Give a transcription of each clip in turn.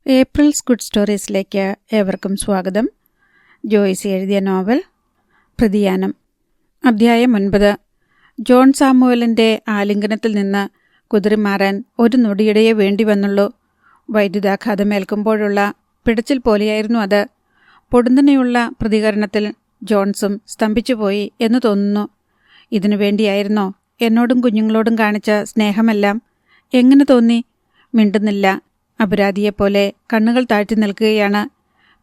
April's good സ്റ്റോറീസിലേക്ക് ഏവർക്കും സ്വാഗതം. ജോയ്സി എഴുതിയ നോവൽ പ്രതിയാനം. അധ്യായം 9. ജോൺ സാമുവലിൻ്റെ ആലിംഗനത്തിൽ നിന്ന് കുതിറിമാറാൻ ഒരു നൊടിയിടയെ വേണ്ടി വന്നുള്ളൂ. വൈദ്യുതാഘാതമേൽക്കുമ്പോഴുള്ള പിടച്ചിൽ പോലെയായിരുന്നു അത്. പൊടുന്നനെയുള്ള പ്രതികരണത്തിൽ ജോൺസും സ്തംഭിച്ചുപോയി എന്ന് തോന്നുന്നു. ഇതിനു വേണ്ടിയായിരുന്നോ എന്നോടും കുഞ്ഞുങ്ങളോടും കാണിച്ച സ്നേഹമെല്ലാം? എങ്ങനെ തോന്നി? മിണ്ടുന്നില്ല. അപരാധിയെപ്പോലെ കണ്ണുകൾ താഴ്ത്തി നിൽക്കുകയാണ്.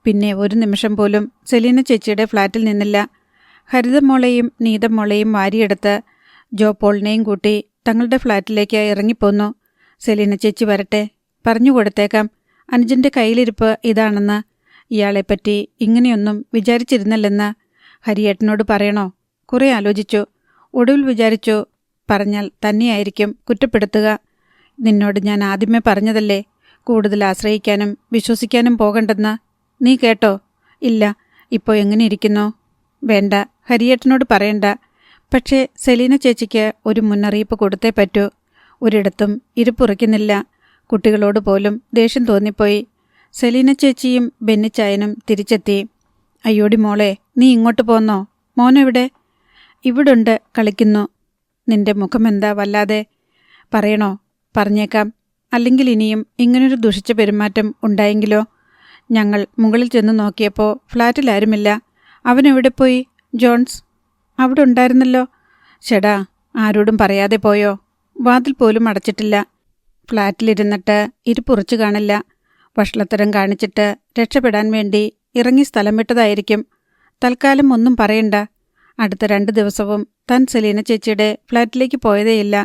പിന്നെ ഒരു നിമിഷം പോലും സെലീന ചേച്ചിയുടെ ഫ്ലാറ്റിൽ നിന്നില്ല. ഹരിതമോളെയും നീതമോളെയും വാരിയെടുത്ത് ജോ പോളിനെയും കൂട്ടി തങ്ങളുടെ ഫ്ലാറ്റിലേക്ക് ഇറങ്ങിപ്പോന്നു. സെലീന ചേച്ചി വരട്ടെ, പറഞ്ഞു കൊടുത്തേക്കാം അനുജൻ്റെ കയ്യിലിരിപ്പ് ഇതാണെന്ന്. ഇയാളെപ്പറ്റി ഇങ്ങനെയൊന്നും വിചാരിച്ചിരുന്നില്ലെന്ന് ഹരിയേട്ടനോട് പറയണോ? കുറേ ആലോചിച്ചു. ഒടുവിൽ വിചാരിച്ചു, പറഞ്ഞാൽ തന്നെയായിരിക്കും കുറ്റപ്പെടുത്തുക. നിന്നോട് ഞാൻ ആദ്യമേ പറഞ്ഞതല്ലേ കൂടുതൽ ആശ്രയിക്കാനും വിശ്വസിക്കാനും പോകണ്ടെന്ന്. നീ കേട്ടോ? ഇല്ല. ഇപ്പോൾ എങ്ങനെ ഇരിക്കുന്നു? വേണ്ട, ഹരിയേട്ടനോട് പറയണ്ട. പക്ഷേ സെലീന ചേച്ചിക്ക് ഒരു മുന്നറിയിപ്പ് കൊടുത്തേ പറ്റൂ. ഒരിടത്തും ഇരിപ്പുറയ്ക്കുന്നില്ല. കുട്ടികളോട് പോലും ദേഷ്യം തോന്നിപ്പോയി. സെലീന ചേച്ചിയും ബെന്നിച്ചായനും തിരിച്ചെത്തി. അയ്യോടി മോളെ, നീ ഇങ്ങോട്ട് പോന്നോ? മോനെവിടെ? ഇവിടുണ്ട്, കളിക്കുന്നു. നിന്റെ മുഖമെന്താ വല്ലാതെ? പറയണോ? പറഞ്ഞേക്കാം. അല്ലെങ്കിൽ ഇനിയും ഇങ്ങനൊരു ദുഷിച്ച പെരുമാറ്റം ഉണ്ടായെങ്കിലോ? ഞങ്ങൾ മുകളിൽ ചെന്ന് നോക്കിയപ്പോൾ ഫ്ലാറ്റിലാരുമില്ല. അവനെവിടെ പോയി? ജോൺസ് അവിടെ ഉണ്ടായിരുന്നല്ലോ. ചേടാ, ആരോടും പറയാതെ പോയോ? വാതിൽ പോലും അടച്ചിട്ടില്ല. ഫ്ലാറ്റിലിരുന്നിട്ട് ഇരിപ്പുറച്ചു കാണില്ല. വഷളത്തരം കാണിച്ചിട്ട് രക്ഷപ്പെടാൻ വേണ്ടി ഇറങ്ങി സ്ഥലം വിട്ടതായിരിക്കും. തൽക്കാലം ഒന്നും പറയണ്ട. അടുത്ത 2 ദിവസവും താൻ സെലീന ചേച്ചിയുടെ ഫ്ലാറ്റിലേക്ക് പോയതേയില്ല.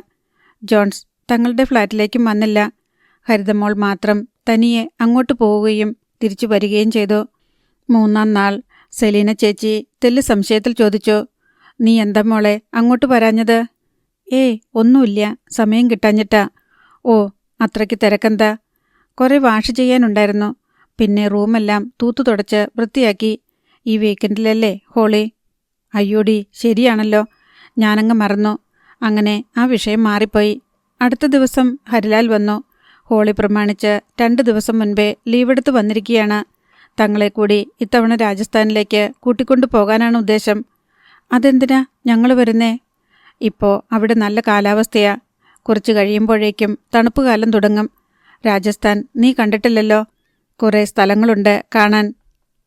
ജോൺസ് തങ്ങളുടെ ഫ്ലാറ്റിലേക്കും വന്നില്ല. ഹരിതമോൾ മാത്രം തനിയെ അങ്ങോട്ട് പോവുകയും തിരിച്ചു വരികയും ചെയ്തു. 3-ാം നാൾ സെലീന ചേച്ചി തെല്ല് സംശയത്തിൽ ചോദിച്ചു, നീ എന്താ മോളെ അങ്ങോട്ട് വരാഞ്ഞത്? ഒന്നുമില്ല, സമയം കിട്ടാഞ്ഞിട്ടാ. ഓ, അത്രയ്ക്ക് തിരക്കെന്താ? കുറേ വാഷ് ചെയ്യാനുണ്ടായിരുന്നു. പിന്നെ റൂമെല്ലാം തൂത്തു തുടച്ച് വൃത്തിയാക്കി. ഈ വീക്കെൻഡിലല്ലേ ഹോളി? അയ്യോടി, ശരിയാണല്ലോ, ഞാനങ്ങ് മറന്നു. അങ്ങനെ ആ വിഷയം മാറിപ്പോയി. അടുത്ത ദിവസം ഹരിലാൽ വന്നു. ഹോളി പ്രമാണിച്ച് 2 ദിവസം മുൻപേ ലീവെടുത്ത് വന്നിരിക്കുകയാണ്. തങ്ങളെ കൂടി ഇത്തവണ രാജസ്ഥാനിലേക്ക് കൂട്ടിക്കൊണ്ടു പോകാനാണ് ഉദ്ദേശം. അതെന്തിനാ ഞങ്ങൾ വരുന്നേ? ഇപ്പോൾ അവിടെ നല്ല കാലാവസ്ഥയാ. കുറച്ച് കഴിയുമ്പോഴേക്കും തണുപ്പ് കാലം തുടങ്ങും. രാജസ്ഥാൻ നീ കണ്ടിട്ടില്ലല്ലോ. കുറേ സ്ഥലങ്ങളുണ്ട് കാണാൻ.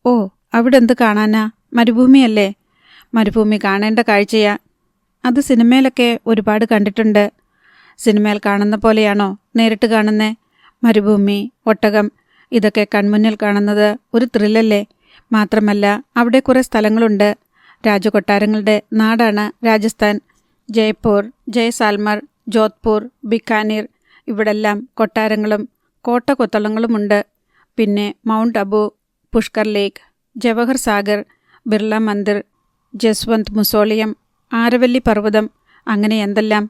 ഓ, അവിടെ എന്ത് കാണാനാ? മരുഭൂമിയല്ലേ? മരുഭൂമി കാണേണ്ട കാഴ്ചയാ. അത് സിനിമയിലൊക്കെ ഒരുപാട് കണ്ടിട്ടുണ്ട്. സിനിമയിൽ കാണുന്ന പോലെയാണോ നേരിട്ട് കാണുന്നേ? മരുഭൂമി, ഒട്ടകം, ഇതൊക്കെ കൺമുന്നിൽ കാണുന്നത് ഒരു ത്രില്ലല്ലേ? മാത്രമല്ല അവിടെ കുറേ സ്ഥലങ്ങളുണ്ട്. രാജകൊട്ടാരങ്ങളുടെ നാടാണ് രാജസ്ഥാൻ. ജയ്പൂർ, ജയ്സാൽമർ, ജോധ്പൂർ, ബിക്കാനീർ, ഇവിടെല്ലാം കൊട്ടാരങ്ങളും കോട്ടകൊത്തളങ്ങളുമുണ്ട്. പിന്നെ മൗണ്ട് അബു, പുഷ്കർ ലേക്ക്, ജവഹർ സാഗർ, ബിർള മന്ദിർ, ജസ്വന്ത് മുസോളിയം, ആരവല്ലി പർവ്വതം, അങ്ങനെ എന്തെല്ലാം.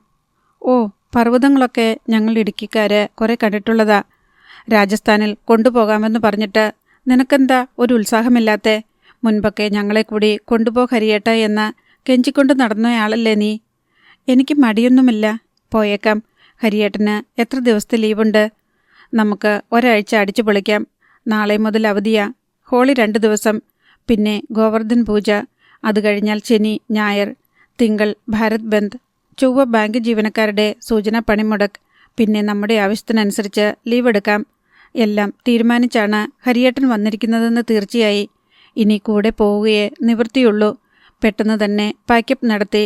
ഓ, പർവ്വതങ്ങളൊക്കെ ഞങ്ങൾ ഇടുക്കിക്കാര് കുറേ കണ്ടിട്ടുള്ളതാ. രാജസ്ഥാനിൽ കൊണ്ടുപോകാമെന്ന് പറഞ്ഞിട്ട് നിനക്കെന്താ ഒരു ഉത്സാഹമില്ലാത്തെ? മുൻപൊക്കെ ഞങ്ങളെ കൂടി കൊണ്ടുപോ ഹരിയേട്ട എന്ന് കെഞ്ചിക്കൊണ്ട് നടന്നയാളല്ലേ നീ. എനിക്ക് മടിയൊന്നുമില്ല, പോയേക്കാം. ഹരിയേട്ടന് എത്ര ദിവസത്തെ ലീവുണ്ട്? നമുക്ക് ഒരാഴ്ച അടിച്ചു പൊളിക്കാം. നാളെ മുതൽ അവധിയാ. ഹോളി 2 ദിവസം, പിന്നെ ഗോവർദ്ധൻ പൂജ, അത് കഴിഞ്ഞാൽ ശനി, ഞായർ, തിങ്കൾ ഭാരത് ബന്ദ്, ചൊവ്വ ബാങ്ക് ജീവനക്കാരുടെ സൂചനാ പണിമുടക്ക്, പിന്നെ നമ്മുടെ ആവശ്യത്തിനനുസരിച്ച് ലീവ് എടുക്കാം. എല്ലാം തീരുമാനിച്ചാണ് ഹരിയേട്ടൻ വന്നിരിക്കുന്നതെന്ന് തീർച്ചയായി. ഇനി കൂടെ പോവുകയേ നിവൃത്തിയുള്ളൂ. പെട്ടെന്ന് തന്നെ പാക്കപ്പ് നടത്തി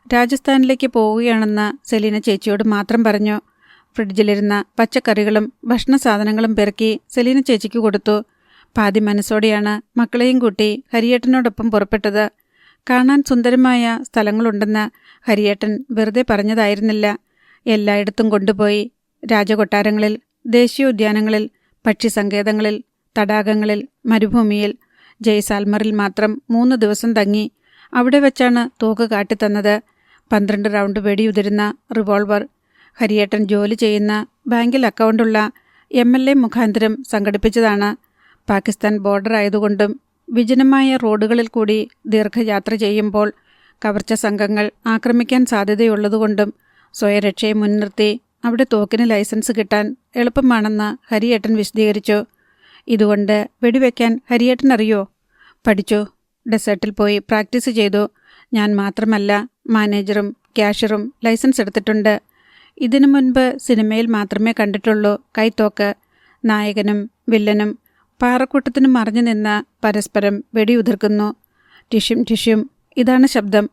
രാജസ്ഥാനിലേക്ക് പോവുകയാണെന്ന് സെലീന ചേച്ചിയോട് മാത്രം പറഞ്ഞു. ഫ്രിഡ്ജിലിരുന്ന പച്ചക്കറികളും ഭക്ഷണ സാധനങ്ങളും പെറുക്കി സെലീന ചേച്ചിക്ക് കൊടുത്തു. പാതി മനസ്സോടെയാണ് മക്കളെയും കൂട്ടി ഹരിയേട്ടനോടൊപ്പം പുറപ്പെട്ടത്. കാണാൻ സുന്ദരമായ സ്ഥലങ്ങളുണ്ടെന്ന് ഹരിയേട്ടൻ വെറുതെ പറഞ്ഞതായിരുന്നില്ല. എല്ലായിടത്തും കൊണ്ടുപോയി. രാജകൊട്ടാരങ്ങളിൽ, ദേശീയോദ്യാനങ്ങളിൽ, പക്ഷിസങ്കേതങ്ങളിൽ, തടാകങ്ങളിൽ, മരുഭൂമിയിൽ. ജയ്സാൽമറിൽ മാത്രം 3 ദിവസം തങ്ങി. അവിടെ വെച്ചാണ് തോക്ക് കാട്ടിത്തന്നത്. 12 റൗണ്ട് വെടിയുതിരുന്ന റിവോൾവർ. ഹരിയേട്ടൻ ജോലി ചെയ്യുന്ന ബാങ്കിൽ അക്കൗണ്ടുള്ള MLA മുഖാന്തരം സംഘടിപ്പിച്ചതാണ്. പാകിസ്ഥാൻ ബോർഡർ ആയതുകൊണ്ടും വിജനമായ റോഡുകളിൽ കൂടി ദീർഘയാത്ര ചെയ്യുമ്പോൾ കവർച്ച സംഘങ്ങൾ ആക്രമിക്കാൻ സാധ്യതയുള്ളതുകൊണ്ടും സ്വയരക്ഷയെ മുൻനിർത്തി അവിടെ തോക്കിന് ലൈസൻസ് കിട്ടാൻ എളുപ്പമാണെന്ന് ഹരിയേട്ടൻ വിശദീകരിച്ചു. ഇതുകൊണ്ട് വെടിവെക്കാൻ ഹരിയേട്ടനറിയോ? പഠിച്ചു. ഡെസേർട്ടിൽ പോയി പ്രാക്ടീസ് ചെയ്തു. ഞാൻ മാത്രമല്ല, മാനേജറും ക്യാഷറും ലൈസൻസ് എടുത്തിട്ടുണ്ട്. ഇതിനു മുൻപ് സിനിമയിൽ മാത്രമേ കണ്ടിട്ടുള്ളൂ കൈത്തോക്ക്. നായകനും വില്ലനും പാറക്കൂട്ടത്തിന് മറിഞ്ഞു നിന്ന് പരസ്പരം വെടിയുതിർക്കുന്നു. ടിഷ്യും ടിഷ്യും, ഇതാണ് ശബ്ദം.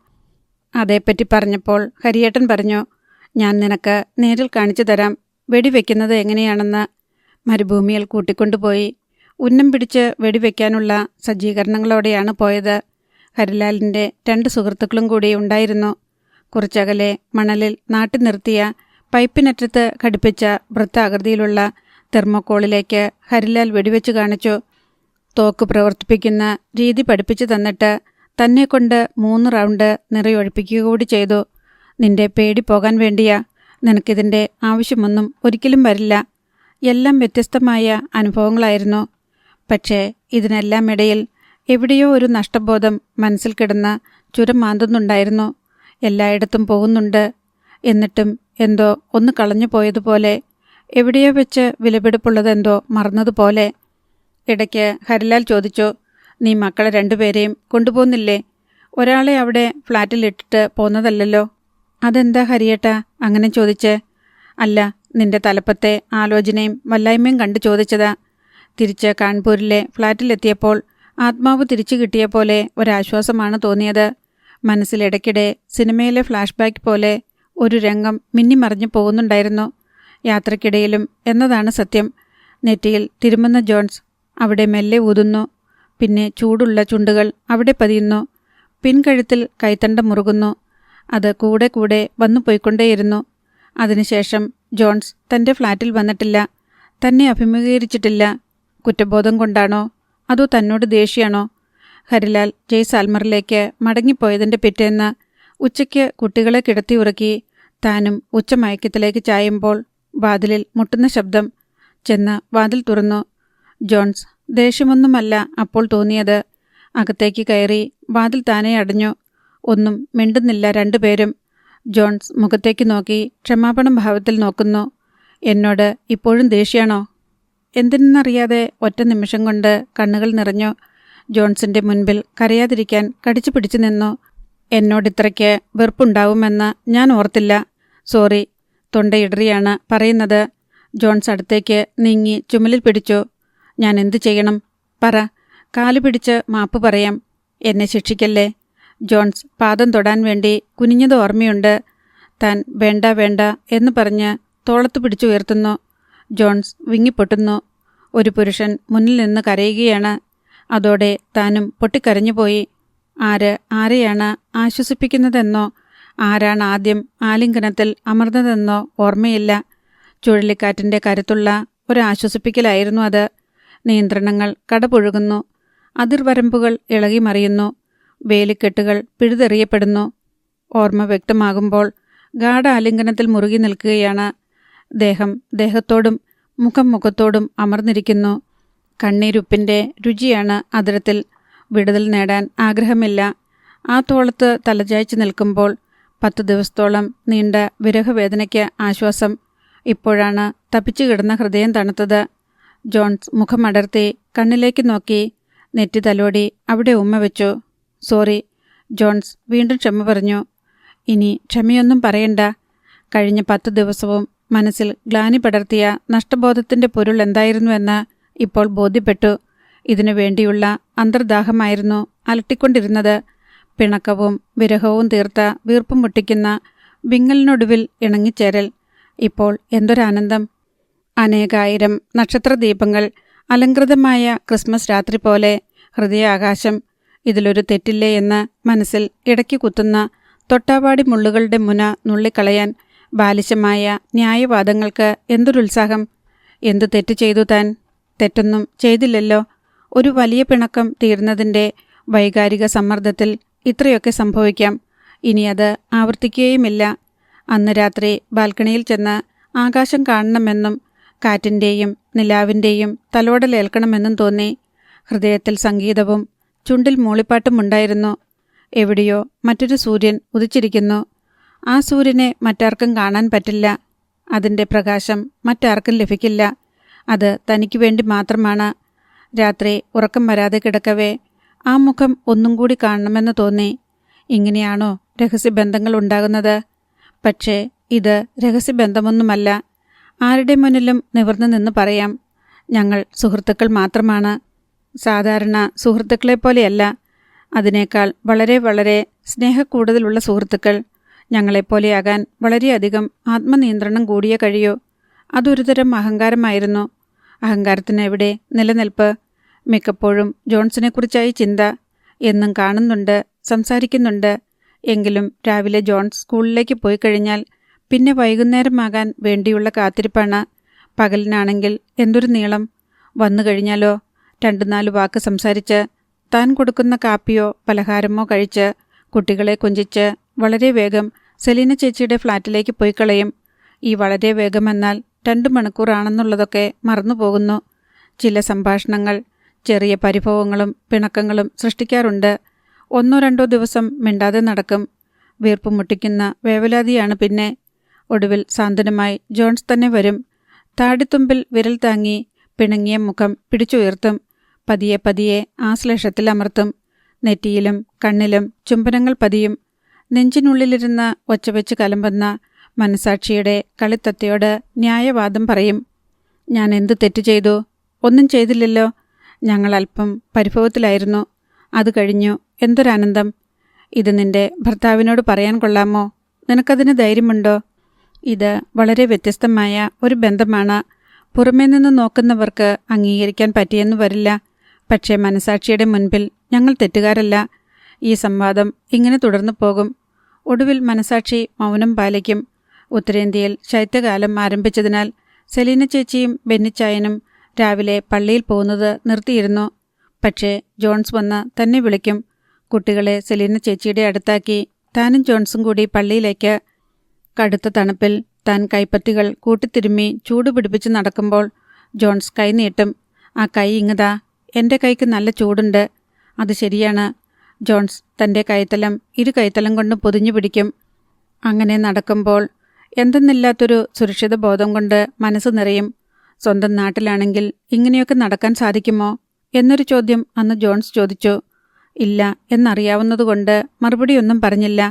അതേപ്പറ്റി പറഞ്ഞപ്പോൾ ഹരിയേട്ടൻ പറഞ്ഞു, ഞാൻ നിനക്ക് നേരിൽ കാണിച്ചു തരാം വെടിവെക്കുന്നത് എങ്ങനെയാണെന്ന്. മരുഭൂമിയിൽ കൂട്ടിക്കൊണ്ടുപോയി ഉന്നം പിടിച്ച് വെടിവെക്കാനുള്ള സജ്ജീകരണങ്ങളോടെയാണ് പോയത്. ഹരിലാലിൻ്റെ 2 സുഹൃത്തുക്കളും കൂടി ഉണ്ടായിരുന്നു. കുറച്ചകലെ മണലിൽ നാട്ടി നിർത്തിയ പൈപ്പിനറ്റത്ത് ഘടിപ്പിച്ച വൃത്താകൃതിയിലുള്ള തെർമോക്കോളിലേക്ക് ഹരിലാൽ വെടിവെച്ച് കാണിച്ചു. തോക്ക് പ്രവർത്തിപ്പിക്കുന്ന രീതി പഠിപ്പിച്ചു തന്നിട്ട് തന്നെക്കൊണ്ട് 3 റൗണ്ട് നിറയൊഴിപ്പിക്കുക കൂടി ചെയ്തു. നിന്റെ പേടി പോകാൻ വേണ്ടിയാ. നിനക്കിതിൻ്റെ ആവശ്യമൊന്നും ഒരിക്കലും വരില്ല. എല്ലാം വ്യത്യസ്തമായ അനുഭവങ്ങളായിരുന്നു. പക്ഷേ ഇതിനെല്ലാം ഇടയിൽ എവിടെയോ ഒരു നഷ്ടബോധം മനസ്സിൽ കിടന്ന് ചുരം മാന്തുന്നുണ്ടായിരുന്നു. എല്ലായിടത്തും പോകുന്നുണ്ട്, എന്നിട്ടും എന്തോ ഒന്ന് കളഞ്ഞു പോയതുപോലെ, എവിടെയോ വെച്ച് വിലപിടിപ്പുള്ളതെന്തോ മറന്നതുപോലെ. ഇടയ്ക്ക് ഹരിലാൽ ചോദിച്ചു, നീ മക്കളെ 2 പേരെയും കൊണ്ടുപോകുന്നില്ലേ? ഒരാളെ അവിടെ ഫ്ലാറ്റിലിട്ടിട്ട് പോന്നതല്ലല്ലോ. അതെന്താ ഹരിയേട്ടാ അങ്ങനെ ചോദിച്ചേ? അല്ല, നിന്റെ തലപ്പത്തെ ആലോചനയും വല്ലായ്മയും കണ്ടു ചോദിച്ചതാ. തിരിച്ച് കാൺപൂരിലെ ഫ്ലാറ്റിലെത്തിയപ്പോൾ ആത്മാവ് തിരിച്ചു കിട്ടിയ പോലെ ഒരാശ്വാസമാണ് തോന്നിയത്. മനസ്സിലിടയ്ക്കിടെ സിനിമയിലെ ഫ്ലാഷ് ബാക്ക് പോലെ ഒരു രംഗം മിന്നിമറിഞ്ഞു പോകുന്നുണ്ടായിരുന്നു. യാത്രക്കിടയിലും എന്നതാണ് സത്യം. നെറ്റിയിൽ തിരുമുന്ന ജോൺസ് അവിടെ മെല്ലെ ഊതുന്നു. പിന്നെ ചൂടുള്ള ചുണ്ടുകൾ അവിടെ പതിയുന്നു. പിൻകഴുത്തിൽ കൈത്തണ്ട മുറുകുന്നു. അത് കൂടെ കൂടെ വന്നു പോയിക്കൊണ്ടേയിരുന്നു. അതിനുശേഷം ജോൺസ് തൻ്റെ ഫ്ലാറ്റിൽ വന്നിട്ടില്ല. തന്നെ അഭിമുഖീകരിച്ചിട്ടില്ല. കുറ്റബോധം കൊണ്ടാണോ അതോ തന്നോട് ദേഷ്യമാണോ? ഹരിലാൽ ജയ്സാൽമറിലേക്ക് മടങ്ങിപ്പോയതിൻ്റെ പിറ്റേന്ന് ഉച്ചയ്ക്ക് കുട്ടികളെ കിടത്തി ഉറക്കി താനും ഉച്ചമയക്കത്തിലേക്ക് ചായുമ്പോൾ വാതിലിൽ മുട്ടുന്ന ശബ്ദം. ചെന്ന് വാതിൽ തുറന്നു. ജോൺസ്. ദേഷ്യമൊന്നുമല്ല അപ്പോൾ തോന്നിയത്. അകത്തേക്ക് കയറി വാതിൽ താനേ അടഞ്ഞു. ഒന്നും മിണ്ടുന്നില്ല 2 പേരും. ജോൺസ് മുഖത്തേക്ക് നോക്കി ക്ഷമാപണ ഭാവത്തിൽ നോക്കുന്നു. എന്നോട് ഇപ്പോഴും ദേഷ്യമാണോ? എന്തിനെന്നറിയാതെ ഒറ്റ നിമിഷം കൊണ്ട് കണ്ണുകൾ നിറഞ്ഞു. ജോൺസിൻ്റെ മുൻപിൽ കരയാതിരിക്കാൻ കടിച്ചു പിടിച്ചു നിന്നു. എന്നോടിത്രയ്ക്ക് വെറുപ്പുണ്ടാവുമെന്ന് ഞാൻ ഓർത്തില്ല. സോറി. തൊണ്ടയിടറിയാണ് പറയുന്നത്. ജോൺസ് അടുത്തേക്ക് നീങ്ങി ചുമലിൽ പിടിച്ചു. ഞാൻ എന്തു ചെയ്യണം? പറ. കാലു പിടിച്ച് മാപ്പ് പറയാം. എന്നെ ശിക്ഷിക്കല്ലേ. ജോൺസ് പാദം തൊടാൻ വേണ്ടി കുനിഞ്ഞത് ഓർമ്മയുണ്ട്. താൻ വേണ്ട വേണ്ട എന്ന് പറഞ്ഞ് തോളത്ത് പിടിച്ചുയർത്തുന്നു. ജോൺസ് വിങ്ങിപ്പൊട്ടുന്നു. ഒരു പുരുഷൻ മുന്നിൽ നിന്ന് കരയുകയാണ്. അതോടെ താനും പൊട്ടിക്കരഞ്ഞുപോയി. ആരെയാണ് ആശ്വസിപ്പിക്കുന്നതെന്നോ ആരാണ് ആദ്യം ആലിംഗനത്തിൽ അമർന്നതെന്നോ ഓർമ്മയില്ല. ചുഴലിക്കാറ്റിൻ്റെ കരുത്തുള്ള ഒരാശ്വസിപ്പിക്കലായിരുന്നു അത്. നിയന്ത്രണങ്ങൾ കടപുഴുകുന്നു. അതിർവരമ്പുകൾ ഇളകിമറിയുന്നു. വേലിക്കെട്ടുകൾ പിഴുതെറിയപ്പെടുന്നു. ഓർമ്മ വ്യക്തമാകുമ്പോൾ ഗാഢ ആലിംഗനത്തിൽ മുറുകി നിൽക്കുകയാണ്. ദേഹം ദേഹത്തോടും മുഖം മുഖത്തോടും അമർന്നിരിക്കുന്നു. കണ്ണീരുപ്പിൻ്റെ രുചിയാണ് അതിരത്തിൽ. വിടുതൽ നേടാൻ ആഗ്രഹമില്ല. ആ തോളത്ത് തലചായ്ച്ചു നിൽക്കുമ്പോൾ 10 ദിവസത്തോളം നീണ്ട വിരഹവേദനയ്ക്ക് ആശ്വാസം. ഇപ്പോഴാണ് തപ്പിച്ചു കിടന്ന ഹൃദയം തണുത്തത്. ജോൺസ് മുഖമടർത്തി കണ്ണിലേക്ക് നോക്കി. നെറ്റി തലോടി അവിടെ ഉമ്മ വെച്ചു. സോറി. ജോൺസ് വീണ്ടും ക്ഷമ പറഞ്ഞു. ഇനി ക്ഷമയൊന്നും പറയണ്ട. കഴിഞ്ഞ 10 ദിവസവും മനസ്സിൽ ഗ്ലാനി പടർത്തിയ നഷ്ടബോധത്തിൻ്റെ പൊരുൾ എന്തായിരുന്നുവെന്ന് ഇപ്പോൾ ബോധ്യപ്പെട്ടു. ഇതിനു വേണ്ടിയുള്ള അന്തർദാഹമായിരുന്നു അലട്ടിക്കൊണ്ടിരുന്നത്. പിണക്കവും വിരഹവും തീർത്ത വീർപ്പും മുട്ടിക്കുന്ന വിങ്ങലിനൊടുവിൽ ഇണങ്ങിച്ചേരൽ. ഇപ്പോൾ എന്തൊരാനന്ദം! അനേകായിരം നക്ഷത്രദീപങ്ങൾ അലങ്കൃതമായ ക്രിസ്മസ് രാത്രി പോലെ ഹൃദയാകാശം. ഇതിലൊരു തെറ്റില്ലേ എന്ന് മനസ്സിൽ ഇടയ്ക്ക് കുത്തുന്ന തൊട്ടാവാടി മുള്ളുകളുടെ മുന നുള്ളിക്കളയാൻ ബാലിശമായ ന്യായവാദങ്ങൾക്ക് എന്തൊരുത്സാഹം! എന്തു തെറ്റ് ചെയ്തു താൻ? തെറ്റൊന്നും ചെയ്തില്ലല്ലോ. ഒരു വലിയ പിണക്കം തീർന്നതിൻ്റെ വൈകാരിക സമ്മർദ്ദത്തിൽ ഇത്രയൊക്കെ സംഭവിക്കാം. ഇനി അത് ആവർത്തിക്കുകയുമില്ല. അന്ന് രാത്രി ബാൽക്കണിയിൽ ചെന്ന് ആകാശം കാണണമെന്നും കാറ്റിൻ്റെയും നിലാവിൻ്റെയും തലോടലേൽക്കണമെന്നും തോന്നി. ഹൃദയത്തിൽ സംഗീതവും ചുണ്ടിൽ മൂളിപ്പാട്ടുമുണ്ടായിരുന്നു. എവിടെയോ മറ്റൊരു സൂര്യൻ ഉദിച്ചിരിക്കുന്നു. ആ സൂര്യനെ മറ്റാർക്കും കാണാൻ പറ്റില്ല. അതിൻ്റെ പ്രകാശം മറ്റാർക്കും ലഭിക്കില്ല. അത് തനിക്ക് വേണ്ടി മാത്രമാണ്. രാത്രി ഉറക്കം വരാതെ കിടക്കവേ ആ മുഖം ഒന്നും കൂടി കാണണമെന്ന് തോന്നി. ഇങ്ങനെയാണോ രഹസ്യബന്ധങ്ങൾ ഉണ്ടാകുന്നത്? പക്ഷേ ഇത് രഹസ്യബന്ധമൊന്നുമല്ല. ആരുടെ മുന്നിലും നിവർന്നു നിന്ന് പറയാം, ഞങ്ങൾ സുഹൃത്തുക്കൾ മാത്രമാണ്. സാധാരണ സുഹൃത്തുക്കളെപ്പോലെയല്ല, അതിനേക്കാൾ വളരെ വളരെ സ്നേഹക്കൂടുതലുള്ള സുഹൃത്തുക്കൾ. ഞങ്ങളെപ്പോലെയാകാൻ വളരെയധികം ആത്മനിയന്ത്രണം കൂടിയേ കഴിയൂ. അതൊരുതരം അഹങ്കാരമായിരുന്നു. അഹങ്കാരത്തിന് എവിടെ നിലനിൽപ്പ്? മിക്കപ്പോഴും ജോൺസിനെക്കുറിച്ചായി ചിന്ത. എന്നും കാണുന്നുണ്ട്, സംസാരിക്കുന്നുണ്ട്. എങ്കിലും രാവിലെ ജോൺസ് സ്കൂളിലേക്ക് പോയി കഴിഞ്ഞാൽ പിന്നെ വൈകുന്നേരമാകാൻ വേണ്ടിയുള്ള കാത്തിരിപ്പാണ്. പകലിനാണെങ്കിൽ എന്തൊരു നീളം! വന്നു കഴിഞ്ഞാലോ 2-4 വാക്ക് സംസാരിച്ച് താൻ കൊടുക്കുന്ന കാപ്പിയോ പലഹാരമോ കഴിച്ച് കുട്ടികളെ കൊഞ്ചിച്ച് വളരെ വേഗം സെലീന ചേച്ചിയുടെ ഫ്ലാറ്റിലേക്ക് പോയി കളയും. ഈ വളരെ വേഗമെന്നാൽ 2 മണിക്കൂറാണെന്നുള്ളതൊക്കെ മറന്നുപോകുന്നു. ചില സംഭാഷണങ്ങൾ ചെറിയ പരിഭവങ്ങളും പിണക്കങ്ങളും സൃഷ്ടിക്കാറുണ്ട്. 1-2 ദിവസം മിണ്ടാതെ നടക്കും. വീർപ്പ് മുട്ടിക്കുന്ന വേവലാതിയാണ് പിന്നെ. ഒടുവിൽ സാന്ത്വനമായി ജോൺസ് തന്നെ വരും. താടിത്തുമ്പിൽ വിരൽ താങ്ങി പിണങ്ങിയ മുഖം പിടിച്ചുയർത്തും. പതിയെ പതിയെ ആശ്ലേഷത്തിൽ അമർത്തും. നെറ്റിയിലും കണ്ണിലും ചുംബനങ്ങൾ പതിയും. നെഞ്ചിനുള്ളിലിരുന്ന ഒച്ചവെച്ച് കലമ്പുന്ന മനസാക്ഷിയുടെ കളിത്തത്തയോട് ന്യായവാദം പറയും. ഞാൻ എന്ത് തെറ്റു ചെയ്തു? ഒന്നും ചെയ്തില്ലല്ലോ. ഞങ്ങൾ അല്പം പരിഭവത്തിലായിരുന്നു. അത് കഴിഞ്ഞു. എന്തൊരാനന്ദം! ഇത് നിന്റെ ഭർത്താവിനോട് പറയാൻ കൊള്ളാമോ? നിനക്കതിന് ധൈര്യമുണ്ടോ? ഇത് വളരെ വ്യത്യസ്തമായ ഒരു ബന്ധമാണ്. പുറമേ നിന്ന് നോക്കുന്നവർക്ക് അംഗീകരിക്കാൻ പറ്റിയെന്നു വരില്ല. പക്ഷേ മനസാക്ഷിയുടെ മുൻപിൽ ഞങ്ങൾ തെറ്റുകാരല്ല. ഈ സംവാദം ഇങ്ങനെ തുടർന്നു പോകും. ഒടുവിൽ മനസാക്ഷി മൗനം പാലിക്കും. ഉത്തരേന്ത്യയിൽ ശൈത്യകാലം ആരംഭിച്ചതിനാൽ സെലീന ചേച്ചിയും ബെന്നിച്ചായനും രാവിലെ പള്ളിയിൽ പോകുന്നത് നിർത്തിയിരുന്നു. പക്ഷേ ജോൺസ് വന്ന് തന്നെ വിളിക്കും. കുട്ടികളെ സെലീന ചേച്ചിയുടെ അടുത്താക്കി താനും ജോൺസും കൂടി പള്ളിയിലേക്ക്. കടുത്ത തണുപ്പിൽ താൻ കൈപ്പത്തികൾ കൂട്ടിത്തിരുമ്മി ചൂടുപിടിപ്പിച്ച് നടക്കുമ്പോൾ ജോൺസ് കൈ നീട്ടും. ആ കൈ ഇങ്ങതാ, എൻ്റെ കൈക്ക് നല്ല ചൂടുണ്ട്. അത് ശരിയാണ്. ജോൺസ് തൻ്റെ കൈത്തലം 2 കൈത്തലം കൊണ്ട് പൊതിഞ്ഞു പിടിക്കും. അങ്ങനെ നടക്കുമ്പോൾ എന്തെന്നില്ലാത്തൊരു സുരക്ഷിത ബോധം കൊണ്ട് മനസ്സ് നിറയും. സ്വന്തം നാട്ടിലാണെങ്കിൽ ഇങ്ങനെയൊക്കെ നടക്കാൻ സാധിക്കുമോ എന്നൊരു ചോദ്യം അന്ന് ജോൺസ് ചോദിച്ചു. ഇല്ല എന്നറിയാവുന്നതുകൊണ്ട് മറുപടിയൊന്നും പറഞ്ഞില്ല.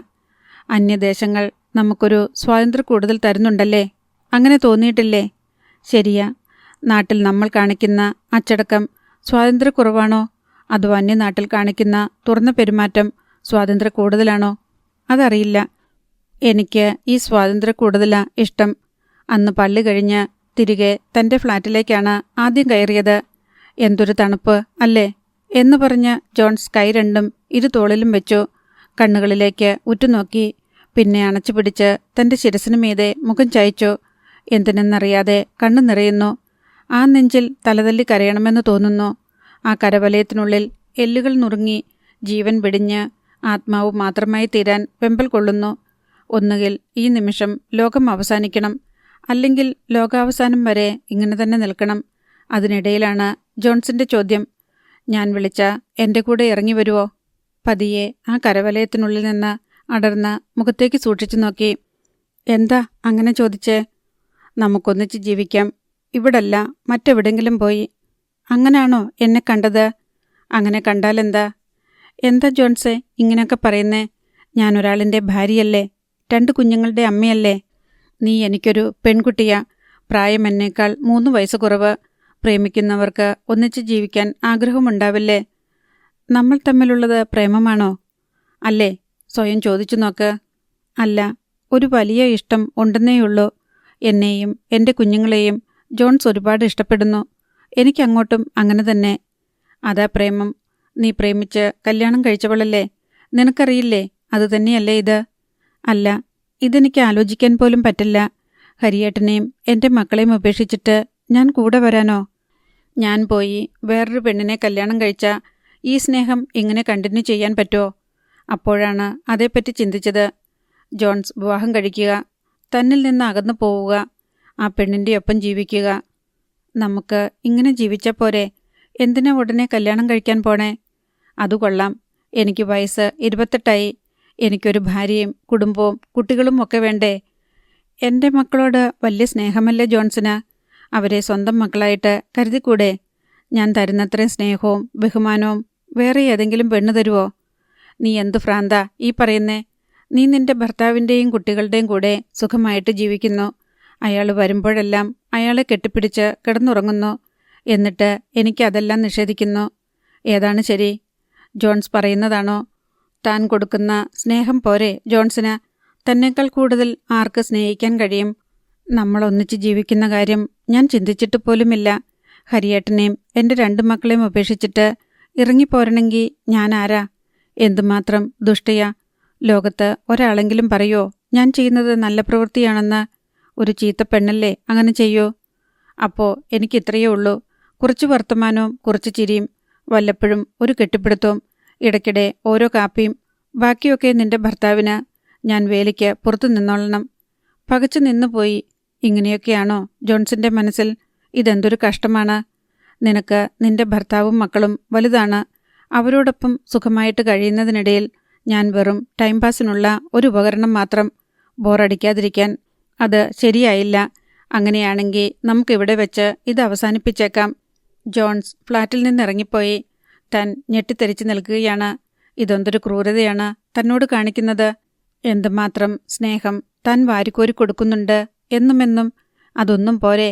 അന്യദേശങ്ങൾ നമുക്കൊരു സ്വാതന്ത്ര്യം കൂടുതൽ തരുന്നുണ്ടല്ലേ? അങ്ങനെ തോന്നിയിട്ടില്ലേ? ശരിയാ. നാട്ടിൽ നമ്മൾ കാണിക്കുന്ന അച്ചടക്കം സ്വാതന്ത്ര്യക്കുറവാണോ? അതോ അന്യനാട്ടിൽ കാണിക്കുന്ന തുറന്ന പെരുമാറ്റം സ്വാതന്ത്ര്യം കൂടുതലാണോ? അതറിയില്ല. എനിക്ക് ഈ സ്വാതന്ത്ര്യം കൂടുതലാ ഇഷ്ടം. അന്ന് പള്ളി കഴിഞ്ഞ് തിരികെ തൻ്റെ ഫ്ലാറ്റിലേക്കാണ് ആദ്യം കയറിയത്. എന്തൊരു തണുപ്പ് അല്ലേ എന്ന് പറഞ്ഞ് ജോൺസ് കൈ രണ്ടും 2 തോളിലും വെച്ചു. കണ്ണുകളിലേക്ക് ഉറ്റുനോക്കി. പിന്നെ അണച്ചു പിടിച്ച് തൻ്റെ ശിരസിനു മീതെ മുഖം ചായച്ചു. എന്തിനെന്നറിയാതെ കണ്ണു നിറയുന്നു. ആ നെഞ്ചിൽ തലതല്ലി കരയണമെന്ന് തോന്നുന്നു. ആ കരവലയത്തിനുള്ളിൽ എല്ലുകൾ നുറുങ്ങി ജീവൻ വെടിഞ്ഞ് ആത്മാവ് മാത്രമായി തീരാൻ വെമ്പൽ കൊള്ളുന്നു. ഒന്നുകിൽ ഈ നിമിഷം ലോകം അവസാനിക്കണം, അല്ലെങ്കിൽ ലോകാവസാനം വരെ ഇങ്ങനെ തന്നെ നിൽക്കണം. അതിനിടയിലാണ് ജോൺസിൻ്റെ ചോദ്യം. ഞാൻ വിളിച്ച എൻ്റെ കൂടെ ഇറങ്ങി വരുവോ? പതിയെ ആ കരവലയത്തിനുള്ളിൽ നിന്ന് അടർന്ന് മുഖത്തേക്ക് സൂക്ഷിച്ചു നോക്കി. എന്താ അങ്ങനെ ചോദിച്ചേ? നമുക്കൊന്നിച്ച് ജീവിക്കാം. ഇവിടല്ല, മറ്റെവിടെങ്കിലും പോയി. അങ്ങനാണോ എന്നെ കണ്ടത്? അങ്ങനെ കണ്ടാലെന്താ? എന്താ ജോൺസേ ഇങ്ങനെയൊക്കെ പറയുന്നേ? ഞാനൊരാളിൻ്റെ ഭാര്യയല്ലേ, 2 കുഞ്ഞുങ്ങളുടെ അമ്മയല്ലേ. നീ എനിക്കൊരു പെൺകുട്ടിയാ. പ്രായം എന്നേക്കാൾ 3 വയസ്സ് കുറവ്. പ്രേമിക്കുന്നവർക്ക് ഒന്നിച്ച് ജീവിക്കാൻ ആഗ്രഹമുണ്ടാവില്ലേ? നമ്മൾ തമ്മിലുള്ളത് പ്രേമമാണോ? അല്ലേ? സ്വയം ചോദിച്ചു നോക്ക്. അല്ല, ഒരു വലിയ ഇഷ്ടം ഉണ്ടെന്നേയുള്ളൂ. എന്നെയും എൻ്റെ കുഞ്ഞുങ്ങളെയും ജോൺസ് ഒരുപാട് ഇഷ്ടപ്പെടുന്നു. എനിക്കങ്ങോട്ടും അങ്ങനെ തന്നെ. അതാ പ്രേമം. നീ പ്രേമിച്ച് കല്യാണം കഴിച്ചവളല്ലേ? നിനക്കറിയില്ലേ? അതുതന്നെയല്ലേ ഇത്? അല്ല, ഇതെനിക്ക് ആലോചിക്കാൻ പോലും പറ്റില്ല. ഹരിയേട്ടനെയും എൻ്റെ മക്കളെയും ഉപേക്ഷിച്ചിട്ട് ഞാൻ കൂടെ വരാനോ? ഞാൻ പോയി വേറൊരു പെണ്ണിനെ കല്യാണം കഴിച്ചാൽ ഈ സ്നേഹം ഇങ്ങനെ കണ്ടിന്യൂ ചെയ്യാൻ പറ്റുമോ? അപ്പോഴാണ് അതേപ്പറ്റി ചിന്തിച്ചത്. ജോൺസ് വിവാഹം കഴിക്കുക, തന്നിൽ നിന്ന് അകന്നു പോവുക, ആ പെണ്ണിൻ്റെ ഒപ്പം ജീവിക്കുക. നമുക്ക് ഇങ്ങനെ ജീവിച്ച പോരെ? എന്തിനാ ഉടനെ കല്യാണം കഴിക്കാൻ പോണേ? അതു കൊള്ളാം. എനിക്ക് വയസ്സ് 28ആയി. എനിക്കൊരു ഭാര്യയും കുടുംബവും കുട്ടികളും ഒക്കെ വേണ്ടേ? എൻ്റെ മക്കളോട് വലിയ സ്നേഹമല്ലേ ജോൺസിന്? അവരെ സ്വന്തം മക്കളായിട്ട് കരുതിക്കൂടെ? ഞാൻ തരുന്നത്രയും സ്നേഹവും ബഹുമാനവും വേറെ ഏതെങ്കിലും പെണ്ണ് തരുവോ? നീ എന്തു ഭ്രാന്താ ഈ പറയുന്നേ? നീ നിന്റെ ഭർത്താവിൻ്റെയും കുട്ടികളുടെയും കൂടെ സുഖമായിട്ട് ജീവിക്കുന്നു. അയാൾ വരുമ്പോഴെല്ലാം അയാളെ കെട്ടിപ്പിടിച്ച് കിടന്നുറങ്ങുന്നു. എന്നിട്ട് എനിക്കതെല്ലാം നിഷേധിക്കുന്നു. ഏതാണ് ശരി? ജോൺസ് പറയുന്നതാണോ? താൻ കൊടുക്കുന്ന സ്നേഹം പോരെ ജോൺസിന്? തന്നേക്കാൾ കൂടുതൽ ആർക്ക് സ്നേഹിക്കാൻ കഴിയും? നമ്മൾ ഒന്നിച്ച് ജീവിക്കുന്ന കാര്യം ഞാൻ ചിന്തിച്ചിട്ട് പോലുമില്ല. ഹരിയേട്ടനെയും എൻ്റെ 2 മക്കളെയും ഉപേക്ഷിച്ചിട്ട് ഇറങ്ങിപ്പോരണമെങ്കിൽ ഞാൻ ആരാ? എന്തുമാത്രം ദുഷ്ടയാ! ലോകത്ത് ഒരാളെങ്കിലും പറയോ ഞാൻ ചെയ്യുന്നത് നല്ല പ്രവൃത്തിയാണെന്ന്? ഒരു ചീത്ത പെണ്ണല്ലേ അങ്ങനെ ചെയ്യൂ? അപ്പോൾ എനിക്കിത്രയേ ഉള്ളൂ. കുറച്ച് വർത്തമാനവും കുറച്ച് ചിരിയും, വല്ലപ്പോഴും ഒരു കെട്ടിപ്പിടുത്തവും, ഇടയ്ക്കിടെ ഓരോ കാപ്പിയും. ബാക്കിയൊക്കെ നിന്റെ ഭർത്താവിന്. ഞാൻ വേലിക്ക് പുറത്തു നിന്നോളണം. പകച്ചു നിന്നുപോയി. ഇങ്ങനെയൊക്കെയാണോ ജോൺസിൻ്റെ മനസ്സിൽ? ഇതെന്തൊരു കഷ്ടമാണ്. നിനക്ക് നിന്റെ ഭർത്താവും മക്കളും വലുതാണ്. അവരോടൊപ്പം സുഖമായിട്ട് കഴിയുന്നതിനിടയിൽ ഞാൻ വെറും ടൈം പാസിനുള്ള ഒരു ഉപകരണം മാത്രം. ബോറടിക്കാതിരിക്കാൻ. അത് ശരിയായില്ല. അങ്ങനെയാണെങ്കിൽ നമുക്കിവിടെ വെച്ച് ഇത് അവസാനിപ്പിച്ചേക്കാം. ജോൺസ് ഫ്ലാറ്റിൽ നിന്നിറങ്ങിപ്പോയി. താൻ ഞെട്ടിത്തെറിച്ച് നിൽക്കുകയാണ്. ഇതെന്തൊരു ക്രൂരതയാണ് തന്നോട് കാണിക്കുന്നത്. എന്തുമാത്രം സ്നേഹം താൻ വാരിക്കോരി കൊടുക്കുന്നുണ്ട് എന്നുമെന്നും. അതൊന്നും പോരെ.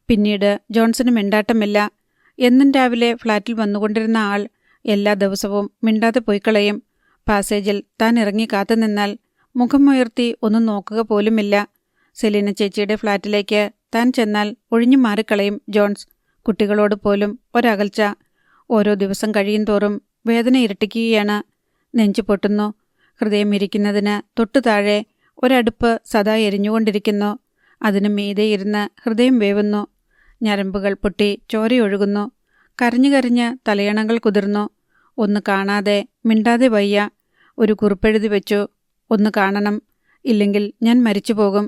പിന്നീട് ജോൺസിന് മിണ്ടാട്ടമില്ല. എന്നും രാവിലെ ഫ്ലാറ്റിൽ വന്നുകൊണ്ടിരുന്ന ആൾ എല്ലാ ദിവസവും മിണ്ടാതെ പോയിക്കളയും. പാസേജിൽ താൻ ഇറങ്ങി കാത്തുനിന്നാൽ മുഖമുയർത്തി ഒന്നും നോക്കുക പോലുമില്ല. സെലീന ചേച്ചിയുടെ ഫ്ലാറ്റിലേക്ക് താൻ ചെന്നാൽ ഒഴിഞ്ഞു മാറിക്കളയും ജോൺസ്. കുട്ടികളോട് പോലും ഒരകൽച്ച. ഓരോ ദിവസം കഴിയും തോറും വേദന ഇരട്ടിക്കുകയാണ്. നെഞ്ചു പൊട്ടുന്നു. ഹൃദയം ഇരിക്കുന്നതിന് തൊട്ടു താഴെ ഒരടുപ്പ് സദാ എരിഞ്ഞുകൊണ്ടിരിക്കുന്നു. അതിനു മീതെ ഇരുന്ന് ഹൃദയം വേവുന്നു. ഞരമ്പുകൾ പൊട്ടി ചോരയൊഴുകുന്നു. കരഞ്ഞു കരഞ്ഞ് തലയണകൾ കുതിർന്നു. ഒന്ന് കാണാതെ മിണ്ടാതെ വയ്യ. ഒരു കുറിപ്പെഴുതി വെച്ചു. ഒന്ന് കാണണം, ഇല്ലെങ്കിൽ ഞാൻ മരിച്ചു പോകും.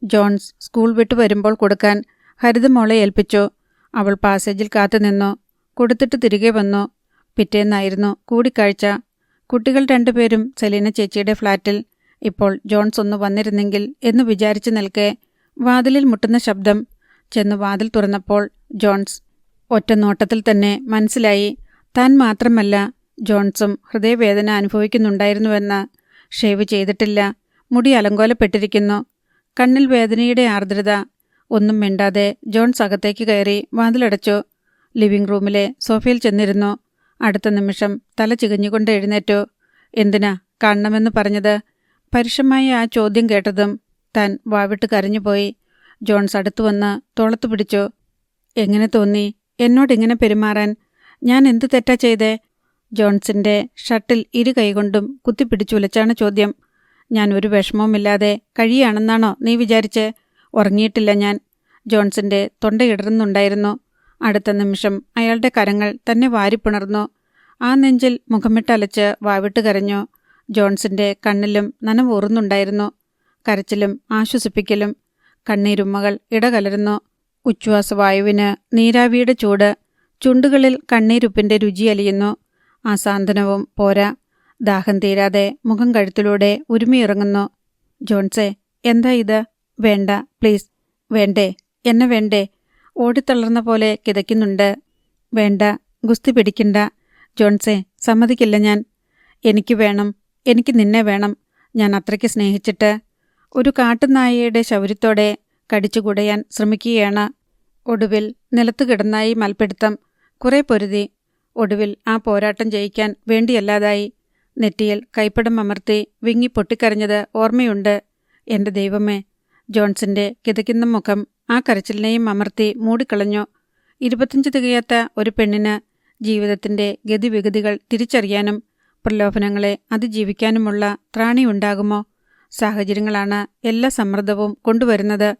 ജോൺസ് സ്കൂൾ വിട്ടു വരുമ്പോൾ കൊടുക്കാൻ ഹരിതമോളെ ഏൽപ്പിച്ചു. അവൾ പാസേജിൽ കാത്തുനിന്നു. കൊടുത്തിട്ട് തിരികെ വന്നു. പിറ്റേന്നായിരുന്നു കൂടിക്കാഴ്ച. കുട്ടികൾ 2 പേരും സെലീന ചേച്ചിയുടെ ഫ്ലാറ്റിൽ. ഇപ്പോൾ ജോൺസ് ഒന്ന് വന്നിരുന്നെങ്കിൽ എന്ന് വിചാരിച്ചു നിൽക്കെ വാതിലിൽ മുട്ടുന്ന ശബ്ദം. ചെന്ന് വാതിൽ തുറന്നപ്പോൾ ജോൺസ്. ഒറ്റ നോട്ടത്തിൽ തന്നെ മനസ്സിലായി താൻ മാത്രമല്ല ജോൺസും ഹൃദയവേദന അനുഭവിക്കുന്നുണ്ടായിരുന്നുവെന്ന്. ഷേവ് ചെയ്തിട്ടില്ല. മുടി അലങ്കോലപ്പെട്ടിരിക്കുന്നു. കണ്ണിൽ വേദനയുടെ ആർദ്രത. ഒന്നും മിണ്ടാതെ ജോൺസ് അകത്തേക്ക് കയറി വാതിലടച്ചു. ലിവിംഗ് റൂമിലെ സോഫയിൽ ചെന്നിരുന്നു. അടുത്ത നിമിഷം തല ചികഞ്ഞുകൊണ്ട് എഴുന്നേറ്റു. എന്തിനാ കാണണമെന്ന് പറഞ്ഞത്? പരുഷമായ ആ ചോദ്യം കേട്ടതും താൻ വാവിട്ട് കരഞ്ഞുപോയി. ജോൺസ് അടുത്തുവന്ന് തോളത്തു പിടിച്ചു. എങ്ങനെ തോന്നി എന്നോടിങ്ങനെ പെരുമാറാൻ? ഞാൻ എന്ത് തെറ്റാ ചെയ്തേ? ജോൺസിന്റെ ഷർട്ടിൽ 2 കൈകൊണ്ടും കുത്തിപ്പിടിച്ചുലച്ചാണ് ചോദ്യം. ഞാൻ ഒരു വിഷമവുമില്ലാതെ കഴിയാണെന്നാണോ നീ വിചാരിച്ചേ? ഉറങ്ങിയിട്ടില്ല ഞാൻ. ജോൺസിന്റെ തൊണ്ടയിടറുന്നുണ്ടായിരുന്നു. അടുത്ത നിമിഷം അയാളുടെ കരങ്ങൾ തന്നെ വാരിപ്പിണർന്നു. ആ നെഞ്ചിൽ മുഖമിട്ടലച്ച് വാവിട്ട് കരഞ്ഞു. ജോൺസിന്റെ കണ്ണിലും നനവൂറുന്നുണ്ടായിരുന്നു. കരച്ചിലും ആശ്വസിപ്പിക്കലും. കണ്ണീരുമ്മകൾ ഇടകലരുന്നു. ഉച്ഛ്വാസവായുവിന് നീരാവിയുടെ ചൂട്. ചുണ്ടുകളിൽ കണ്ണീരുപ്പിന്റെ രുചി അലിയുന്നു. ആ സാന്ത്വനവും പോരാ. ദാഹം തീരാതെ മുഖം കഴുത്തിലൂടെ ഉരുമിയിറങ്ങുന്നു. ജോൺസേ, എന്താ ഇത്? വേണ്ട, പ്ലീസ്. വേണ്ടേ? എന്നെ വേണ്ടേ? ഓടിത്തളർന്ന പോലെ കിതയ്ക്കുന്നുണ്ട്. വേണ്ട, ഗുസ്തി പിടിക്കണ്ട ജോൺസേ, സമ്മതിക്കില്ല ഞാൻ. എനിക്ക് വേണം, എനിക്ക് നിന്നെ വേണം. ഞാൻ അത്രയ്ക്ക് സ്നേഹിച്ചിട്ട്. ഒരു കാട്ടുനായയുടെ ശൗര്യത്തോടെ കടിച്ചുകുടയാൻ ശ്രമിക്കുകയാണ്. ഒടുവിൽ നിലത്തു കിടന്നായി മൽപ്പിടുത്തം. കുറെ പൊരുതി. ഒടുവിൽ ആ പോരാട്ടം ജയിക്കാൻ വേണ്ടിയല്ലാതായി. നെറ്റിയിൽ കൈപ്പടം അമർത്തി വിങ്ങി പൊട്ടിക്കരഞ്ഞത് ഓർമ്മയുണ്ട്. എൻ്റെ ദൈവമേ! ജോൺസിന്റെ കിതയ്ക്കുന്ന മുഖം ആ കരച്ചിലിനെയും അമർത്തി മൂടിക്കളഞ്ഞു. 25 തികയാത്ത ഒരു പെണ്ണിന് ജീവിതത്തിന്റെ ഗതിവിഗതികൾ തിരിച്ചറിയാനും പ്രലോഭനങ്ങളെ അതിജീവിക്കാനുമുള്ള ത്രാണിയുണ്ടാകുമോ? സാഹചര്യങ്ങളാണ് എല്ലാ സമ്മർദ്ദവും കൊണ്ടുവരുന്നത്.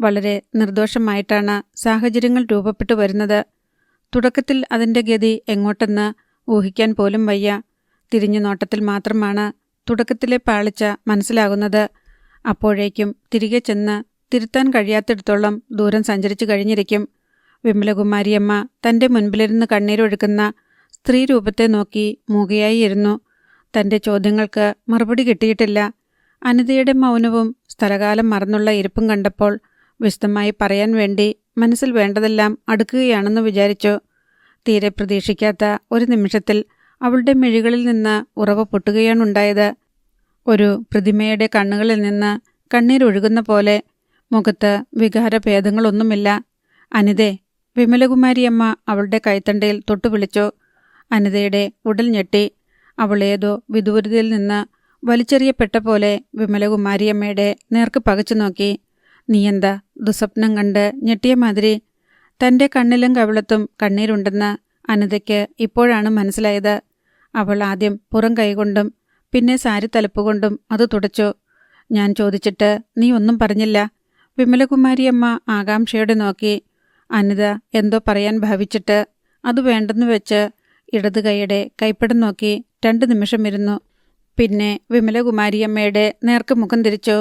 വളരെ നിർദോഷമായിട്ടാണ് സാഹചര്യങ്ങൾ രൂപപ്പെട്ടു വരുന്നത്. തുടക്കത്തിൽ അതിൻ്റെ ഗതി എങ്ങോട്ടെന്ന് ഊഹിക്കാൻ പോലും വയ്യ. തിരിഞ്ഞു നോട്ടത്തിൽ മാത്രമാണ് തുടക്കത്തിലെ പാളിച്ച മനസ്സിലാകുന്നത്. അപ്പോഴേക്കും തിരികെ ചെന്ന് തിരുത്താൻ കഴിയാത്തിടത്തോളം ദൂരം സഞ്ചരിച്ചു കഴിഞ്ഞിരിക്കും. വിമലകുമാരിയമ്മ തൻ്റെ മുൻപിലിരുന്ന് കണ്ണീരൊഴുക്കുന്ന സ്ത്രീ രൂപത്തെ നോക്കി മൂകയായി ഇരുന്നു. തൻ്റെ ചോദ്യങ്ങൾക്ക് മറുപടി കിട്ടിയിട്ടില്ല. അനിതയുടെ മൗനവും സ്ഥലകാലം മറന്നുള്ള ഇരിപ്പും കണ്ടപ്പോൾ വിശദമായി പറയാൻ വേണ്ടി മനസ്സിൽ വേണ്ടതെല്ലാം അടുക്കുകയാണെന്ന് വിചാരിച്ചു. തീരെ പ്രതീക്ഷിക്കാത്ത ഒരു നിമിഷത്തിൽ അവളുടെ മിഴികളിൽ നിന്ന് ഉറവ പൊട്ടുകയാണുണ്ടായത്. ഒരു പ്രതിമയുടെ കണ്ണുകളിൽ നിന്ന് കണ്ണീരൊഴുകുന്ന പോലെ. മുഖത്ത് വികാരഭേദങ്ങളൊന്നുമില്ല. അനിതേ, വിമലകുമാരിയമ്മ അവളുടെ കൈത്തണ്ടയിൽ തൊട്ടുവിളിച്ചു. അനിതയുടെ ഉടൽ ഞെട്ടി. അവൾ ഏതോ വിദൂരതയിൽ നിന്ന് വലിച്ചെറിയപ്പെട്ട പോലെ വിമലകുമാരിയമ്മയുടെ നേർക്ക് പകച്ചു നോക്കി. നീയെന്താ ദുസ്വപ്നം കണ്ട് ഞെട്ടിയ മാതിരി? തൻ്റെ കണ്ണിലും കവിളത്തും കണ്ണീരുണ്ടെന്ന് അനിതയ്ക്ക് ഇപ്പോഴാണ് മനസ്സിലായത്. അവൾ ആദ്യം പുറം കൈകൊണ്ടും പിന്നെ സാരി തലപ്പുകൊണ്ടും അത് തുടച്ചു. ഞാൻ ചോദിച്ചിട്ട് നീ ഒന്നും പറഞ്ഞില്ല. വിമലകുമാരിയമ്മ ആകാംക്ഷയോടെ നോക്കി. അനിത എന്തോ പറയാൻ ഭാവിച്ചിട്ട് അത് വേണ്ടെന്ന് വെച്ച് ഇടതു കൈയുടെ കൈപ്പടം നോക്കി 2 നിമിഷം ഇരുന്നു. പിന്നെ വിമലകുമാരിയമ്മയുടെ നേർക്ക് മുഖം തിരിച്ചു.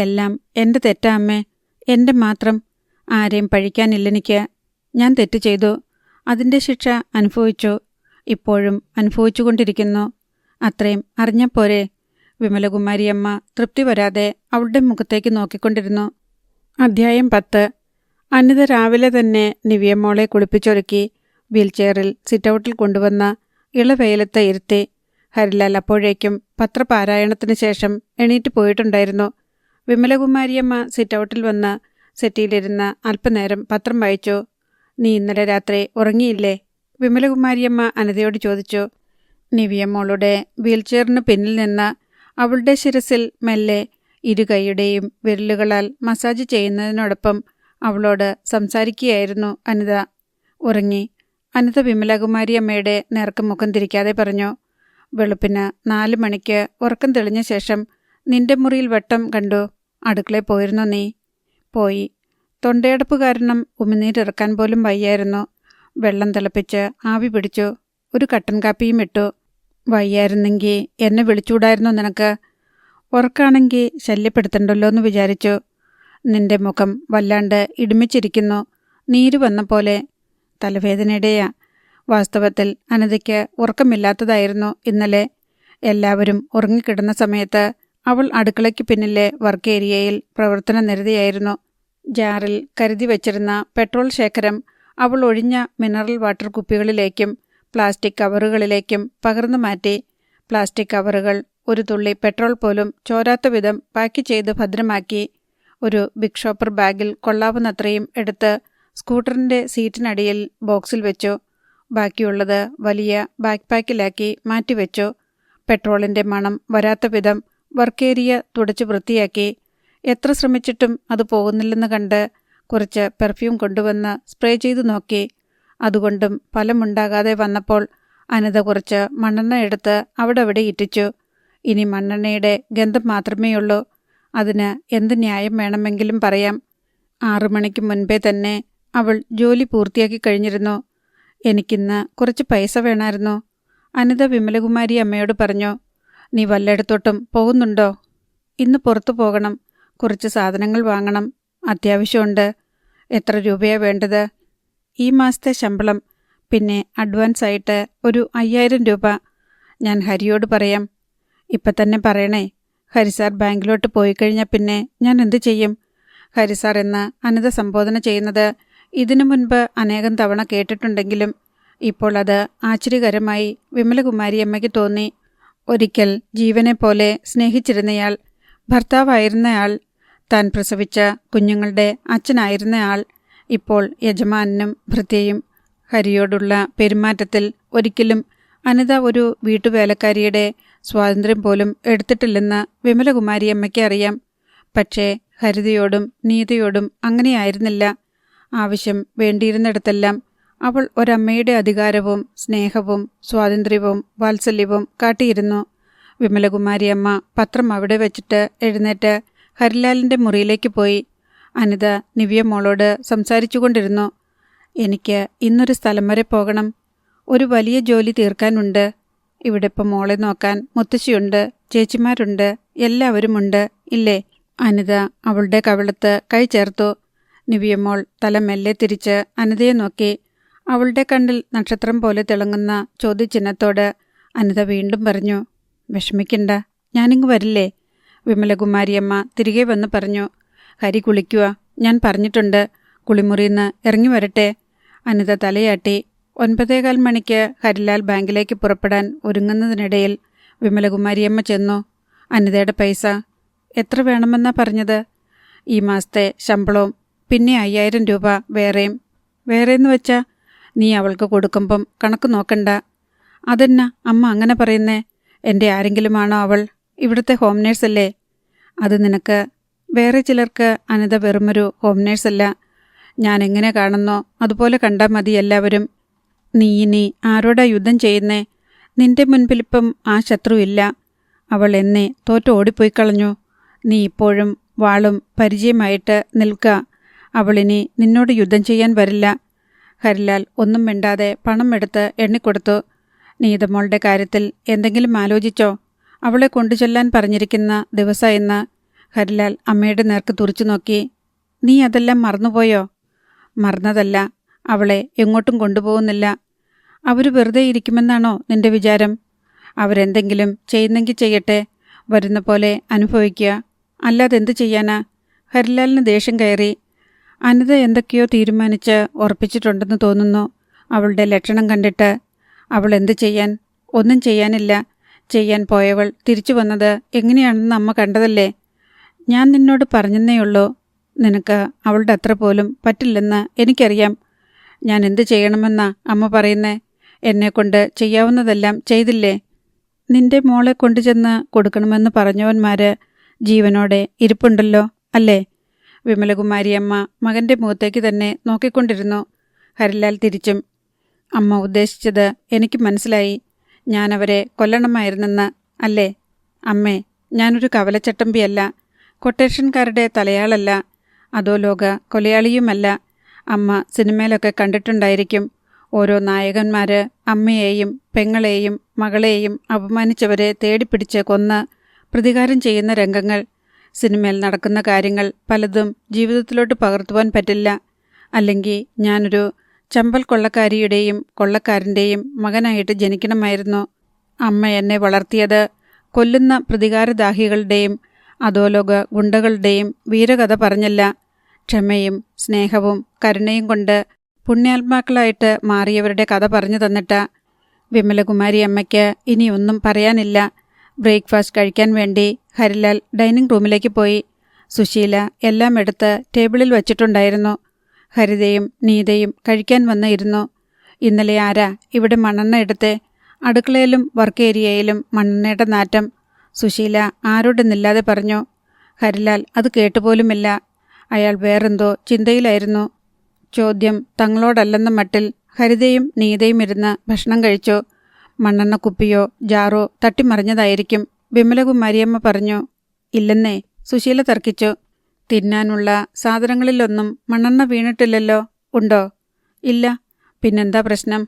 എല്ലാം എൻ്റെ തെറ്റാ അമ്മേ, എൻ്റെ മാത്രം. ആരെയും പഴിക്കാനില്ലെനിക്ക്. ഞാൻ തെറ്റ് ചെയ്തു. അതിൻ്റെ ശിക്ഷ അനുഭവിച്ചു. ഇപ്പോഴും അനുഭവിച്ചുകൊണ്ടിരിക്കുന്നു. അത്രയും അറിഞ്ഞപ്പോരെ? വിമലകുമാരിയമ്മ തൃപ്തി വരാതെ അവളുടെ മുഖത്തേക്ക് നോക്കിക്കൊണ്ടിരുന്നു. അധ്യായം 10. അനിത രാവിലെ തന്നെ നിവിയമ്മോളെ കുളിപ്പിച്ചൊരുക്കി വീൽചെയറിൽ സിറ്റൗട്ടിൽ കൊണ്ടുവന്ന ഇളവെയിലത്ത് ഇരുത്തി. ഹരിലാൽ അപ്പോഴേക്കും പത്രപാരായണത്തിന് ശേഷം എണീറ്റ് പോയിട്ടുണ്ടായിരുന്നു. വിമലകുമാരിയമ്മ സിറ്റൗട്ടിൽ വന്ന് സെറ്റിയിലിരുന്ന അല്പനേരം പത്രം വായിച്ചു. നീ ഇന്നലെ രാത്രി ഉറങ്ങിയില്ലേ? വിമലകുമാരിയമ്മ അനിതയോട് ചോദിച്ചു. നിവിയമ്മോളുടെ വീൽചെയറിന് പിന്നിൽ നിന്ന് അവളുടെ ശിരസിൽ മെല്ലെ ഇരുകൈയുടെയും വിരലുകളാൽ മസാജ് ചെയ്യുന്നതിനോടൊപ്പം അവളോട് സംസാരിക്കുകയായിരുന്നു അനിത. ഉറങ്ങി. അനിത വിമലകുമാരിയമ്മയുടെ നേർക്ക് മുഖം തിരിക്കാതെ പറഞ്ഞു. വെളുപ്പിന് 4 മണിക്ക് ഉറക്കം തെളിഞ്ഞ ശേഷം നിന്റെ മുറിയിൽ വെട്ടം കണ്ടു. അടുക്കളയിൽ പോയിരുന്നോ നീ? പോയി. തൊണ്ടയടപ്പ് കാരണം ഉമിനീരിറക്കാൻ പോലും വയ്യായിരുന്നു. വെള്ളം തിളപ്പിച്ച് ആവി പിടിച്ചു. ഒരു കട്ടൻ കാപ്പിയും ഇട്ടു. വയ്യായിരുന്നെങ്കിൽ എന്നെ വിളിച്ചൂടായിരുന്നോ നിനക്ക്? ഉറക്കാണെങ്കിൽ ശല്യപ്പെടുത്തണ്ടല്ലോ എന്ന് വിചാരിച്ചു. നിന്റെ മുഖം വല്ലാണ്ട് ഇടുമിച്ചിരിക്കുന്നു. നീര് വന്ന പോലെ. തലവേദനയുടെയാ. വാസ്തവത്തിൽ അനിതയ്ക്ക് ഉറക്കമില്ലാത്തതായിരുന്നു ഇന്നലെ. എല്ലാവരും ഉറങ്ങിക്കിടന്ന സമയത്ത് അവൾ അടുക്കളയ്ക്ക് പിന്നിലെ വർക്ക് ഏരിയയിൽ പ്രവർത്തന നിരതയായിരുന്നു. ജാറിൽ കരുതി വച്ചിരുന്ന പെട്രോൾ ശേഖരം അവൾ ഒഴിഞ്ഞ മിനറൽ വാട്ടർ കുപ്പികളിലേക്കും പ്ലാസ്റ്റിക് കവറുകളിലേക്കും പകർന്നു മാറ്റി. പ്ലാസ്റ്റിക് കവറുകൾ ഒരു തുള്ളി പെട്രോൾ പോലും ചോരാത്ത വിധം പാക്ക് ചെയ്ത് ഭദ്രമാക്കി. ഒരു ബിഗ് ഷോപ്പർ ബാഗിൽ കൊള്ളാവുന്നത്രയും എടുത്ത് സ്കൂട്ടറിൻ്റെ സീറ്റിനടിയിൽ ബോക്സിൽ വെച്ചു. ബാക്കിയുള്ളത് വലിയ ബാക്ക് പാക്കിലാക്കി മാറ്റിവെച്ചു. പെട്രോളിൻ്റെ മണം വരാത്ത വിധം വർക്കേരിയ തുടച്ച് വൃത്തിയാക്കി. എത്ര ശ്രമിച്ചിട്ടും അത് പോകുന്നില്ലെന്ന് കണ്ട് കുറച്ച് പെർഫ്യൂം കൊണ്ടുവന്ന് സ്പ്രേ ചെയ്തു നോക്കി. അതുകൊണ്ടും ഫലമുണ്ടാകാതെ വന്നപ്പോൾ അനിത കുറച്ച് മണ്ണെണ്ണ എടുത്ത് അവിടെ ഇറ്റിച്ചു. ഇനി മണ്ണെണ്ണയുടെ ഗന്ധം മാത്രമേയുള്ളൂ. അതിന് എന്ത് ന്യായം വേണമെങ്കിലും പറയാം. 6 മണിക്ക് മുൻപേ തന്നെ അവൾ ജോലി പൂർത്തിയാക്കി കഴിഞ്ഞിരുന്നു. എനിക്കിന്ന് കുറച്ച് പൈസ വേണമായിരുന്നു. അനിത വിമലകുമാരി അമ്മയോട് പറഞ്ഞു. നീ വല്ലയിടത്തോട്ടും പോകുന്നുണ്ടോ? ഇന്ന് പുറത്തു പോകണം. കുറച്ച് സാധനങ്ങൾ വാങ്ങണം. അത്യാവശ്യമുണ്ട്. എത്ര രൂപയാണ് വേണ്ടത്? ഈ മാസത്തെ ശമ്പളം, പിന്നെ അഡ്വാൻസ് ആയിട്ട് ഒരു 5000 രൂപ. ഞാൻ ഹരിയോട് പറയാം. ഇപ്പം തന്നെ പറയണേ. ഹരിസാർ ബാങ്കിലോട്ട് പോയി കഴിഞ്ഞാൽ പിന്നെ ഞാൻ എന്തു ചെയ്യും? ഹരിസാർ എന്ന് അനിത സംബോധന ചെയ്യുന്നത് ഇതിനു മുൻപ് അനേകം തവണ കേട്ടിട്ടുണ്ടെങ്കിലും ഇപ്പോൾ അത് ആശ്ചര്യകരമായി വിമലകുമാരിയമ്മയ്ക്ക് തോന്നി. ഒരിക്കൽ ജീവനെ പോലെ സ്നേഹിച്ചിരുന്നയാൾ, ഭർത്താവായിരുന്നയാൾ, താൻ പ്രസവിച്ച കുഞ്ഞുങ്ങളുടെ അച്ഛനായിരുന്നയാൾ, ഇപ്പോൾ യജമാനും ഭൃത്യയും. ഹരിയോടുള്ള പെരുമാറ്റത്തിൽ ഒരിക്കലും അനിത ഒരു വീട്ടുവേലക്കാരിയുടെ സ്വാതന്ത്ര്യം പോലും എടുത്തിട്ടില്ലെന്ന് വിമലകുമാരിയമ്മയ്ക്ക് അറിയാം. പക്ഷേ ഹരിതയോടും നീതയോടും അങ്ങനെയായിരുന്നില്ല. ആവശ്യം വേണ്ടിയിരുന്നിടത്തെല്ലാം അവൾ ഒരമ്മയുടെ അധികാരവും സ്നേഹവും സ്വാതന്ത്ര്യവും വാത്സല്യവും കാട്ടിയിരുന്നു. വിമലകുമാരിയമ്മ പത്രം അവിടെ വെച്ചിട്ട് എഴുന്നേറ്റ് ഹരിലാലിൻ്റെ മുറിയിലേക്ക് പോയി. അനിത നിവ്യമോളോട് സംസാരിച്ചു കൊണ്ടിരുന്നു. എനിക്ക് ഇന്നൊരു സ്ഥലം വരെ പോകണം. ഒരു വലിയ ജോലി തീർക്കാനുണ്ട്. ഇവിടെ ഇപ്പം മോളെ നോക്കാൻ മുത്തശ്ശിയുണ്ട്, ചേച്ചിമാരുണ്ട്, എല്ലാവരുമുണ്ട് ഇല്ലേ? അനിത അവളുടെ കവിളത്ത് കൈ ചേർത്തു. നിവ്യമോൾ തല മെല്ലെ തിരിച്ച് അനിതയെ നോക്കി. അവളുടെ കണ്ണിൽ നക്ഷത്രം പോലെ തിളങ്ങുന്ന ചോദ്യചിഹ്നത്തോട് അനിത വീണ്ടും പറഞ്ഞു. വിഷമിക്കണ്ട, ഞാനിങ്ങ് വരില്ലേ? വിമലകുമാരിയമ്മ തിരികെ വന്ന് പറഞ്ഞു. ഹരി കുളിക്കുക. ഞാൻ പറഞ്ഞിട്ടുണ്ട്. കുളിമുറിയിൽ നിന്ന് ഇറങ്ങി വരട്ടെ. അനിത തലയാട്ടി. 9:15 മണിക്ക് ഹരിലാൽ ബാങ്കിലേക്ക് പുറപ്പെടാൻ ഒരുങ്ങുന്നതിനിടയിൽ വിമലകുമാരിയമ്മ ചെന്നു. അനിതയുടെ പൈസ എത്ര വേണമെന്നാ പറഞ്ഞത്? ഈ മാസത്തെ ശമ്പളവും പിന്നെ 5000 രൂപ വേറെയും. വേറെയെന്ന് വെച്ചാ നീ അവൾക്ക് കൊടുക്കുമ്പം കണക്ക് നോക്കണ്ട. അതെന്നാ അമ്മ അങ്ങനെ പറയുന്നേ? എൻ്റെ ആരെങ്കിലുമാണോ അവൾ? ഇവിടുത്തെ ഹോം നേഴ്സല്ലേ? അത് നിനക്ക്. വേറെ ചിലർക്ക് അനിത വെറുമൊരു ഹോം നേഴ്സല്ല. ഞാൻ എങ്ങനെ കാണുന്നോ അതുപോലെ കണ്ടാൽ മതി എല്ലാവരും. നീ ഇനി ആരോടാ യുദ്ധം ചെയ്യുന്നേ? നിന്റെ മുൻപിലിപ്പം ആ ശത്രു ഇല്ല. അവൾ എന്നെ തോറ്റ് ഓടിപ്പോയി കളഞ്ഞു. നീ ഇപ്പോഴും വാളും പരിചയമായിട്ട് നിൽക്കുക. അവളിനി നിന്നോട് യുദ്ധം ചെയ്യാൻ വരില്ല. ഹരിലാൽ ഒന്നും മിണ്ടാതെ പണം എടുത്ത് എണ്ണിക്കൊടുത്തു. നീതമോളുടെ കാര്യത്തിൽ എന്തെങ്കിലും ആലോചിച്ചോ? അവളെ കൊണ്ടുചെല്ലാൻ പറഞ്ഞിരിക്കുന്ന ദിവസം ഇന്ന്. ഹരിലാൽ അമ്മയുടെ നേർക്ക് തുറച്ചു നോക്കി. നീ അതെല്ലാം മറന്നുപോയോ? മറന്നതല്ല, അവളെ എങ്ങോട്ടും കൊണ്ടുപോകുന്നില്ല. അവർ വെറുതെ ഇരിക്കുമെന്നാണോ നിന്റെ വിചാരം? അവരെന്തെങ്കിലും ചെയ്യുന്നെങ്കിൽ ചെയ്യട്ടെ, വരുന്ന പോലെ അനുഭവിക്കുക. അല്ലാതെ എന്തു ചെയ്യാനാ? ഹരിലാലിന് ദേഷ്യം കയറി. അനിത എന്തൊക്കെയോ തീരുമാനിച്ച് ഉറപ്പിച്ചിട്ടുണ്ടെന്ന് തോന്നുന്നു അവളുടെ ലക്ഷണം കണ്ടിട്ട്. അവൾ എന്തു ചെയ്യാൻ? ഒന്നും ചെയ്യാനില്ല. ചെയ്യാൻ പോയവൾ തിരിച്ചു വന്നത് എങ്ങനെയാണെന്ന് അമ്മ കണ്ടതല്ലേ? ഞാൻ നിന്നോട് പറഞ്ഞെന്നേയുള്ളൂ. നിനക്ക് അവളുടെ അത്ര പോലും പറ്റില്ലെന്ന് എനിക്കറിയാം. ഞാൻ എന്തു ചെയ്യണമെന്നാ അമ്മ പറയുന്നേ? എന്നെക്കൊണ്ട് ചെയ്യാവുന്നതെല്ലാം ചെയ്തില്ലേ? നിന്റെ മോളെ കൊണ്ടുചെന്ന് കൊടുക്കണമെന്ന് പറഞ്ഞവന്മാര് ജീവനോടെ ഇരിപ്പുണ്ടല്ലോ അല്ലേ? വിമലകുമാരിയമ്മ മകൻ്റെ മുഖത്തേക്ക് തന്നെ നോക്കിക്കൊണ്ടിരുന്നു. ഹരിലാൽ തിരിച്ചും. അമ്മ ഉദ്ദേശിച്ചത് എനിക്ക് മനസ്സിലായി. ഞാനവരെ കൊല്ലണമായിരുന്നെന്ന് അല്ലേ? അമ്മേ, ഞാനൊരു കവലച്ചട്ടമ്പിയല്ല, കൊട്ടേഷൻകാരുടെ തലയാളല്ല, അതോ ലോക കൊലയാളിയുമല്ല. അമ്മ സിനിമയിലൊക്കെ കണ്ടിട്ടുണ്ടായിരിക്കും. ഓരോ നായകന്മാർ അമ്മയെയും പെങ്ങളെയും മകളെയും അപമാനിച്ചവരെ തേടിപ്പിടിച്ച് കൊന്ന് പ്രതികാരം ചെയ്യുന്ന രംഗങ്ങൾ. സിനിമയിൽ നടക്കുന്ന കാര്യങ്ങൾ പലതും ജീവിതത്തിലോട്ട് പകർത്തുവാൻ പറ്റില്ല. അല്ലെങ്കിൽ ഞാനൊരു ചമ്പൽ കൊള്ളക്കാരിയുടെയും കൊള്ളക്കാരൻ്റെയും മകനായിട്ട് ജനിക്കണമായിരുന്നു. അമ്മ എന്നെ വളർത്തിയത് കൊല്ലുന്ന പ്രതികാരദാഹികളുടെയും അധോലോക ഗുണ്ടകളുടെയും വീരകഥ പറഞ്ഞല്ല, ക്ഷമയും സ്നേഹവും കരുണയും കൊണ്ട് പുണ്യാത്മാക്കളായിട്ട് മാറിയവരുടെ കഥ പറഞ്ഞു തന്നിട്ടാ. വിമലകുമാരി അമ്മയ്ക്ക് ഇനിയൊന്നും പറയാനില്ല. ബ്രേക്ക്ഫാസ്റ്റ് കഴിക്കാൻ വേണ്ടി ഹരിലാൽ ഡൈനിങ് റൂമിലേക്ക് പോയി. സുശീല എല്ലാം എടുത്ത് ടേബിളിൽ വച്ചിട്ടുണ്ടായിരുന്നു. ഹരിതയും നീതയും കഴിക്കാൻ വന്ന് ഇരുന്നു. ഇന്നലെ ആരാ ഇവിടെ മണ്ണെണ്ണ എടുത്തേ? അടുക്കളയിലും വർക്ക് ഏരിയയിലും മണ്ണെണ്ണയുടെ നാറ്റം. സുശീല ആരോടെന്നില്ലാതെ പറഞ്ഞു. ഹരിലാൽ അത് കേട്ടുപോലുമില്ല. അയാൾ വേറെന്തോ ചിന്തയിലായിരുന്നു. ചോദ്യം തങ്ങളോടല്ലെന്ന മട്ടിൽ ഹരിതയും നീതയും ഇരുന്ന് ഭക്ഷണം കഴിച്ചു. മണ്ണെണ്ണ കുപ്പിയോ ജാറോ തട്ടിമറിഞ്ഞതായിരിക്കും, വിമലകുമാരിയമ്മ പറഞ്ഞു. ഇല്ലെന്നേ, സുശീല തർക്കിച്ചു. തിന്നാനുള്ള സാധനങ്ങളിലൊന്നും മണ്ണെണ്ണ വീണിട്ടില്ലല്ലോ. ഉണ്ടോ? ഇല്ല. പിന്നെന്താ പ്രശ്നം?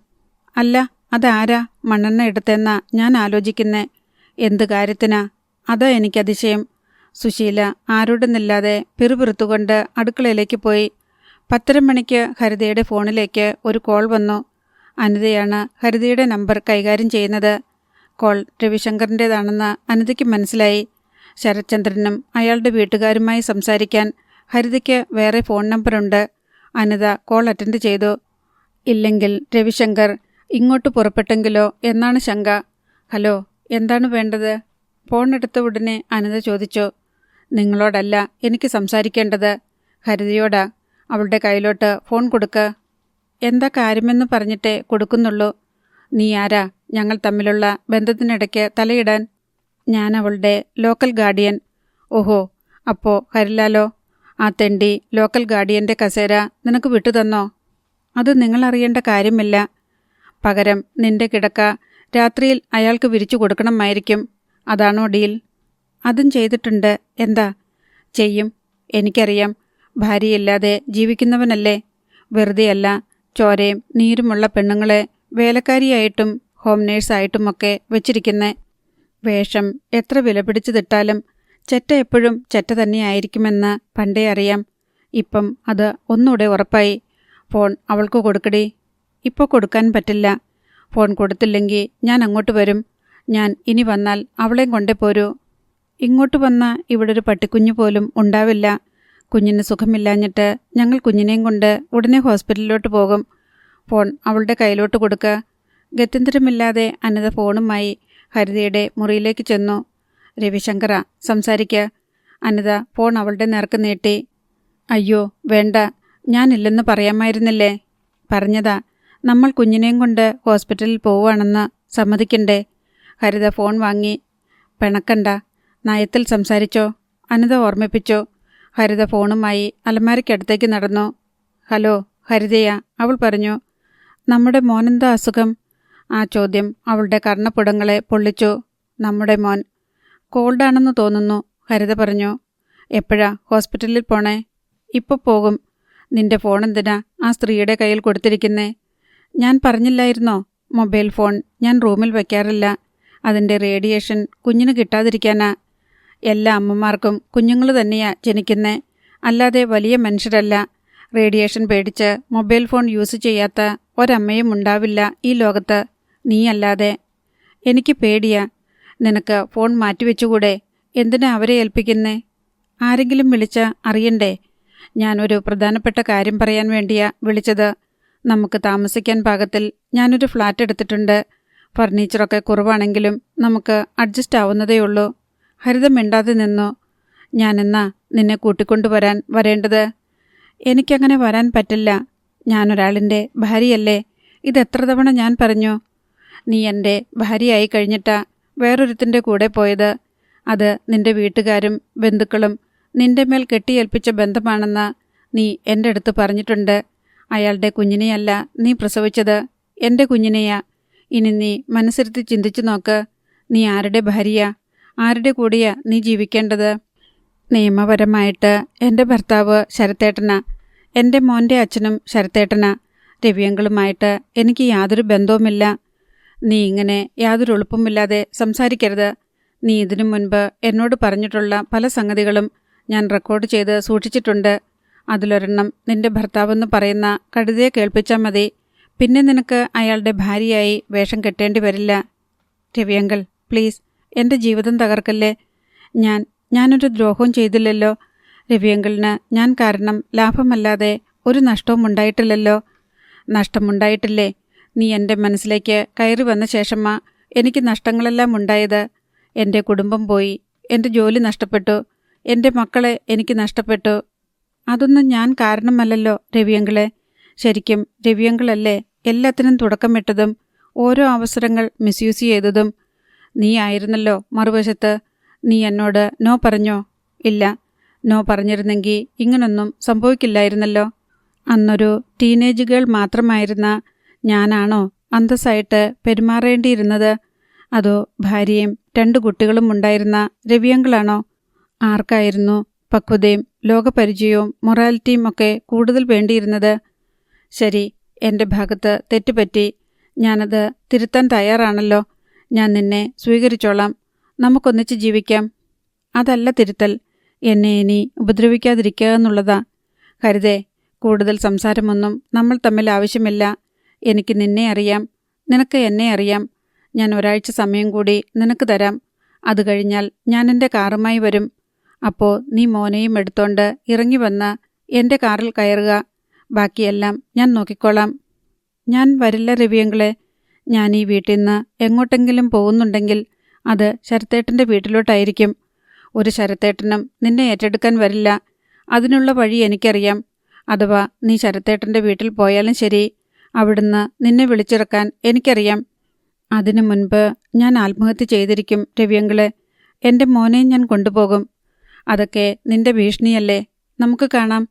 അല്ല, അതാരാ മണ്ണെണ്ണ എടുത്തെന്നാ ഞാൻ ആലോചിക്കുന്നേ. എന്ത് കാര്യത്തിനാ? അതാ എനിക്കതിശയം. സുശീല ആരോടെന്നില്ലാതെ പിറുപിറുത്തുകൊണ്ട് അടുക്കളയിലേക്ക് പോയി. 10:30 മണിക്ക് ഹരിതയുടെ ഫോണിലേക്ക് ഒരു കോൾ വന്നു. അനിതയാണ് ഹരിതയുടെ നമ്പർ കൈകാര്യം ചെയ്യുന്നത്. കോൾ രവിശങ്കറിൻ്റേതാണെന്ന് അനിതയ്ക്ക് മനസ്സിലായി. ശരത്ചന്ദ്രനും അയാളുടെ വീട്ടുകാരുമായി സംസാരിക്കാൻ ഹരിതയ്ക്ക് വേറെ ഫോൺ നമ്പറുണ്ട്. അനിത കോൾ അറ്റൻഡ് ചെയ്തു. ഇല്ലെങ്കിൽ രവിശങ്കർ ഇങ്ങോട്ട് പുറപ്പെട്ടെങ്കിലോ എന്നാണ് ശങ്ക. ഹലോ, എന്താണ് വേണ്ടത്? ഫോൺ എടുത്ത ഉടനെ അനിത ചോദിച്ചു. നിങ്ങളോടല്ല എനിക്ക് സംസാരിക്കേണ്ടത്, ഹരിതയോടാ. അവളുടെ കയ്യിലോട്ട് ഫോൺ കൊടുക്ക്. എന്താ കാര്യമെന്ന് പറഞ്ഞിട്ടേ കൊടുക്കുന്നുള്ളൂ. നീ ആരാ ഞങ്ങൾ തമ്മിലുള്ള ബന്ധത്തിനിടയ്ക്ക് തലയിടാൻ? ഞാൻ അവളുടെ ലോക്കൽ ഗാർഡിയൻ. ഓഹോ, അപ്പോൾ ഹരിലാലോ? ആ തെണ്ടി ലോക്കൽ ഗാർഡിയൻ്റെ കസേര നിനക്ക് വിട്ടുതന്നോ? അത് നിങ്ങളറിയേണ്ട കാര്യമില്ല. പകരം നിന്റെ കിടക്ക രാത്രിയിൽ അയാൾക്ക് വിരിച്ചു കൊടുക്കണമായിരിക്കും. അതാണോ ഡീൽ? അതും ചെയ്തിട്ടുണ്ട്. എന്താ? ചെയ്യും, എനിക്കറിയാം. ഭാര്യയില്ലാതെ ജീവിക്കുന്നവനല്ലേ. വെറുതെയല്ല ചോരയും നീരുമുള്ള പെണ്ണുങ്ങളെ വേലക്കാരിയായിട്ടും ഹോം നേഴ്സായിട്ടുമൊക്കെ വെച്ചിരിക്കുന്നേ. വേഷം എത്ര വിലപിടിച്ചതിട്ടാലും ചെറ്റ എപ്പോഴും ചെറ്റ തന്നെയായിരിക്കുമെന്ന് പണ്ടേ അറിയാം. ഇപ്പം അത് ഒന്നുകൂടെ ഉറപ്പായി. ഫോൺ അവൾക്ക് കൊടുക്കടി. ഇപ്പോൾ കൊടുക്കാൻ പറ്റില്ല. ഫോൺ കൊടുത്തില്ലെങ്കിൽ ഞാൻ അങ്ങോട്ട് വരും. ഞാൻ ഇനി വന്നാൽ അവളെയും കൊണ്ടേ പോരൂ. ഇങ്ങോട്ട് വന്നാൽ ഇവിടെ ഒരു പട്ടിക്കുഞ്ഞു പോലും ഉണ്ടാവില്ല. കുഞ്ഞിന് സുഖമില്ലാഞ്ഞിട്ട് ഞങ്ങൾ കുഞ്ഞിനെയും കൊണ്ട് ഉടനെ ഹോസ്പിറ്റലിലോട്ട് പോകും. ഫോൺ അവളുടെ കയ്യിലോട്ട് കൊടുക്കുക. ഗത്യന്തരമില്ലാതെ അനിത ഫോണുമായി ഹരിതയുടെ മുറിയിലേക്ക് ചെന്നു. രവിശങ്കറ, സംസാരിക്കുക. അനിത ഫോൺ അവളുടെ നേർക്ക് നീട്ടി. അയ്യോ വേണ്ട, ഞാനില്ലെന്ന് പറയാമായിരുന്നില്ലേ? പറഞ്ഞതാ, നമ്മൾ കുഞ്ഞിനെയും കൊണ്ട് ഹോസ്പിറ്റലിൽ പോവുകയാണെന്ന് സമ്മതിക്കണ്ടേ? ഹരിത ഫോൺ വാങ്ങി. പിണക്കണ്ട, നയത്തിൽ സംസാരിച്ചോ, അനിത ഓർമ്മിപ്പിച്ചു. ഹരിത ഫോണുമായി അലമാരയ്ക്കടുത്തേക്ക് നടന്നു. ഹലോ ഹരിതയാ, അവൾ പറഞ്ഞു. നമ്മുടെ മോനെന്താ അസുഖം? ആ ചോദ്യം അവളുടെ കർണപ്പുടങ്ങളെ പൊള്ളിച്ചു. നമ്മുടെ മോൻ കോൾഡാണെന്ന് തോന്നുന്നു, ഹരിത പറഞ്ഞു. എപ്പോഴാ ഹോസ്പിറ്റലിൽ പോണേ? ഇപ്പോൾ പോകും. നിന്റെ ഫോൺ എന്തിനാ ആ സ്ത്രീയുടെ കയ്യിൽ കൊടുത്തിരിക്കുന്നേ? ഞാൻ പറഞ്ഞില്ലായിരുന്നോ, മൊബൈൽ ഫോൺ ഞാൻ റൂമിൽ വയ്ക്കാറില്ല. അതിൻ്റെ റേഡിയേഷൻ കുഞ്ഞിന് കിട്ടാതിരിക്കാനാ. എല്ലാ അമ്മമാർക്കും കുഞ്ഞുങ്ങൾ തന്നെയാ ജനിക്കുന്നേ, അല്ലാതെ വലിയ മനുഷ്യരല്ല. റേഡിയേഷൻ പേടിച്ച് മൊബൈൽ ഫോൺ യൂസ് ചെയ്യാത്ത ഒരമ്മയും ഉണ്ടാവില്ല ഈ ലോകത്ത്, നീയല്ലാതെ. എനിക്ക് പേടിയാ. നിനക്ക് ഫോൺ മാറ്റിവെച്ചുകൂടെ? എന്തിനാ അവരെ ഏൽപ്പിക്കുന്നേ? ആരെങ്കിലും വിളിച്ച അറിയണ്ടേ? ഞാനൊരു പ്രധാനപ്പെട്ട കാര്യം പറയാൻ വേണ്ടിയാ വിളിച്ചത്. നമുക്ക് താമസിക്കാൻ പാകത്തിൽ ഞാനൊരു ഫ്ലാറ്റ് എടുത്തിട്ടുണ്ട്. ഫർണിച്ചറൊക്കെ കുറവാണെങ്കിലും നമുക്ക് അഡ്ജസ്റ്റ് ആവുന്നതേയുള്ളൂ. ഹരിത മിണ്ടാതെ നിന്നു. ഞാനെന്നാ നിന്നെ കൂട്ടിക്കൊണ്ടുവരാൻ വരേണ്ടത്? എനിക്കങ്ങനെ വരാൻ പറ്റില്ല. ഞാനൊരാളിൻ്റെ ഭാര്യയല്ലേ. ഇതെത്ര തവണ ഞാൻ പറഞ്ഞു? നീ എൻ്റെ ഭാര്യയായി കഴിഞ്ഞിട്ടാ വേറൊരുത്തിൻ്റെ കൂടെ പോയത്. അത് നിന്റെ വീട്ടുകാരും ബന്ധുക്കളും നിന്റെ മേൽ കെട്ടിയേൽപ്പിച്ച ബന്ധമാണെന്ന് നീ എൻ്റെ അടുത്ത് പറഞ്ഞിട്ടുണ്ട്. അയാളുടെ കുഞ്ഞിനെയല്ല നീ പ്രസവിച്ചത്, എൻ്റെ കുഞ്ഞിനെയാ. ഇനി നീ മനസ്സിരുത്തി ചിന്തിച്ചു നോക്ക്. നീ ആരുടെ ഭാര്യയാ? ആരുടെ കൂടെയാ നീ ജീവിക്കേണ്ടത്? നിയമപരമായിട്ട് എൻ്റെ ഭർത്താവ് ശരത്തേട്ടനാ. എൻ്റെ മോൻ്റെ അച്ഛനും ശരത്തേട്ടനാ. രവിയങ്കളുമായിട്ട് എനിക്ക് യാതൊരു ബന്ധവുമില്ല. നീ ഇങ്ങനെ യാതൊരു എളുപ്പമില്ലാതെ സംസാരിക്കരുത്. നീ ഇതിനു മുൻപ് എന്നോട് പറഞ്ഞിട്ടുള്ള പല സംഗതികളും ഞാൻ റെക്കോർഡ് ചെയ്ത് സൂക്ഷിച്ചിട്ടുണ്ട്. അതിലൊരെണ്ണം നിന്റെ ഭർത്താവെന്ന് പറയുന്ന കഴുതയെ കേൾപ്പിച്ചാൽ മതി. പിന്നെ നിനക്ക് അയാളുടെ ഭാര്യയായി വേഷം കെട്ടേണ്ടി വരില്ല. രവിയങ്കൾ, പ്ലീസ്, എൻ്റെ ജീവിതം തകർക്കല്ലേ. ഞാനൊരു ദ്രോഹവും ചെയ്തില്ലല്ലോ. രവിയങ്കളിന് ഞാൻ കാരണം ലാഭമല്ലാതെ ഒരു നഷ്ടവും ഉണ്ടായിട്ടില്ലല്ലോ. നഷ്ടമുണ്ടായിട്ടില്ലേ? നീ എൻ്റെ മനസ്സിലേക്ക് കയറി വന്ന ശേഷമാ എനിക്ക് നഷ്ടങ്ങളെല്ലാം ഉണ്ടായത്. എൻ്റെ കുടുംബം പോയി, എൻ്റെ ജോലി നഷ്ടപ്പെട്ടു, എൻ്റെ മക്കളെ എനിക്ക് നഷ്ടപ്പെട്ടു. അതൊന്നും ഞാൻ കാരണമല്ലല്ലോ രവിയങ്കളെ. ശരിക്കും രവിയങ്കളല്ലേ എല്ലാത്തിനും തുടക്കമിട്ടതും ഓരോ അവസരങ്ങൾ മിസ്യൂസ് ചെയ്തതും? നീ ആയിരുന്നല്ലോ മറുവശത്ത്. നീ എന്നോട് നോ പറഞ്ഞോ? ഇല്ല. നോ പറഞ്ഞിരുന്നെങ്കിൽ ഇങ്ങനൊന്നും സംഭവിക്കില്ലായിരുന്നല്ലോ. അന്നൊരു ടീനേജ് ഗേൾ മാത്രമായിരുന്ന ഞാനാണോ അന്തസ്സായിട്ട് പെരുമാറേണ്ടിയിരുന്നത്? അതോ ഭാര്യയും 2 കുട്ടികളും ഉണ്ടായിരുന്ന രവിയങ്കളാണോ? ആർക്കായിരുന്നു പക്വതയും ലോകപരിചയവും മൊറാലിറ്റിയും ഒക്കെ കൂടുതൽ വേണ്ടിയിരുന്നത്? ശരി, എൻ്റെ ഭാഗത്ത് തെറ്റുപറ്റി. ഞാനത് തിരുത്താൻ തയ്യാറാണല്ലോ. ഞാൻ നിന്നെ സ്വീകരിച്ചോളാം. നമുക്കൊന്നിച്ച് ജീവിക്കാം. അതല്ല തിരുത്തൽ, എന്നെ ഇനി ഉപദ്രവിക്കാതിരിക്കുക എന്നുള്ളതാ. ഹരിതേ, കൂടുതൽ സംസാരമൊന്നും നമ്മൾ തമ്മിൽ ആവശ്യമില്ല. എനിക്ക് നിന്നെ അറിയാം, നിനക്ക് എന്നെ അറിയാം. ഞാൻ ഒരാഴ്ച സമയം കൂടി നിനക്ക് തരാം. അത് കഴിഞ്ഞാൽ ഞാൻ എൻ്റെ കാറുമായി വരും. അപ്പോൾ നീ മോനെയും എടുത്തോണ്ട് ഇറങ്ങി വന്ന് എൻ്റെ കാറിൽ കയറുക. ബാക്കിയെല്ലാം ഞാൻ നോക്കിക്കോളാം. ഞാൻ വരില്ല രവിയങ്കളെ. ഞാൻ ഈ വീട്ടിൽ നിന്ന് എങ്ങോട്ടെങ്കിലും പോകുന്നുണ്ടെങ്കിൽ അത് ശരത്തേട്ടൻ്റെ വീട്ടിലോട്ടായിരിക്കും. ഒരു ശരത്തേട്ടനും നിന്നെ ഏറ്റെടുക്കാൻ വരില്ല. അതിനുള്ള വഴി എനിക്കറിയാം. അഥവാ നീ ശരത്തേട്ടൻ്റെ വീട്ടിൽ പോയാലും ശരി, അവിടുന്ന് നിന്നെ വിളിച്ചിറക്കാൻ എനിക്കറിയാം. അതിനു മുൻപ് ഞാൻ ആത്മഹത്യ ചെയ്തിരിക്കും രവിയങ്കളെ. എൻ്റെ മോനെ ഞാൻ കൊണ്ടുപോകും. അതൊക്കെ നിന്റെ ഭീഷണിയല്ലേ? നമുക്ക് കാണാം.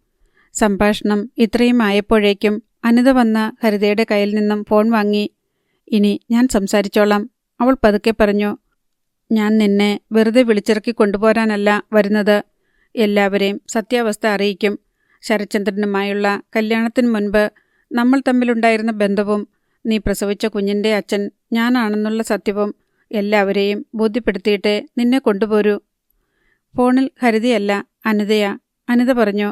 സംഭാഷണം ഇത്രയും ആയപ്പോഴേക്കും അനിത വന്ന ഹരിതയുടെ കയ്യിൽ നിന്നും ഫോൺ വാങ്ങി. ഇനി ഞാൻ സംസാരിച്ചോളാം, അവൾ പതുക്കെ പറഞ്ഞു. ഞാൻ നിന്നെ വെറുതെ വിളിച്ചിറക്കി കൊണ്ടുപോരാനല്ല വരുന്നത്. എല്ലാവരെയും സത്യാവസ്ഥ അറിയിക്കും. ശരത്ചന്ദ്രനുമായുള്ള കല്യാണത്തിന് മുൻപ് നമ്മൾ തമ്മിലുണ്ടായിരുന്ന ബന്ധവും നീ പ്രസവിച്ച കുഞ്ഞിൻ്റെ അച്ഛൻ ഞാനാണെന്നുള്ള സത്യവും എല്ലാവരെയും ബോധ്യപ്പെടുത്തിയിട്ടേ നിന്നെ കൊണ്ടുപോരൂ. ഫോണിൽ ഹരിതയല്ല, അനിതയാ. അനിത പറഞ്ഞു.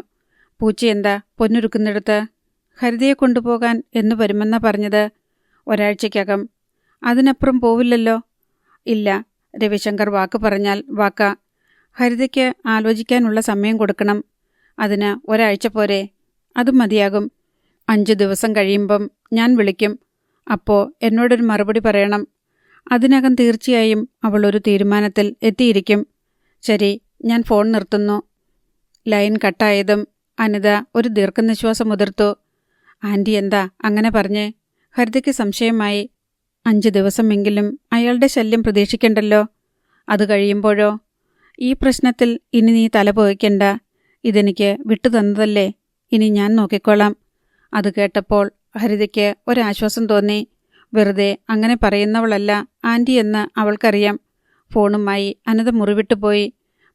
പൂച്ചയെന്താ പൊന്നുരുക്കുന്നിടത്ത്? ഹരിതയെ കൊണ്ടുപോകാൻ എന്ന് വരുമെന്നാ പറഞ്ഞത്. ഒരാഴ്ചയ്ക്കകം. അതിനപ്പുറം പോവില്ലല്ലോ? ഇല്ല. രവിശങ്കർ വാക്ക് പറഞ്ഞാൽ വാക്കാ. ഹരിതയ്ക്ക് ആലോചിക്കാനുള്ള സമയം കൊടുക്കണം. അതിന് ഒരാഴ്ച പോരെ? അതും മതിയാകും. 5 ദിവസം കഴിയുമ്പം ഞാൻ വിളിക്കും. അപ്പോൾ എന്നോടൊരു മറുപടി പറയണം. അതിനകം തീർച്ചയായും അവൾ ഒരു തീരുമാനത്തിൽ എത്തിയിരിക്കും. ശരി, ഞാൻ ഫോൺ നിർത്തുന്നു. ലൈൻ കട്ടായതും അനിത ഒരു ദീർഘനിശ്വാസം ഉതിർത്തു. ആൻറ്റി എന്താ അങ്ങനെ പറഞ്ഞേ? ഹരിതയ്ക്ക് സംശയമായി. 5 ദിവസമെങ്കിലും അയാളുടെ ശല്യം പ്രതീക്ഷിക്കണ്ടല്ലോ. അത് കഴിയുമ്പോഴോ? ഈ പ്രശ്നത്തിൽ ഇനി നീ തല പോയിക്കണ്ട. ഇതെനിക്ക് വിട്ടു തന്നതല്ലേ, ഇനി ഞാൻ നോക്കിക്കോളാം. അത് കേട്ടപ്പോൾ ഹരിതയ്ക്ക് ഒരാശ്വാസം തോന്നി. വെറുതെ അങ്ങനെ പറയുന്നവളല്ല ആൻറ്റി എന്ന് അവൾക്കറിയാം. ഫോണുമായി അനിത മുറിവിട്ടുപോയി.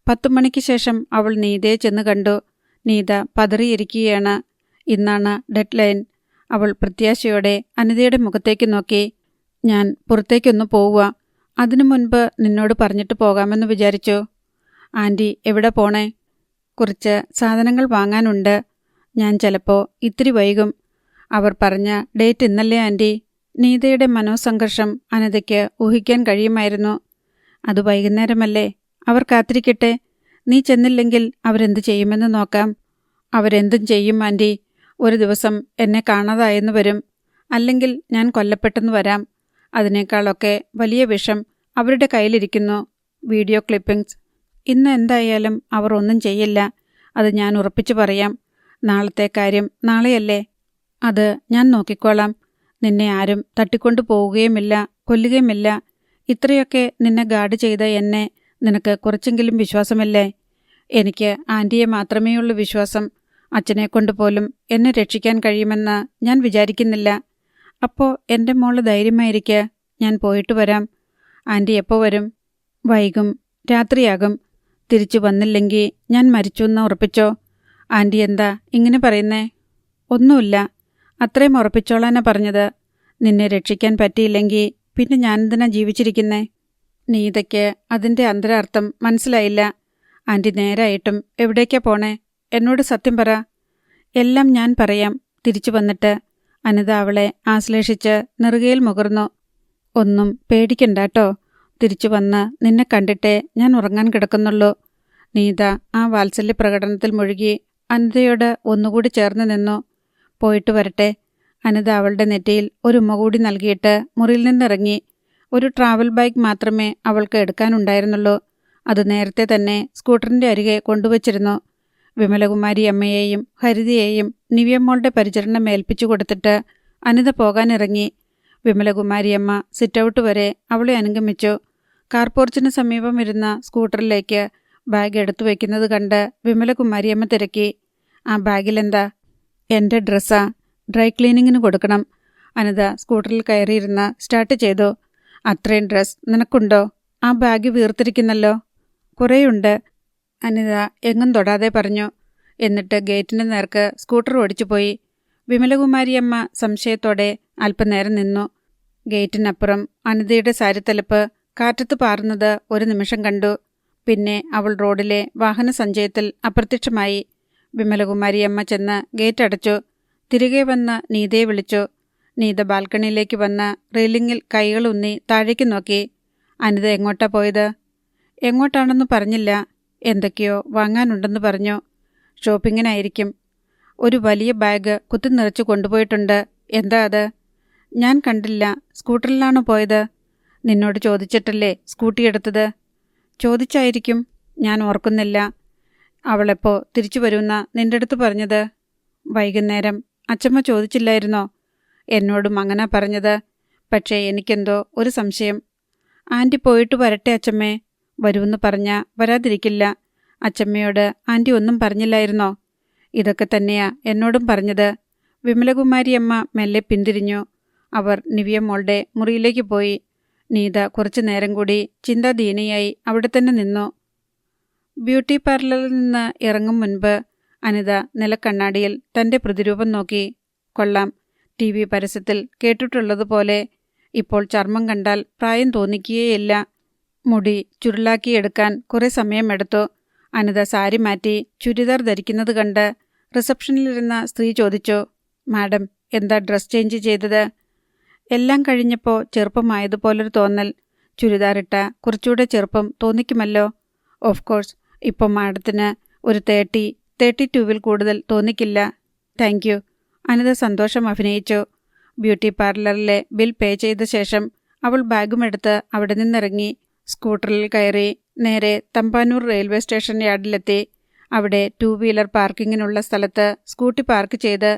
10 മണിക്ക് ശേഷം അവൾ നീതയെ ചെന്ന് കണ്ടു. നീത പതറിയിരിക്കുകയാണ്. ഇന്നാണ് ഡെഡ് ലൈൻ. അവൾ പ്രത്യാശയോടെ അനിതയുടെ മുഖത്തേക്ക് നോക്കി. ഞാൻ പുറത്തേക്കൊന്ന് പോവുക. അതിനു മുൻപ് നിന്നോട് പറഞ്ഞിട്ട് പോകാമെന്ന് വിചാരിച്ചു. ആൻറ്റി എവിടെ പോണേ? കുറച്ച് സാധനങ്ങൾ വാങ്ങാനുണ്ട്. ഞാൻ ചിലപ്പോൾ ഇത്തിരി വൈകും. അവർ പറഞ്ഞ ഡേറ്റ് ഇന്നല്ലേ ആൻറ്റി? നീതയുടെ മനോസംഘർഷം അനിതയ്ക്ക് ഊഹിക്കാൻ കഴിയുമായിരുന്നു. അത് വൈകുന്നേരമല്ലേ? അവർ കാത്തിരിക്കട്ടെ. നീ ചെന്നില്ലെങ്കിൽ അവരെന്ത് ചെയ്യുമെന്ന് നോക്കാം. അവരെന്തും ചെയ്യും ആൻറ്റി. ഒരു ദിവസം എന്നെ കാണാതായെന്ന് വരും. അല്ലെങ്കിൽ ഞാൻ കൊല്ലപ്പെട്ടെന്ന് വരാം. അതിനേക്കാളൊക്കെ വലിയ വിഷം അവരുടെ കയ്യിലിരിക്കുന്നു. Video clippings. ഇന്ന് എന്തായാലും അവർ ഒന്നും ചെയ്യില്ല. അത് ഞാൻ ഉറപ്പിച്ചു പറയാം. നാളത്തെ കാര്യം നാളെയല്ലേ. അത് ഞാൻ നോക്കിക്കോളാം. നിന്നെ ആരും തട്ടിക്കൊണ്ടു പോവുകയുമില്ല, കൊല്ലുകയുമില്ല. ഇത്രയൊക്കെ നിന്നെ ഗാർഡ് ചെയ്ത എന്നെ നിനക്ക് കുറച്ചെങ്കിലും വിശ്വാസമില്ലേ? എനിക്ക് ആൻറ്റിയെ മാത്രമേയുള്ളൂ വിശ്വാസം. അച്ഛനെക്കൊണ്ട് പോലും എന്നെ രക്ഷിക്കാൻ കഴിയുമെന്ന് ഞാൻ വിചാരിക്കുന്നില്ല. അപ്പോൾ എൻ്റെ മോള് ധൈര്യമായിരിക്കുക. ഞാൻ പോയിട്ട് വരാം. ആൻറ്റി എപ്പോൾ വരും? വൈകും, രാത്രിയാകും. തിരിച്ചു വന്നില്ലെങ്കിൽ ഞാൻ മരിച്ചുവെന്ന് ഉറപ്പിച്ചോ? ആൻറ്റി എന്താ ഇങ്ങനെ പറയുന്നേ? ഒന്നുമില്ല, അത്രയും ഉറപ്പിച്ചോളാനാ പറഞ്ഞത്. നിന്നെ രക്ഷിക്കാൻ പറ്റിയില്ലെങ്കിൽ പിന്നെ ഞാനെന്തിനാ ജീവിച്ചിരിക്കുന്നേ? നീതയ്ക്ക് അതിൻ്റെ അന്തരാർത്ഥം മനസ്സിലായില്ല. ആൻറ്റി നേരായിട്ടും എവിടേക്കാ പോണേ? എന്നോട് സത്യം പറ. എല്ലാം ഞാൻ പറയാം തിരിച്ചു വന്നിട്ട്. അനിത അവളെ ആശ്ലേഷിച്ച് നെറുകയിൽ മുകർന്നു. ഒന്നും പേടിക്കണ്ടാട്ടോ. തിരിച്ചു വന്ന് നിന്നെ കണ്ടിട്ടേ ഞാൻ ഉറങ്ങാൻ കിടക്കുന്നുള്ളൂ. നീത ആ വാത്സല്യ പ്രകടനത്തിൽ മുഴുകി അനിതയോട് ഒന്നുകൂടി ചേർന്ന് നിന്നു. പോയിട്ട് വരട്ടെ. അനിത അവളുടെ നെറ്റിയിൽ ഒരു ഉമ്മ കൂടി നൽകിയിട്ട് മുറിയിൽ നിന്നിറങ്ങി. ഒരു ട്രാവൽ ബാഗ് മാത്രമേ അവൾക്ക് എടുക്കാനുണ്ടായിരുന്നുള്ളൂ. അത് നേരത്തെ തന്നെ സ്കൂട്ടറിൻ്റെ അരികെ കൊണ്ടുവച്ചിരുന്നു. വിമലകുമാരി അമ്മയെയും ഹരിതയെയും നിവ്യമോളുടെ പരിചരണം ഏൽപ്പിച്ചു കൊടുത്തിട്ട് അനിത പോകാനിറങ്ങി. വിമലകുമാരിയമ്മ സിറ്റൗട്ട് വരെ അവളെ അനുഗമിച്ചു. കാർപോർച്ചിന് സമീപം ഇരുന്ന സ്കൂട്ടറിലേക്ക് ബാഗ് എടുത്തു വയ്ക്കുന്നത് കണ്ട് വിമലകുമാരിയമ്മ തിരക്കി. ആ ബാഗിലെന്താ? എൻ്റെ ഡ്രസ്സാ. ഡ്രൈ ക്ലീനിങ്ങിന് കൊടുക്കണം. അനിത സ്കൂട്ടറിൽ കയറിയിരുന്ന് സ്റ്റാർട്ട് ചെയ്തു. അത്രയും ഡ്രസ് നിനക്കുണ്ടോ? ആ ബാഗ് വീർത്തിരിക്കുന്നല്ലോ. കുറേയുണ്ട്, അനിത എങ്ങും തൊടാതെ പറഞ്ഞു. എന്നിട്ട് ഗേറ്റിന് നേർക്ക് സ്കൂട്ടർ ഓടിച്ചുപോയി. വിമലകുമാരിയമ്മ സംശയത്തോടെ അല്പനേരം നിന്നു. ഗേറ്റിനപ്പുറം അനിതയുടെ സാരിത്തലപ്പ് കാറ്റത്ത് പാറുന്നത് ഒരു നിമിഷം കണ്ടു. പിന്നെ അവൾ റോഡിലെ വാഹനസഞ്ചയത്തിൽ അപ്രത്യക്ഷമായി. വിമലകുമാരിയമ്മ ചെന്ന് ഗേറ്റ് അടച്ചു. തിരികെ വന്ന് നീതയെ വിളിച്ചു. നീത ബാൽക്കണിയിലേക്ക് വന്ന് റെയിലിങ്ങിൽ കൈകളൂന്നി താഴേക്ക് നോക്കി. അനിത എങ്ങോട്ടാ പോയത്? എങ്ങോട്ടാണെന്ന് പറഞ്ഞില്ല. എന്തൊക്കെയോ വാങ്ങാനുണ്ടെന്ന് പറഞ്ഞു. ഷോപ്പിങ്ങിനായിരിക്കും. ഒരു വലിയ ബാഗ് കുത്തിനിറച്ച് കൊണ്ടുപോയിട്ടുണ്ട്. എന്താ അത്? ഞാൻ കണ്ടില്ല. സ്കൂട്ടറിലാണോ പോയത്? നിന്നോട് ചോദിച്ചിട്ടല്ലേ സ്കൂട്ടി എടുത്തത്? ചോദിച്ചായിരിക്കും, ഞാൻ ഓർക്കുന്നില്ല. അവളെപ്പോ തിരിച്ചു വരുമെന്നാ നിന്റെ അടുത്ത് പറഞ്ഞത്? വൈകുന്നേരം. അച്ചമ്മ ചോദിച്ചില്ലായിരുന്നോ? എന്നോടും അങ്ങനെ പറഞ്ഞത്. പക്ഷേ എനിക്കെന്തോ ഒരു സംശയം. ആൻറ്റി പോയിട്ട് വരട്ടെ അച്ചമ്മേ. വരുമെന്ന് പറഞ്ഞാൽ വരാതിരിക്കില്ല. അച്ചമ്മയോട് ആൻറ്റി ഒന്നും പറഞ്ഞില്ലായിരുന്നോ? ഇതൊക്കെ തന്നെയാ എന്നോടും പറഞ്ഞത്. വിമലകുമാരിയമ്മ മെല്ലെ പിന്തിരിഞ്ഞു. അവർ നിവ്യമോളുടെ മുറിയിലേക്ക് പോയി. നീത കുറച്ചു നേരം കൂടി ചിന്താധീനയായി അവിടെ തന്നെ നിന്നു. ബ്യൂട്ടി പാർലറിൽ നിന്ന് ഇറങ്ങും മുൻപ് അനിത നിലക്കണ്ണാടിയിൽ തൻ്റെ പ്രതിരൂപം നോക്കി. കൊള്ളാം. TV പരസ്യത്തിൽ കേട്ടിട്ടുള്ളതുപോലെ ഇപ്പോൾ ചർമ്മം കണ്ടാൽ പ്രായം തോന്നിക്കുകയില്ല. മുടി ചുരുളാക്കിയെടുക്കാൻ കുറേ സമയമെടുത്തു. അനിത സാരി മാറ്റി ചുരിദാർ ധരിക്കുന്നത് കണ്ട് റിസപ്ഷനിലിരുന്ന സ്ത്രീ ചോദിച്ചു, മാഡം എന്താ ഡ്രസ് ചേഞ്ച് ചെയ്തത്? എല്ലാം കഴിഞ്ഞപ്പോൾ ചെറുപ്പമായതുപോലൊരു തോന്നൽ. ചുരിദാറിട്ട കുറച്ചുകൂടെ ചെറുപ്പം തോന്നിക്കുമല്ലോ. ഓഫ് കോഴ്സ് ഇപ്പം മാഡത്തിന് ഒരു 32 കൂടുതൽ തോന്നിക്കില്ല. Thank you. അനിത സന്തോഷം അഭിനയിച്ചു. ബ്യൂട്ടി പാർലറിലെ ബിൽ പേ ചെയ്ത ശേഷം അവൾ ബാഗുമെടുത്ത് അവിടെ നിന്നിറങ്ങി. സ്കൂട്ടറിൽ കയറി നേരെ തമ്പാനൂർ റെയിൽവേ സ്റ്റേഷൻ യാർഡിലെത്തി. അവിടെ 2 വീലർ പാർക്കിങ്ങിനുള്ള സ്ഥലത്ത് സ്കൂട്ടി പാർക്ക് ചെയ്ത്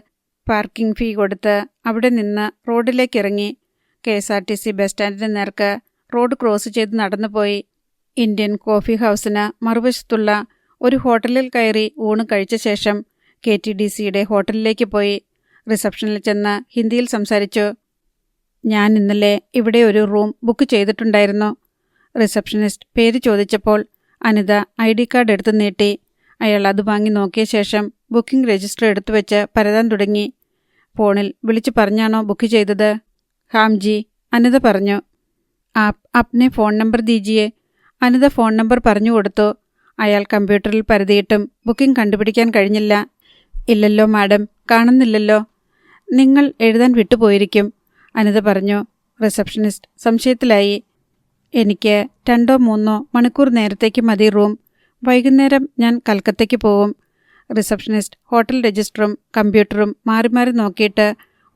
പാർക്കിംഗ് ഫീ കൊടുത്ത് അവിടെ നിന്ന് റോഡിലേക്കിറങ്ങി. KSRTC ബസ് സ്റ്റാൻഡിന് നേർക്ക് റോഡ് ക്രോസ് ചെയ്ത് നടന്നുപോയി. ഇന്ത്യൻ കോഫി ഹൗസിന് മറുവശത്തുള്ള ഒരു ഹോട്ടലിൽ കയറി ഊണ് കഴിച്ച ശേഷം KTDCയുടെ ഹോട്ടലിലേക്ക് പോയി. റിസപ്ഷനിൽ ചെന്ന് ഹിന്ദിയിൽ സംസാരിച്ചു. ഞാൻ ഇന്നലെ ഇവിടെ ഒരു റൂം ബുക്ക് ചെയ്തിട്ടുണ്ടായിരുന്നു. റിസപ്ഷനിസ്റ്റ് പേര് ചോദിച്ചപ്പോൾ അനിത ID കാർഡ് എടുത്തു നീട്ടി. അയാൾ അത് വാങ്ങി നോക്കിയ ശേഷം ബുക്കിംഗ് രജിസ്റ്റർ എടുത്തു വെച്ച് പരതാൻ തുടങ്ങി. ഫോണിൽ വിളിച്ചു പറഞ്ഞാണോ ബുക്ക് ചെയ്തത്? ഹാം ജി, അനിത പറഞ്ഞു. ആപ് അപ്നെ ഫോൺ നമ്പർ ദീജിയെ. അനിത ഫോൺ നമ്പർ പറഞ്ഞു കൊടുത്തു. അയാൾ കമ്പ്യൂട്ടറിൽ പരതിയിട്ടും ബുക്കിംഗ് കണ്ടുപിടിക്കാൻ കഴിഞ്ഞില്ല. ഇല്ലല്ലോ മാഡം, കാണുന്നില്ലല്ലോ. നിങ്ങൾ എഴുതാൻ വിട്ടുപോയിരിക്കും, അനിത പറഞ്ഞു. റിസപ്ഷനിസ്റ്റ് സംശയത്തിലായി. എനിക്ക് 2-3 മണിക്കൂർ നേരത്തേക്ക് മതി റൂം. വൈകുന്നേരം ഞാൻ കൽക്കത്തയ്ക്ക് പോവും. റിസപ്ഷനിസ്റ്റ് ഹോട്ടൽ രജിസ്റ്ററും കമ്പ്യൂട്ടറും മാറി മാറി നോക്കിയിട്ട്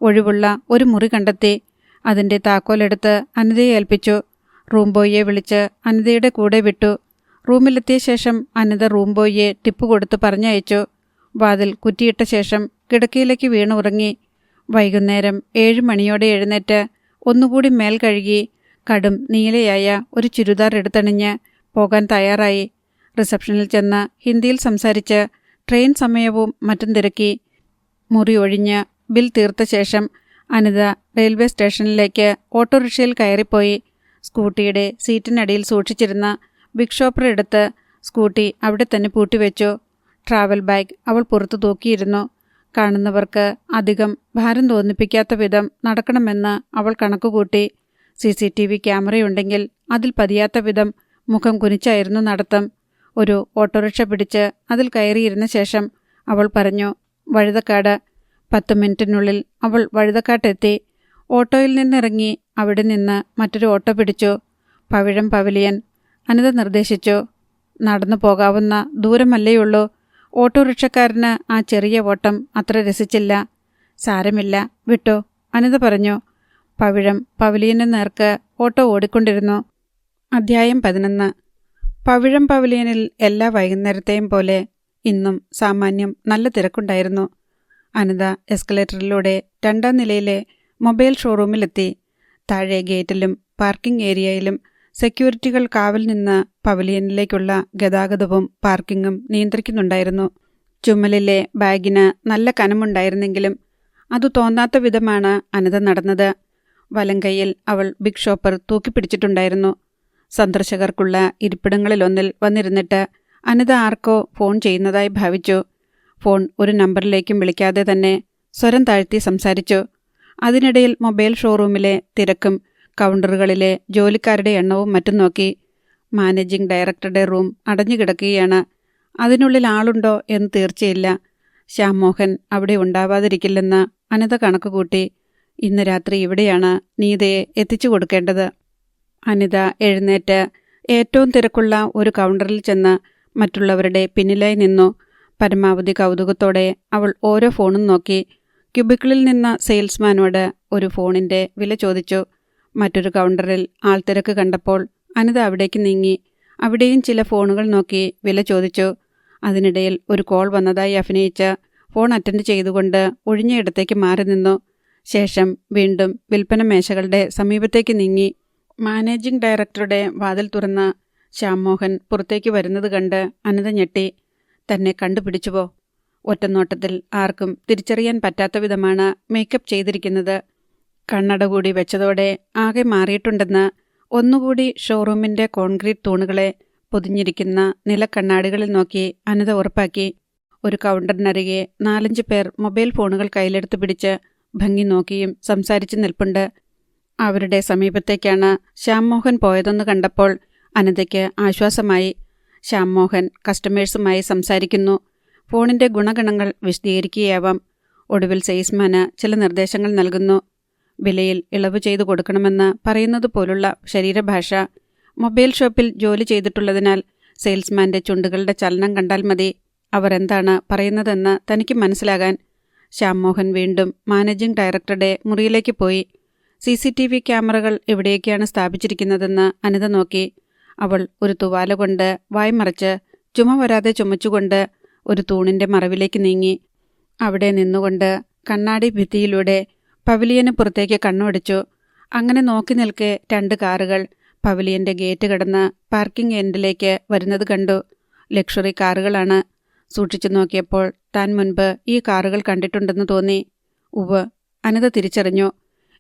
ഒഴിവുള്ള ഒരു മുറി കണ്ടെത്തി. അതിൻ്റെ താക്കോലെടുത്ത് അനിതയെ ഏൽപ്പിച്ചു. റൂം ബോയിയെ വിളിച്ച് അനിതയുടെ കൂടെ വിട്ടു. റൂമിലെത്തിയ ശേഷം അനിത റൂം ബോയിയെ ടിപ്പ് കൊടുത്ത് പറഞ്ഞയച്ചു. വാതിൽ കുറ്റിയിട്ട ശേഷം കിടക്കയിലേക്ക് വീണ് ഉറങ്ങി. വൈകുന്നേരം 7 മണിയോടെ എഴുന്നേറ്റ് ഒന്നുകൂടി മേൽ കഴുകി കടും നീലയായ ഒരു ചുരിദാർ എടുത്തണിഞ്ഞ് പോകാൻ തയ്യാറായി. റിസപ്ഷനിൽ ചെന്ന് ഹിന്ദിയിൽ സംസാരിച്ച് ട്രെയിൻ സമയവും മറ്റും തിരക്കി. മുറി ഒഴിഞ്ഞ് ബിൽ തീർത്ത ശേഷം അനിത റെയിൽവേ സ്റ്റേഷനിലേക്ക് ഓട്ടോറിക്ഷയിൽ കയറിപ്പോയി. സ്കൂട്ടിയുടെ സീറ്റിനടിയിൽ സൂക്ഷിച്ചിരുന്ന ബിഗ് ഷോപ്പർ എടുത്ത് സ്കൂട്ടി അവിടെ തന്നെ പൂട്ടിവെച്ചു. ട്രാവൽ ബാഗ് അവൾ പുറത്തു തൂക്കിയിരുന്നു. കാണുന്നവർക്ക് അധികം ഭാരം തോന്നിപ്പിക്കാത്ത വിധം നടക്കണമെന്ന് അവൾ കണക്കുകൂട്ടി. CCTV ക്യാമറയുണ്ടെങ്കിൽ അതിൽ പതിയാത്ത വിധം മുഖം കുനിച്ചായിരുന്നു നടത്തം. ഒരു ഓട്ടോറിക്ഷ പിടിച്ച് അതിൽ കയറിയിരുന്ന ശേഷം അവൾ പറഞ്ഞു, വഴുതക്കാട്. 10 മിനിറ്റിനുള്ളിൽ അവൾ വഴുതക്കാട്ടെത്തി. ഓട്ടോയിൽ നിന്നിറങ്ങി അവിടെ നിന്ന് മറ്റൊരു ഓട്ടോ പിടിച്ചു. പവിഴം പവലിയൻ, അനിത നിർദ്ദേശിച്ചു. നടന്നു പോകാവുന്ന ദൂരമല്ലേയുള്ളൂ. ഓട്ടോറിക്ഷക്കാരന് ആ ചെറിയ ഓട്ടം അത്ര രസിച്ചില്ല. സാരമില്ല, വിട്ടോ, അനിത പറഞ്ഞു. പവിഴം പവലിയന് നേർക്ക് ഓട്ടോ ഓടിക്കൊണ്ടിരുന്നു. അധ്യായം 11. പവിഴം പവലിയനിൽ എല്ലാ വൈകുന്നേരത്തെയും പോലെ ഇന്നും സാമാന്യം നല്ല തിരക്കുണ്ടായിരുന്നു. അനിത എസ്കലേറ്ററിലൂടെ 2ാം നിലയിലെ മൊബൈൽ ഷോറൂമിലെത്തി. താഴെ ഗേറ്റിലും പാർക്കിംഗ് ഏരിയയിലും സെക്യൂരിറ്റികൾ കാവൽ നിന്ന് പവലിയനിലേക്കുള്ള ഗതാഗതവും പാർക്കിങ്ങും നിയന്ത്രിക്കുന്നുണ്ടായിരുന്നു. ചുമലിലെ ബാഗിന് നല്ല കനമുണ്ടായിരുന്നെങ്കിലും അത് തോന്നാത്ത വിധമാണ് അനിത നടന്നത്. വലങ്കൈയിൽ അവൾ ബിഗ് ഷോപ്പർ തൂക്കിപ്പിടിച്ചിട്ടുണ്ടായിരുന്നു. സന്ദർശകർക്കുള്ള ഇരിപ്പിടങ്ങളിലൊന്നിൽ വന്നിരുന്നിട്ട് അനിത ആർക്കോ ഫോൺ ചെയ്യുന്നതായി ഭാവിച്ചു. ഫോൺ ഒരു നമ്പറിലേക്കും വിളിക്കാതെ തന്നെ സ്വരം താഴ്ത്തി സംസാരിച്ചു. അതിനിടയിൽ മൊബൈൽ ഷോറൂമിലെ തിരക്കും കൗണ്ടറുകളിലെ ജോലിക്കാരുടെ എണ്ണവും മറ്റും നോക്കി. മാനേജിംഗ് ഡയറക്ടറുടെ റൂം അടഞ്ഞുകിടക്കുകയാണ്. അതിനുള്ളിൽ ആളുണ്ടോ എന്ന് തീർച്ചയില്ല. ശ്യാം മോഹൻ അവിടെ ഉണ്ടാവാതിരിക്കില്ലെന്ന് അനിത കണക്കുകൂട്ടി. ഇന്ന് രാത്രി ഇവിടെയാണ് നീതയെ എത്തിച്ചു കൊടുക്കേണ്ടത്. അനിത എഴുന്നേറ്റ് ഏറ്റവും തിരക്കുള്ള ഒരു കൗണ്ടറിൽ ചെന്ന് മറ്റുള്ളവരുടെ പിന്നിലായി നിന്നു. പരമാവധി കൗതുകത്തോടെ അവൾ ഓരോ ഫോണും നോക്കി. ക്യൂബിക്കിളിൽ നിന്ന സെയിൽസ്മാനോട് ഒരു ഫോണിൻ്റെ വില ചോദിച്ചു. മറ്റൊരു കൗണ്ടറിൽ ആൾത്തിരക്ക് കണ്ടപ്പോൾ അനിത അവിടേക്ക് നീങ്ങി. അവിടെയും ചില ഫോണുകൾ നോക്കി വില ചോദിച്ചു. അതിനിടയിൽ ഒരു കോൾ വന്നതായി അഭിനയിച്ച് ഫോൺ അറ്റൻഡ് ചെയ്തുകൊണ്ട് ഒഴിഞ്ഞ ഇടത്തേക്ക് മാറി നിന്നു. ശേഷം വീണ്ടും വിൽപ്പന മേശകളുടെ സമീപത്തേക്ക് നീങ്ങി. മാനേജിംഗ് ഡയറക്ടറുടെ വാതിൽ തുറന്ന് ശ്യാം മോഹൻ പുറത്തേക്ക് വരുന്നത് കണ്ട് അനിത ഞെട്ടി. തന്നെ കണ്ടുപിടിച്ചുവോ? ഒറ്റനോട്ടത്തിൽ ആർക്കും തിരിച്ചറിയാൻ പറ്റാത്ത വിധമാണ് മേക്കപ്പ് ചെയ്തിരിക്കുന്നത്. കണ്ണട കൂടി വെച്ചതോടെ ആകെ മാറിയിട്ടുണ്ടെന്ന് ഒന്നുകൂടി ഷോറൂമിൻ്റെ കോൺക്രീറ്റ് തൂണുകളെ പൊതിഞ്ഞിരിക്കുന്ന നിലക്കണ്ണാടികളിൽ നോക്കി അനിത ഉറപ്പാക്കി. ഒരു കൗണ്ടറിനരികെ 4-5 പേർ മൊബൈൽ ഫോണുകൾ കയ്യിലെടുത്ത് പിടിച്ച് ഭംഗി നോക്കിയും സംസാരിച്ച് നിൽപ്പുണ്ട്. അവരുടെ സമീപത്തേക്കാണ് ശ്യാം മോഹൻ പോയതെന്ന് കണ്ടപ്പോൾ അനിതയ്ക്ക് ആശ്വാസമായി. ശ്യാം മോഹൻ കസ്റ്റമേഴ്സുമായി സംസാരിക്കുന്നു. ഫോണിൻ്റെ ഗുണഗണങ്ങൾ വിശദീകരിക്കുകയാവാം. ഒടുവിൽ സെയിൽസ്മാന് ചില നിർദ്ദേശങ്ങൾ നൽകുന്നു. വിലയിൽ ഇളവ് ചെയ്തു കൊടുക്കണമെന്ന് പറയുന്നത് പോലുള്ള ശരീരഭാഷ. മൊബൈൽ ഷോപ്പിൽ ജോലി ചെയ്തിട്ടുള്ളതിനാൽ സെയിൽസ്മാൻ്റെ ചുണ്ടുകളുടെ ചലനം കണ്ടാൽ മതി അവർ എന്താണ് പറയുന്നതെന്ന് തനിക്ക് മനസ്സിലാകാൻ. ശ്യാംമോഹൻ വീണ്ടും മാനേജിംഗ് ഡയറക്ടറുടെ മുറിയിലേക്ക് പോയി. CCTV ക്യാമറകൾ എവിടെയൊക്കെയാണ് സ്ഥാപിച്ചിരിക്കുന്നതെന്ന് അനിത നോക്കി. അവൾ ഒരു തുവാല കൊണ്ട് വായ്മറച്ച് ചുമ വരാതെ ചുമച്ചുകൊണ്ട് ഒരു തൂണിൻ്റെ മറവിലേക്ക് നീങ്ങി. അവിടെ നിന്നുകൊണ്ട് കണ്ണാടി ഭിത്തിയിലൂടെ പവിലിയന് പുറത്തേക്ക് കണ്ണോടിച്ചു. അങ്ങനെ നോക്കി നിൽക്കെ 2 കാറുകൾ പവിലിയൻ്റെ ഗേറ്റ് കടന്ന് പാർക്കിംഗ് എൻഡിലേക്ക് വരുന്നത് കണ്ടു. ലക്ഷറി കാറുകളാണ്. സൂക്ഷിച്ചു നോക്കിയപ്പോൾ താൻ മുൻപ് ഈ കാറുകൾ കണ്ടിട്ടുണ്ടെന്ന് തോന്നി. ഉവ്വ്, അനിത തിരിച്ചറിഞ്ഞു.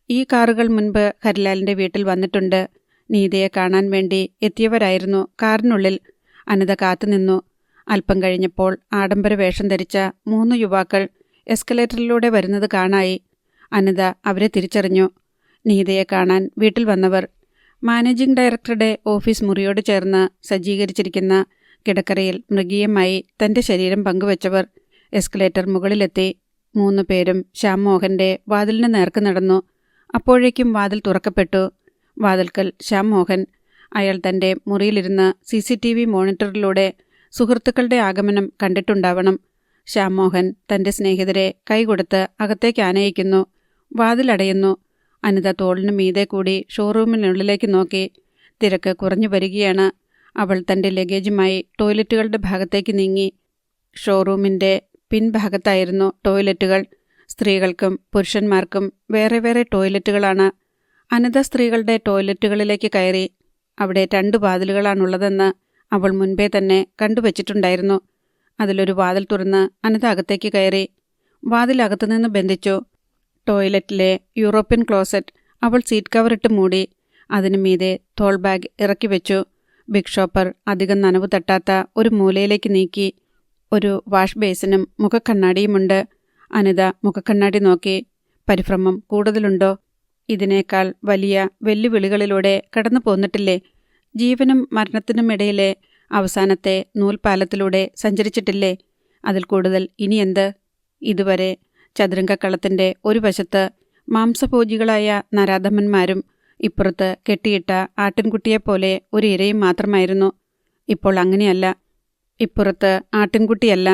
ഈ കാറുകൾ മുൻപ് ഹരിലാലിൻ്റെ വീട്ടിൽ വന്നിട്ടുണ്ട്. നീതയെ കാണാൻ വേണ്ടി എത്തിയവരായിരുന്നു കാറിനുള്ളിൽ. അനിത കാത്തുനിന്നു. അല്പം കഴിഞ്ഞപ്പോൾ ആഡംബര വേഷം ധരിച്ച 3 യുവാക്കൾ എസ്കലേറ്ററിലൂടെ വരുന്നത് കാണായി. അനിത അവരെ തിരിച്ചറിഞ്ഞു. നീതയെ കാണാൻ വീട്ടിൽ വന്നവർ. മാനേജിംഗ് ഡയറക്ടറുടെ ഓഫീസ് മുറിയോട് ചേർന്ന് സജ്ജീകരിച്ചിരിക്കുന്ന കിടക്കറയിൽ മൃഗീയമായി തൻ്റെ ശരീരം പങ്കുവച്ചവർ. എസ്കലേറ്റർ മുകളിലെത്തി. 3 പേരും ശ്യാംമോഹൻ്റെ വാതിലിന് നേർക്ക് നടന്നു. അപ്പോഴേക്കും വാതിൽ തുറക്കപ്പെട്ടു. വാതിൽക്കൽ ശ്യാംമോഹൻ. അയാൾ തൻ്റെ മുറിയിലിരുന്ന് CCTV മോണിറ്ററിലൂടെ സുഹൃത്തുക്കളുടെ ആഗമനം കണ്ടിട്ടുണ്ടാവണം. ശ്യാംമോഹൻ തൻ്റെ സ്നേഹിതരെ കൈകൊടുത്ത് അകത്തേക്ക് ആനയിക്കുന്നു. വാതിലടയുന്നു. അനിത തോളിന് മീതെ കൂടി ഷോറൂമിനുള്ളിലേക്ക് നോക്കി. തിരക്ക് കുറഞ്ഞു വരികയാണ്. അവൾ തൻ്റെ ലഗേജുമായി ടോയ്ലറ്റുകളുടെ ഭാഗത്തേക്ക് നീങ്ങി. ഷോറൂമിൻ്റെ പിൻഭാഗത്തായിരുന്നു ടോയ്ലറ്റുകൾ. സ്ത്രീകൾക്കും പുരുഷന്മാർക്കും വേറെ വേറെ ടോയ്ലറ്റുകളാണ്. അനിത സ്ത്രീകളുടെ ടോയ്ലറ്റുകളിലേക്ക് കയറി. അവിടെ 2 വാതിലുകളാണുള്ളതെന്ന് അവൾ മുൻപേ തന്നെ കണ്ടുവച്ചിട്ടുണ്ടായിരുന്നു. അതിലൊരു വാതിൽ തുറന്ന് അനിത അകത്തേക്ക് കയറി. വാതിലകത്തുനിന്ന് ബന്ധിച്ചു. ടോയ്ലറ്റിലെ യൂറോപ്യൻ ക്ലോസറ്റ് അവൾ സീറ്റ് കവറിട്ട് മൂടി. അതിനു മീതെ തോൾ ബാഗ് ഇറക്കി വെച്ചു. ബിഗ് ഷോപ്പർ അധികം നനവ് തട്ടാത്ത ഒരു മൂലയിലേക്ക് നീക്കി. ഒരു വാഷ് ബേസിനും മുഖക്കണ്ണാടിയുമുണ്ട്. അനിത മുഖക്കണ്ണാടി നോക്കി. പരിഭ്രമം കൂടുതലുണ്ടോ? ഇതിനേക്കാൾ വലിയ വെല്ലുവിളികളിലൂടെ കടന്നു പോന്നിട്ടില്ലേ? ജീവനും മരണത്തിനുമിടയിലെ അവസാനത്തെ നൂൽപാലത്തിലൂടെ സഞ്ചരിച്ചിട്ടില്ലേ? അതിൽ കൂടുതൽ ഇനിയെന്ത്? ഇതുവരെ ചതുരംഗക്കളത്തിൻ്റെ ഒരു വശത്ത് മാംസഭോജികളായ നരാധമന്മാരും ഇപ്പുറത്ത് കെട്ടിയിട്ട ആട്ടിൻകുട്ടിയെപ്പോലെ ഒരു ഇരയും മാത്രമായിരുന്നു. ഇപ്പോൾ അങ്ങനെയല്ല. ഇപ്പുറത്ത് ആട്ടിൻകുട്ടിയല്ല,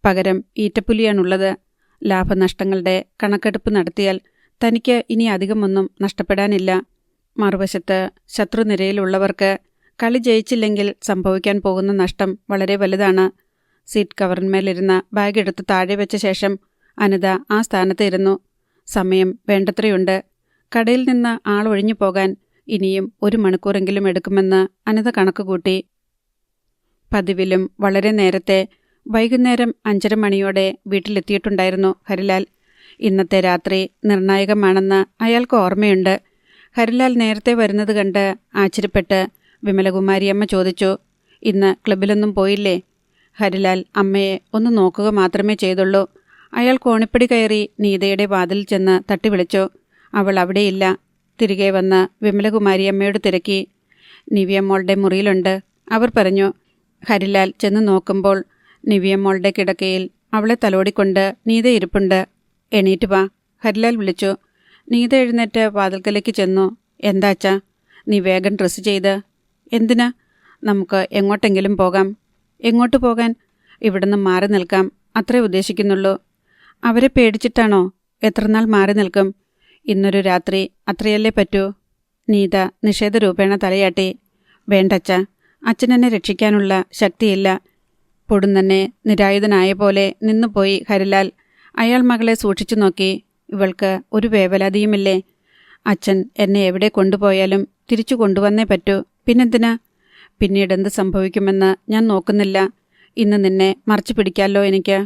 പകരം ഈറ്റപ്പുലിയാണുള്ളത്. ലാഭനഷ്ടങ്ങളുടെ കണക്കെടുപ്പ് നടത്തിയാൽ തനിക്ക് ഇനി അധികമൊന്നും നഷ്ടപ്പെടാനില്ല. മറുവശത്ത് ശത്രുനിരയിലുള്ളവർക്ക് കളി ജയിച്ചില്ലെങ്കിൽ സംഭവിക്കാൻ പോകുന്ന നഷ്ടം വളരെ വലുതാണ്. സീറ്റ് കവറിന്മേലിരുന്ന ബാഗ് എടുത്ത് താഴെ വെച്ച ശേഷം അനിത ആ സ്ഥാനത്ത് ഇരുന്നു. സമയം വേണ്ടത്രയുണ്ട്. കടയിൽ നിന്ന് ആളൊഴിഞ്ഞു പോകാൻ ഇനിയും 1 മണിക്കൂറെങ്കിലും എടുക്കുമെന്ന് അനിത കണക്കുകൂട്ടി. പതിവിലും വളരെ നേരത്തെ വൈകുന്നേരം 5:30 മണിയോടെ വീട്ടിലെത്തിയിട്ടുണ്ടായിരുന്നു ഹരിലാൽ. ഇന്നത്തെ രാത്രി നിർണായകമാണെന്ന് അയാൾക്ക് ഓർമ്മയുണ്ട്. ഹരിലാൽ നേരത്തെ വരുന്നത് കണ്ട് ആശ്ചര്യപ്പെട്ട് വിമലകുമാരിയമ്മ ചോദിച്ചു, ഇന്ന് ക്ലബിലൊന്നും പോയില്ലേ? ഹരിലാൽ അമ്മയെ ഒന്ന് നോക്കുക മാത്രമേ ചെയ്തുള്ളൂ. അയാൾ കോണിപ്പടി കയറി നീതയുടെ വാതിൽ ചെന്ന് തട്ടി വിളിച്ചു. അവൾ അവിടെയില്ല. തിരികെ വന്ന് വിമലകുമാരിയമ്മയോട് തിരക്കി. നിവ്യമോളുടെ മുറിയിലുണ്ട്, അവർ പറഞ്ഞു. ഹരിലാൽ ചെന്ന് നോക്കുമ്പോൾ നിവ്യമോളുടെ കിടക്കയിൽ അവളെ തലോടിക്കൊണ്ട് നീത ഇരിപ്പുണ്ട്. എണീറ്റ് വാ, ഹരിലാൽ വിളിച്ചു. നീത എഴുന്നേറ്റ് വാതിൽക്കലേക്ക് ചെന്നു. എന്താച്ചാ? നീ വേഗം ഡ്രസ്സ് ചെയ്ത്. എന്തിനാ? നമുക്ക് എങ്ങോട്ടെങ്കിലും പോകാം. എങ്ങോട്ട് പോകാൻ? ഇവിടുന്ന് മാറി നിൽക്കാം, അത്രേ ഉദ്ദേശിക്കുന്നുള്ളൂ. അവരെ പേടിച്ചിട്ടാണോ? എത്രനാൾ മാറി നിൽക്കും? ഇന്നൊരു രാത്രി അത്രയല്ലേ പറ്റൂ? നീത നിഷേധരൂപേണ തലയാട്ടി. വേണ്ടച്ച, അച്ഛനെന്നെ രക്ഷിക്കാനുള്ള ശക്തിയില്ല. പൊടുന്നന്നെ നിരായുധനായ പോലെ നിന്നുപോയി ഹരിലാൽ. അയാൾ മകളെ സൂക്ഷിച്ചു നോക്കി. ഇവൾക്ക് ഒരു വേവലാതിയുമില്ലേ? അച്ഛൻ എന്നെ എവിടെ കൊണ്ടുപോയാലും തിരിച്ചു കൊണ്ടുവന്നേ പറ്റൂ. പിന്നെന്തിനാ? പിന്നീടെന്ത് സംഭവിക്കുമെന്ന് ഞാൻ നോക്കുന്നില്ല. ഇന്ന് നിന്നെ മറച്ചു പിടിക്കാമല്ലോ എനിക്ക്.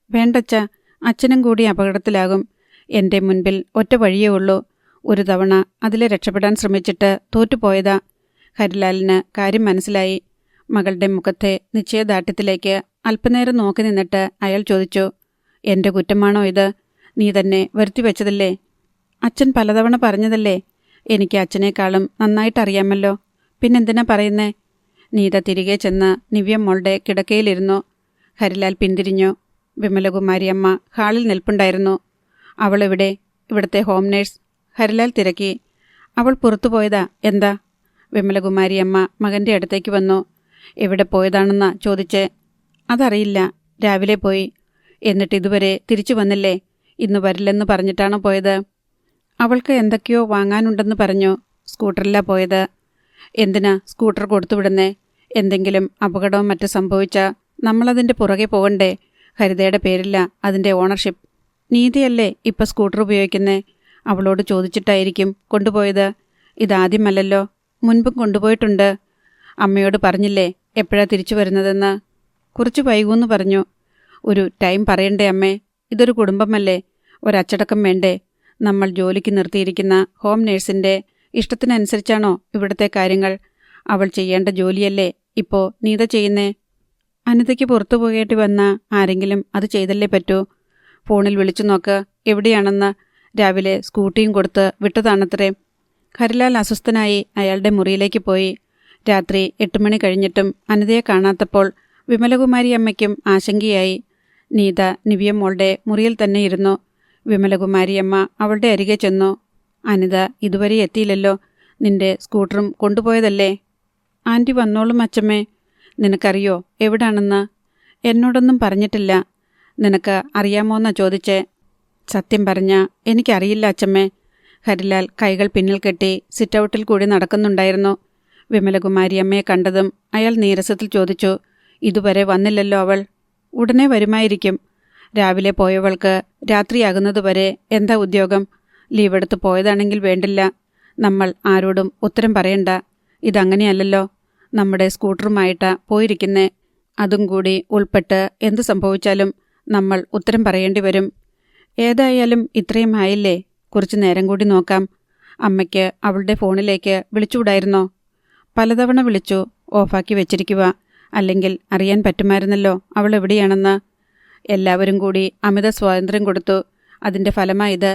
വേണ്ടച്ച, അച്ഛനും കൂടി അപകടത്തിലാകും. എൻ്റെ മുൻപിൽ ഒറ്റ വഴിയേ ഉള്ളൂ. ഒരു തവണ അതിലെ രക്ഷപ്പെടാൻ ശ്രമിച്ചിട്ട് തോറ്റുപോയതാ. ഹരിലാലിന് കാര്യം മനസ്സിലായി. മകളുടെ മുഖത്തെ നിശ്ചയദാർഢ്യത്തിലേക്ക് അല്പനേരം നോക്കി നിന്നിട്ട് അയാൾ ചോദിച്ചു, എൻ്റെ കുറ്റമാണോ ഇത്? നീ തന്നെ വരുത്തിവെച്ചതല്ലേ? അച്ഛൻ പലതവണ പറഞ്ഞതല്ലേ? എനിക്ക് അച്ഛനേക്കാളും നന്നായിട്ടറിയാമല്ലോ. പിന്നെന്തിനാ പറയുന്നേ? നീത തിരികെ ചെന്ന് നിവ്യമോളുടെ കിടക്കയിലിരുന്നു. ഹരിലാൽ പിന്തിരിഞ്ഞു. വിമലകുമാരിയമ്മ ഹാളിൽ നിൽപ്പുണ്ടായിരുന്നു. അവളെവിടെ? ഇവിടുത്തെ ഹോം നേഴ്സ്. ഹരിലാൽ തിരക്കി. അവൾ പുറത്തുപോയതാ. എന്താ? വിമലകുമാരിയമ്മ മകൻ്റെ അടുത്തേക്ക് വന്നു. എവിടെ പോയതാണെന്നാ ചോദിച്ചേ? അതറിയില്ല, രാവിലെ പോയി. എന്നിട്ട് ഇതുവരെ തിരിച്ചു വന്നില്ലേ? ഇന്ന് വരില്ലെന്ന് പറഞ്ഞിട്ടാണോ പോയത്? അവൾക്ക് എന്തൊക്കെയോ വാങ്ങാനുണ്ടെന്ന് പറഞ്ഞു. സ്കൂട്ടറിലാ പോയത്. എന്തിനാ സ്കൂട്ടർ കൊടുത്തുവിടുന്നേ? എന്തെങ്കിലും അപകടവും മറ്റും സംഭവിച്ചാൽ നമ്മളതിൻ്റെ പുറകെ പോകണ്ടേ? ഹരിതയുടെ പേരില്ല അതിൻ്റെ ഓണർഷിപ്പ്. നീതിയല്ലേ ഇപ്പം സ്കൂട്ടർ ഉപയോഗിക്കുന്നേ? അവളോട് ചോദിച്ചിട്ടായിരിക്കും കൊണ്ടുപോയത്. ഇതാദ്യമല്ലല്ലോ, മുൻപും കൊണ്ടുപോയിട്ടുണ്ട്. അമ്മയോട് പറഞ്ഞില്ലേ എപ്പോഴാ തിരിച്ചു വരുന്നതെന്ന്? കുറച്ച് വൈകൂന്ന് പറഞ്ഞു. ഒരു ടൈം പറയണ്ടേ അമ്മേ? ഇതൊരു കുടുംബമല്ലേ, ഒരച്ചടക്കം വേണ്ടേ? നമ്മൾ ജോലിക്ക് നിർത്തിയിരിക്കുന്ന ഹോം നേഴ്സിൻ്റെ ഇഷ്ടത്തിനനുസരിച്ചാണോ ഇവിടുത്തെ കാര്യങ്ങൾ? അവൾ ചെയ്യേണ്ട ജോലിയല്ലേ ഇപ്പോൾ നീത ചെയ്യുന്നേ? അനിതയ്ക്ക് പുറത്തു പോകേണ്ടി വന്ന ആരെങ്കിലും അത് ചെയ്തല്ലേ പറ്റൂ. ഫോണിൽ വിളിച്ചു നോക്ക് എവിടെയാണെന്ന്. രാവിലെ സ്കൂട്ടിയും കൊടുത്ത് വിട്ടതാണത്രേ. ഹരിലാൽ അസ്വസ്ഥനായി അയാളുടെ മുറിയിലേക്ക് പോയി. രാത്രി 8 മണി കഴിഞ്ഞിട്ടും അനിതയെ കാണാത്തപ്പോൾ വിമലകുമാരി അമ്മയ്ക്കും ആശങ്കയായി. നീത നിവ്യമോളുടെ മുറിയിൽ തന്നെ ഇരുന്നു. വിമലകുമാരിയമ്മ അവളുടെ അരികെ ചെന്നു. അനിത ഇതുവരെ എത്തിയില്ലല്ലോ. നിന്റെ സ്കൂട്ടറും കൊണ്ടുപോയതല്ലേ? ആൻറ്റി വന്നോളും അച്ചമ്മേ. നിനക്കറിയോ എവിടാണെന്ന്? എന്നോടൊന്നും പറഞ്ഞിട്ടില്ല. നിനക്ക് അറിയാമോന്നാ ചോദിച്ചേ? സത്യം പറഞ്ഞാ എനിക്കറിയില്ല അച്ചമ്മേ. ഹരിലാൽ കൈകൾ പിന്നിൽ കെട്ടി സിറ്റൗട്ടിൽ കൂടി നടക്കുന്നുണ്ടായിരുന്നു. വിമലകുമാരിയമ്മയെ കണ്ടതും അയാൾ നീരസത്തിൽ ചോദിച്ചു, ഇതുവരെ വന്നില്ലല്ലോ അവൾ? ഉടനെ വരുമായിരിക്കും. രാവിലെ പോയവൾക്ക് രാത്രിയാകുന്നതുവരെ എന്താ ഉദ്യോഗം? ലീവെടുത്ത് പോയതാണെങ്കിൽ വേണ്ടില്ല. നമ്മൾ ആരോടും ഉത്തരം പറയണ്ട. ഇതങ്ങനെയല്ലല്ലോ. നമ്മുടെ സ്കൂട്ടറുമായിട്ടാ പോയിരിക്കുന്നേ. അതും കൂടി ഉൾപ്പെട്ട് എന്തു സംഭവിച്ചാലും നമ്മൾ ഉത്തരം പറയേണ്ടി വരും. ഏതായാലും ഇത്രയും ആയില്ലേ, കുറച്ചു നേരം കൂടി നോക്കാം. അമ്മയ്ക്ക് അവളുടെ ഫോണിലേക്ക് വിളിച്ചുകൂടായിരുന്നോ? പലതവണ വിളിച്ചു, ഓഫാക്കി വെച്ചിരിക്കുക. അല്ലെങ്കിൽ അറിയാൻ പറ്റുമായിരുന്നല്ലോ അവൾ എവിടെയാണെന്ന്. എല്ലാവരും കൂടി അമിത സ്വാതന്ത്ര്യം കൊടുത്തു. അതിൻ്റെ ഫലമായത്.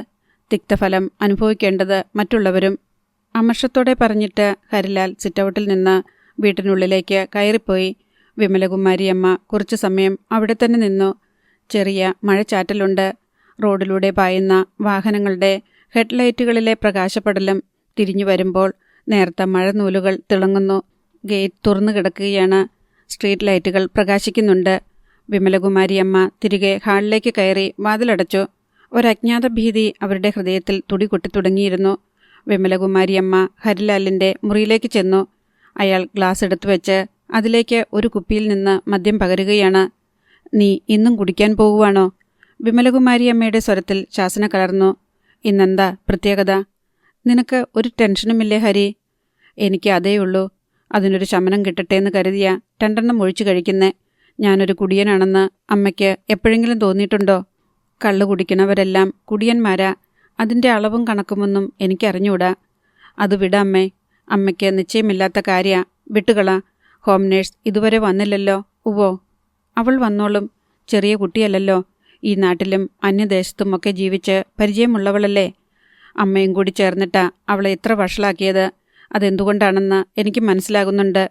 തിക്തഫലം അനുഭവിക്കേണ്ടത് മറ്റുള്ളവരും. അമർഷത്തോടെ പറഞ്ഞിട്ട് ഹരിലാൽ സിറ്റൗട്ടിൽ നിന്ന് വീട്ടിനുള്ളിലേക്ക് കയറിപ്പോയി. വിമലകുമാരിയമ്മ കുറച്ചു സമയം അവിടെ തന്നെ നിന്നു. ചെറിയ മഴച്ചാറ്റലുണ്ട്. റോഡിലൂടെ പായുന്ന വാഹനങ്ങളുടെ ഹെഡ്ലൈറ്റുകളിലെ പ്രകാശപടലം തിരിഞ്ഞു വരുമ്പോൾ നേർത്ത മഴനൂലുകൾ തിളങ്ങുന്നു. ഗേറ്റ് തുറന്നു കിടക്കുകയാണ്. സ്ട്രീറ്റ് ലൈറ്റുകൾ പ്രകാശിക്കുന്നുണ്ട്. വിമലകുമാരിയമ്മ തിരികെ ഹാളിലേക്ക് കയറി വാതിലടച്ചു. ഒരജ്ഞാത ഭീതി അവരുടെ ഹൃദയത്തിൽ തുടികൊട്ടി തുടങ്ങിയിരുന്നു. വിമലകുമാരിയമ്മ ഹരിലാലിൻ്റെ മുറിയിലേക്ക് ചെന്നു. അയാൾ ഗ്ലാസ് എടുത്തു വെച്ച് അതിലേക്ക് ഒരു കുപ്പിയിൽ നിന്ന് മദ്യം പകരുകയാണ്. നീ ഇന്നും കുടിക്കാൻ പോകുവാണോ? വിമലകുമാരിയമ്മയുടെ സ്വരത്തിൽ ശാസന കലർന്നു. ഇന്നെന്താ പ്രത്യേകത? നിനക്ക് ഒരു ടെൻഷനുമില്ലേ ഹരി? എനിക്ക് അതേയുള്ളൂ. അതിനൊരു ശമനം കിട്ടട്ടെ എന്ന് കരുതിയ 2 ഒഴിച്ചു കഴിക്കുന്നേ. ഞാനൊരു കുടിയനാണെന്ന് അമ്മയ്ക്ക് എപ്പോഴെങ്കിലും തോന്നിയിട്ടുണ്ടോ? കള്ളു കുടിക്കണവരെല്ലാം കുടിയന്മാരാ. അതിൻ്റെ അളവും കണക്കുമൊന്നും എനിക്കറിഞ്ഞൂടാ. അത് വിടമ്മേ. അമ്മയ്ക്ക് നിശ്ചയമില്ലാത്ത കാര്യ. വിട്ടുകളാ. ഹോം നേഴ്സ് ഇതുവരെ വന്നില്ലല്ലോ. ഉവ്വോ, അവൾ വന്നോളും. ചെറിയ കുട്ടിയല്ലല്ലോ. ഈ നാട്ടിലും അന്യദേശത്തുമൊക്കെ ജീവിച്ച് പരിചയമുള്ളവളല്ലേ. അമ്മയും കൂടി ചേർന്നിട്ടാ അവളെ ഇത്ര വഷളാക്കിയത്. അതെന്തുകൊണ്ടാണെന്ന് എനിക്ക് മനസ്സിലാകുന്നുണ്ട്.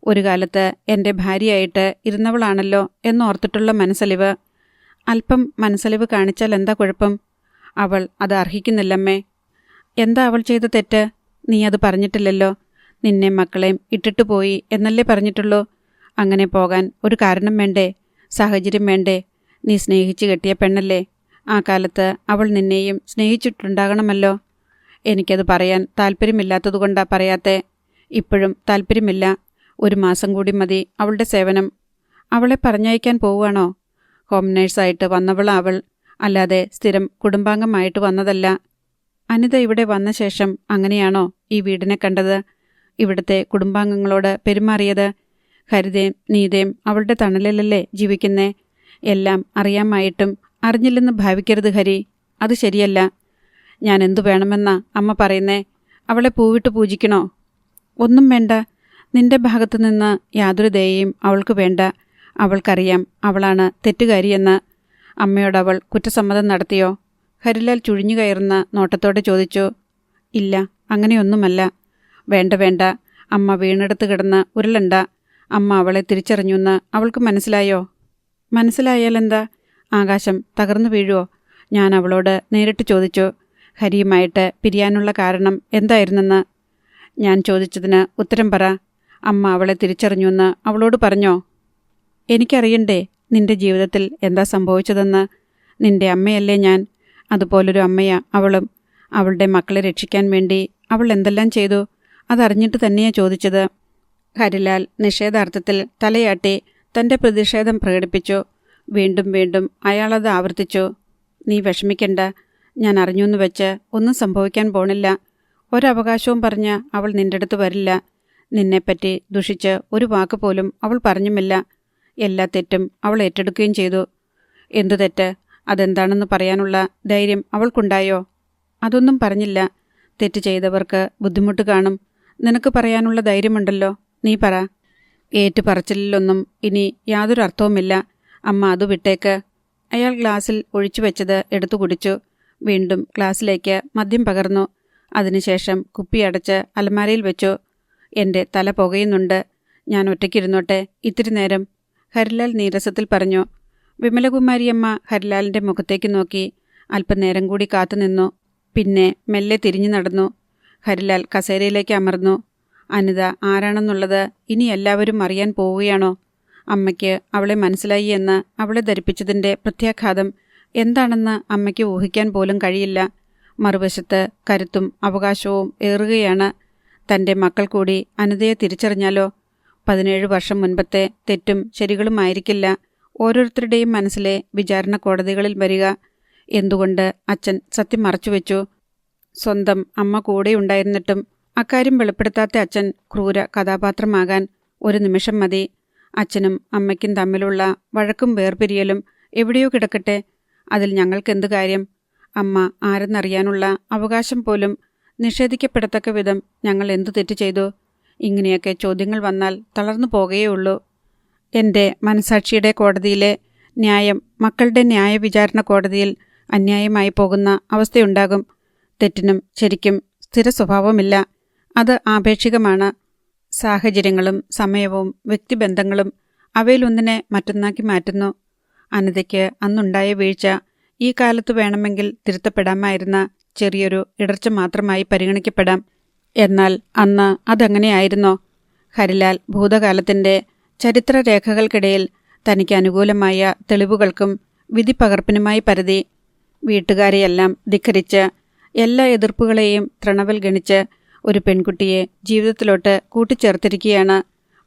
ഒരു കാലത്ത് എൻ്റെ ഭാര്യയായിട്ട് ഇരുന്നവളാണല്ലോ എന്നോർത്തിട്ടുള്ള മനസ്സലിവ്. അല്പം മനസ്സലിവ് കാണിച്ചാൽ എന്താ കുഴപ്പം? അവൾ അത് അർഹിക്കുന്നില്ലമ്മേ. എന്താ അവൾ ചെയ്ത തെറ്റ്? നീ അത് പറഞ്ഞിട്ടില്ലല്ലോ. നിന്നെ മക്കളെയും ഇട്ടിട്ട് പോയി എന്നല്ലേ പറഞ്ഞിട്ടുള്ളൂ. അങ്ങനെ പോകാൻ ഒരു കാരണം വേണ്ടേ? സാഹചര്യം വേണ്ടേ? നീ സ്നേഹിച്ചു കെട്ടിയ പെണ്ണല്ലേ. ആ കാലത്ത് അവൾ നിന്നെയും സ്നേഹിച്ചിട്ടുണ്ടാകണമല്ലോ. എനിക്കത് പറയാൻ താല്പര്യമില്ലാത്തതുകൊണ്ടാ പറയാത്തെ. ഇപ്പോഴും താല്പര്യമില്ല. 1 മാസം കൂടി മതി അവളുടെ സേവനം. അവളെ പറഞ്ഞയക്കാൻ പോവുകയാണോ? ഹോം നേഴ്സായിട്ട് വന്നവളാ അവൾ, അല്ലാതെ സ്ഥിരം കുടുംബാംഗമായിട്ട് വന്നതല്ല. അനിത ഇവിടെ വന്ന ശേഷം അങ്ങനെയാണോ ഈ വീടിനെ കണ്ടത്? ഇവിടുത്തെ കുടുംബാംഗങ്ങളോട് പെരുമാറിയത്? ഹരിതയും നീതയും അവളുടെ തണലിലല്ലേ ജീവിക്കുന്നേ? എല്ലാം അറിയാമായിട്ടും അറിഞ്ഞില്ലെന്ന് ഭാവിക്കരുത് ഹരി. അത് ശരിയല്ല. ഞാൻ എന്തു വേണമെന്നാ അമ്മ പറയുന്നേ? അവളെ പൂവിട്ട് പൂജിക്കണോ? ഒന്നും വേണ്ട. നിന്റെ ഭാഗത്തു നിന്ന് യാതൊരു ദയയും അവൾക്ക് വേണ്ട. അവൾക്കറിയാം അവളാണ് തെറ്റുകാരിയെന്ന്. അമ്മയോടവൾ കുറ്റസമ്മതം നടത്തിയോ? ഹരിലാൽ ചുഴിഞ്ഞു കയറുന്ന നോട്ടത്തോടെ ചോദിച്ചു. ഇല്ല, അങ്ങനെയൊന്നുമല്ല. വേണ്ട വേണ്ട. അമ്മ വീണെടുത്ത് കിടന്ന് ഉരുളണ്ട. അമ്മ അവളെ തിരിച്ചറിഞ്ഞുവെന്ന് അവൾക്ക് മനസ്സിലായോ? മനസ്സിലായാലെന്താ? ആകാശം തകർന്നു വീഴുവോ? ഞാൻ അവളോട് നേരിട്ട് ചോദിച്ചു, ഹരിയുമായിട്ട് പിരിയാനുള്ള കാരണം എന്തായിരുന്നെന്ന്. ഞാൻ ചോദിച്ചതിന് ഉത്തരം പറ. അമ്മ അവളെ തിരിച്ചറിഞ്ഞുവെന്ന് അവളോട് പറഞ്ഞോ? എനിക്കറിയണ്ടേ നിന്റെ ജീവിതത്തിൽ എന്താ സംഭവിച്ചതെന്ന്. നിന്റെ അമ്മയല്ലേ ഞാൻ. അതുപോലൊരു അമ്മയാ അവളും. അവളുടെ മക്കളെ രക്ഷിക്കാൻ വേണ്ടി അവൾ എന്തെല്ലാം ചെയ്തു? അതറിഞ്ഞിട്ട് തന്നെയാ ചോദിച്ചത്. ഹരിലാൽ നിഷേധാർത്ഥത്തിൽ തലയാട്ടി തൻ്റെ പ്രതിഷേധം പ്രകടിപ്പിച്ചു. വീണ്ടും വീണ്ടും അയാളത് ആവർത്തിച്ചു. നീ വിഷമിക്കണ്ട, ഞാൻ അറിഞ്ഞൂന്ന് വെച്ച് ഒന്നും സംഭവിക്കാൻ പോണില്ല. ഒരവകാശവും പറഞ്ഞ് അവൾ നിന്റെ അടുത്ത് വരില്ല. നിന്നെപ്പറ്റി ദുഷിച്ച് ഒരു വാക്ക് പോലും അവൾ പറഞ്ഞുമില്ല. എല്ലാ തെറ്റും അവൾ ഏറ്റെടുക്കുകയും ചെയ്തു. എന്തു തെറ്റ്? അതെന്താണെന്ന് പറയാനുള്ള ധൈര്യം അവൾക്കുണ്ടായോ? അതൊന്നും പറഞ്ഞില്ല. തെറ്റ് ചെയ്തവർക്ക് ബുദ്ധിമുട്ട് കാണും. നിനക്ക് പറയാനുള്ള ധൈര്യമുണ്ടല്ലോ, നീ പറ. ഏറ്റുപറച്ചിലൊന്നും ഇനി യാതൊരു അർത്ഥവുമില്ല. അമ്മ അത് വിട്ടേക്ക്. അയാൾ ഗ്ലാസ്സിൽ ഒഴിച്ചു വെച്ചത് എടുത്തു കുടിച്ചു. വീണ്ടും ഗ്ലാസ്സിലേക്ക് മദ്യം പകർന്നു. അതിനുശേഷം കുപ്പിയടച്ച് അലമാരയിൽ വെച്ചു. എൻ്റെ തല പുകയുന്നുണ്ട്, ഞാൻ ഒറ്റയ്ക്കിരുന്നോട്ടെ ഇത്തിരി നേരം, ഹരിലാൽ നീരസത്തിൽ പറഞ്ഞു. വിമലകുമാരിയമ്മ ഹരിലാലിൻ്റെ മുഖത്തേക്ക് നോക്കി. അല്പനേരം കൂടി കാത്തുനിന്നു. പിന്നെ മെല്ലെ തിരിഞ്ഞു നടന്നു. ഹരിലാൽ കസേരയിലേക്ക് അമർന്നു. അനിത ആരാണെന്നുള്ളത് ഇനി എല്ലാവരും അറിയാൻ പോവുകയാണോ? അമ്മയ്ക്ക് അവളെ മനസ്സിലായി എന്ന് അവളെ ധരിപ്പിച്ചതിൻ്റെ പ്രത്യാഘാതം എന്താണെന്ന് അമ്മയ്ക്ക് ഊഹിക്കാൻ പോലും കഴിയില്ല. മറുവശത്ത് കരുത്തും അവകാശവും ഏറുകയാണ്. തൻ്റെ മക്കൾ കൂടി അനിതയെ തിരിച്ചറിഞ്ഞാലോ? 17 വർഷം മുൻപത്തെ തെറ്റും ശരികളുമായിരിക്കില്ല ഓരോരുത്തരുടെയും മനസ്സിലെ വിചാരണ കോടതികളിൽ വരിക. എന്തുകൊണ്ട് അച്ഛൻ സത്യം മറച്ചുവെച്ചു? സ്വന്തം അമ്മ കൂടെയുണ്ടായിരുന്നിട്ടും അക്കാര്യം വെളിപ്പെടുത്താത്ത അച്ഛൻ ക്രൂര കഥാപാത്രമാകാൻ ഒരു നിമിഷം മതി. അച്ഛനും അമ്മയ്ക്കും തമ്മിലുള്ള വഴക്കും വേർപിരിയലും എവിടെയോ കിടക്കട്ടെ, അതിൽ ഞങ്ങൾക്കെന്ത് കാര്യം? അമ്മ ആരെന്നറിയാനുള്ള അവകാശം പോലും നിഷേധിക്കപ്പെടത്തക്ക വിധം ഞങ്ങൾ എന്തു തെറ്റ് ചെയ്തു? ഇങ്ങനെയൊക്കെ ചോദ്യങ്ങൾ വന്നാൽ തളർന്നു പോകുകയുള്ളൂ. എൻ്റെ മനസാക്ഷിയുടെ കോടതിയിലെ ന്യായം മക്കളുടെ ന്യായ വിചാരണ കോടതിയിൽ അന്യായമായി പോകുന്ന അവസ്ഥയുണ്ടാകും. തെറ്റിനും ശരിക്കും സ്ഥിര സ്വഭാവമില്ല, അത് ആപേക്ഷികമാണ്. സാഹചര്യങ്ങളും സമയവും വ്യക്തിബന്ധങ്ങളും അവയിലൊന്നിനെ മറ്റൊന്നാക്കി മാറ്റുന്നു. അനിതയ്ക്ക് അന്നുണ്ടായ വീഴ്ച ഈ കാലത്ത് വേണമെങ്കിൽ തിരുത്തപ്പെടാമായിരുന്ന ചെറിയൊരു ഇടർച്ച മാത്രമായി പരിഗണിക്കപ്പെടാം. എന്നാൽ അന്ന് അതങ്ങനെയായിരുന്നോ? ഹരിലാൽ ഭൂതകാലത്തിൻ്റെ ചരിത്രരേഖകൾക്കിടയിൽ തനിക്ക് അനുകൂലമായ തെളിവുകൾക്കും വിധിപകർപ്പിനുമായി പരതി. വീട്ടുകാരെയെല്ലാം ധിക്കരിച്ച് എല്ലാ എതിർപ്പുകളെയും തൃണവൽ ഗണിച്ച് ഒരു പെൺകുട്ടിയെ ജീവിതത്തിലോട്ട് കൂട്ടിച്ചേർത്തിരിക്കുകയാണ്.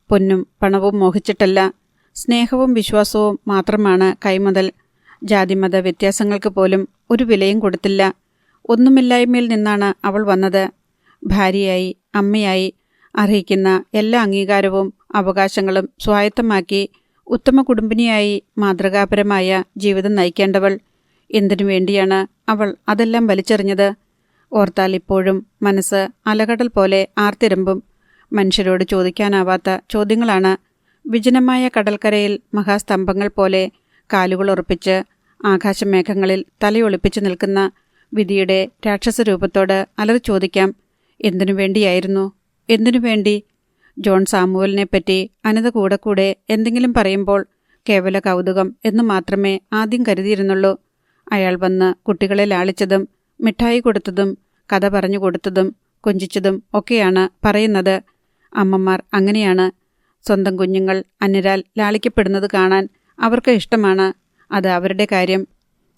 പൊന്നും പണവും മോഹിച്ചിട്ടല്ല, സ്നേഹവും വിശ്വാസവും മാത്രമാണ് കൈമുതൽ. ജാതിമത വ്യത്യാസങ്ങൾക്ക് പോലും ഒരു വിലയും കൊടുത്തില്ല. ഒന്നുമില്ലായ്മയിൽ നിന്നാണ് അവൾ വന്നത്. ഭാര്യയായി, അമ്മയായി അർഹിക്കുന്ന എല്ലാ അംഗീകാരവും അവകാശങ്ങളും സ്വായത്തമാക്കി ഉത്തമ കുടുംബിനിയായി മാതൃകാപരമായ ജീവിതം നയിക്കേണ്ടവൾ. എന്തിനു വേണ്ടിയാണ് അവൾ അതെല്ലാം വലിച്ചെറിഞ്ഞത്? ഓർത്താൽ ഇപ്പോഴും മനസ്സ് അലകടൽ പോലെ ആർത്തിരമ്പും. മനുഷ്യരോട് ചോദിക്കാനാവാത്ത ചോദ്യങ്ങളാണ്. വിജനമായ കടൽക്കരയിൽ മഹാസ്തംഭങ്ങൾ പോലെ കാലുകൾ ഉറപ്പിച്ച് ആകാശമേഘങ്ങളിൽ തലയൊളിപ്പിച്ച് നിൽക്കുന്ന വിധിയുടെ രാക്ഷസരൂപത്തോട് അലറി ചോദിക്കാം, എന്തിനു വേണ്ടിയായിരുന്നു? എന്തിനു വേണ്ടി? ജോൺ സാമുവലിനെപ്പറ്റി അനിത കൂടെ എന്തെങ്കിലും പറയുമ്പോൾ കേവല കൗതുകം എന്ന് മാത്രമേ ആദ്യം കരുതിയിരുന്നുള്ളൂ. അയാൾ വന്ന് കുട്ടികളെ ലാളിച്ചതും മിഠായി കൊടുത്തതും കഥ പറഞ്ഞു കൊടുത്തതും കൊഞ്ചിച്ചതും ഒക്കെയാണ് പറയുന്നത്. അമ്മമാർ അങ്ങനെയാണ്. സ്വന്തം കുഞ്ഞുങ്ങൾ അന്യരാൽ ലാളിക്കപ്പെടുന്നത് കാണാൻ അവർക്ക് ഇഷ്ടമാണ്. അത് അവരുടെ കാര്യം.